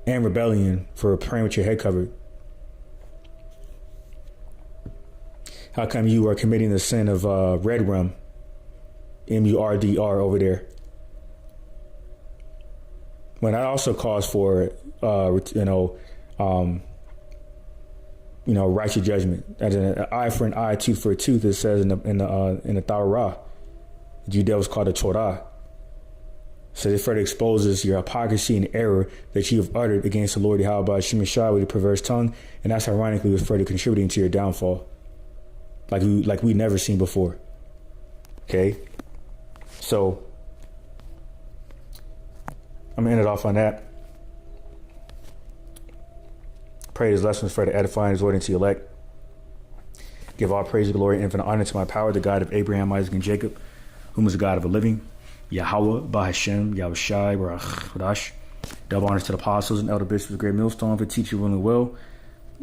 S1: and rebellion for praying with your head covered? How come you are committing the sin of red rum, MURDR over there, when that also calls for righteous judgment, as an eye for an eye, tooth for a tooth? It says in the Torah, the you devils called the Torah. So it further exposes your hypocrisy and error that you have uttered against the Lord Yahweh by Hashem Yahushai with a perverse tongue, and that's ironically what's further contributing to your downfall, like we never seen before. Okay, so I'm gonna end it off on that. Pray his lessons for the edifying, exhorting to elect. Give all praise, glory, and infinite honor to my power, the God of Abraham, Isaac, and Jacob, whom is the God of the living, Yahweh, by Hashem, Yahushai, Baruch Hadash. Double honors to the apostles and elder bishops of Great Millstone for teaching willing well.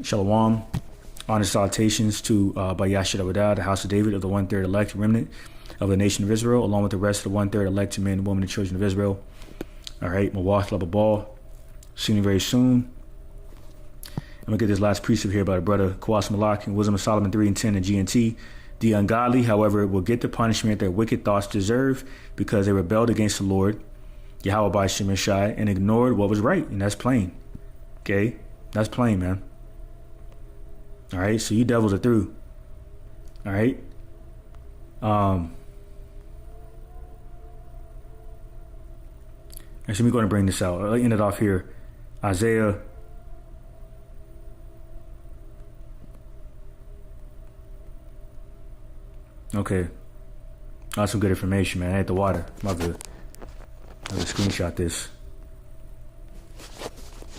S1: Shalom. Honor salutations to Bayashid Abadah, the house of David, of the 1/3 elect remnant of the nation of Israel, along with the rest of the 1/3 elect men and women and children of Israel. All right, Mawaf Lababal. Soon, very soon. I'm going to get this last precept here by the brother Kawas Malak in Wisdom of Solomon 3:10 and GNT. The ungodly, however, will get the punishment their wicked thoughts deserve, because they rebelled against the Lord, Yahweh by Hashem Yahushai, and ignored what was right. And that's plain. Okay? That's plain, man. All right? So you devils are through. All right? Actually, we're going to bring this out. I'll end it off here. Isaiah. Okay. That's some good information, man. I had the water. I'm about to screenshot this.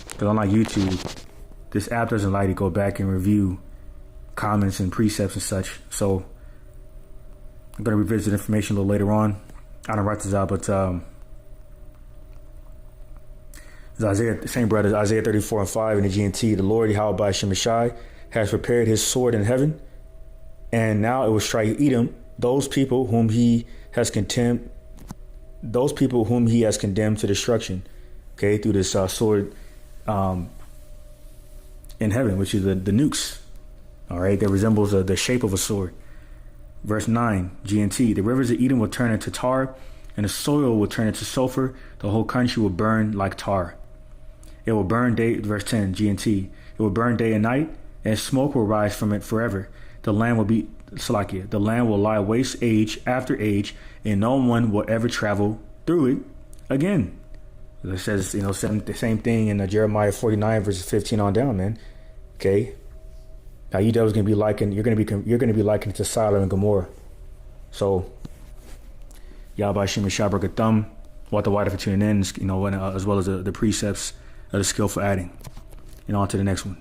S1: Because unlike YouTube, this app doesn't like to go back and review comments and precepts and such. So I'm going to revisit information a little later on. I don't write this out, but Isaiah, same brother, Isaiah 34:5 in the GNT. The Lord Yahweh by Hashem Yahushai has prepared his sword in heaven, and now it will strike Edom, those people whom he has condemned to destruction. Okay, through this sword in heaven, which is the nukes. All right, that resembles the shape of a sword. Verse 9, GNT. The rivers of Edom will turn into tar, and the soil will turn into sulfur. The whole country will burn like tar. It will burn day. Verse 10, GNT. It will burn day and night, and smoke will rise from it forever. The land will be Salakia. The land will lie waste age after age, and no one will ever travel through it again. It says, the same thing in Jeremiah 49 verses 15 on down, man. Okay. Now you devils gonna be likened. You're gonna be likened to Sodom and Gomorrah. So, Yahweh Shem Shabrak Thumb. What the wider for tuning in, as well as the precepts of the skillful adding. And on to the next one.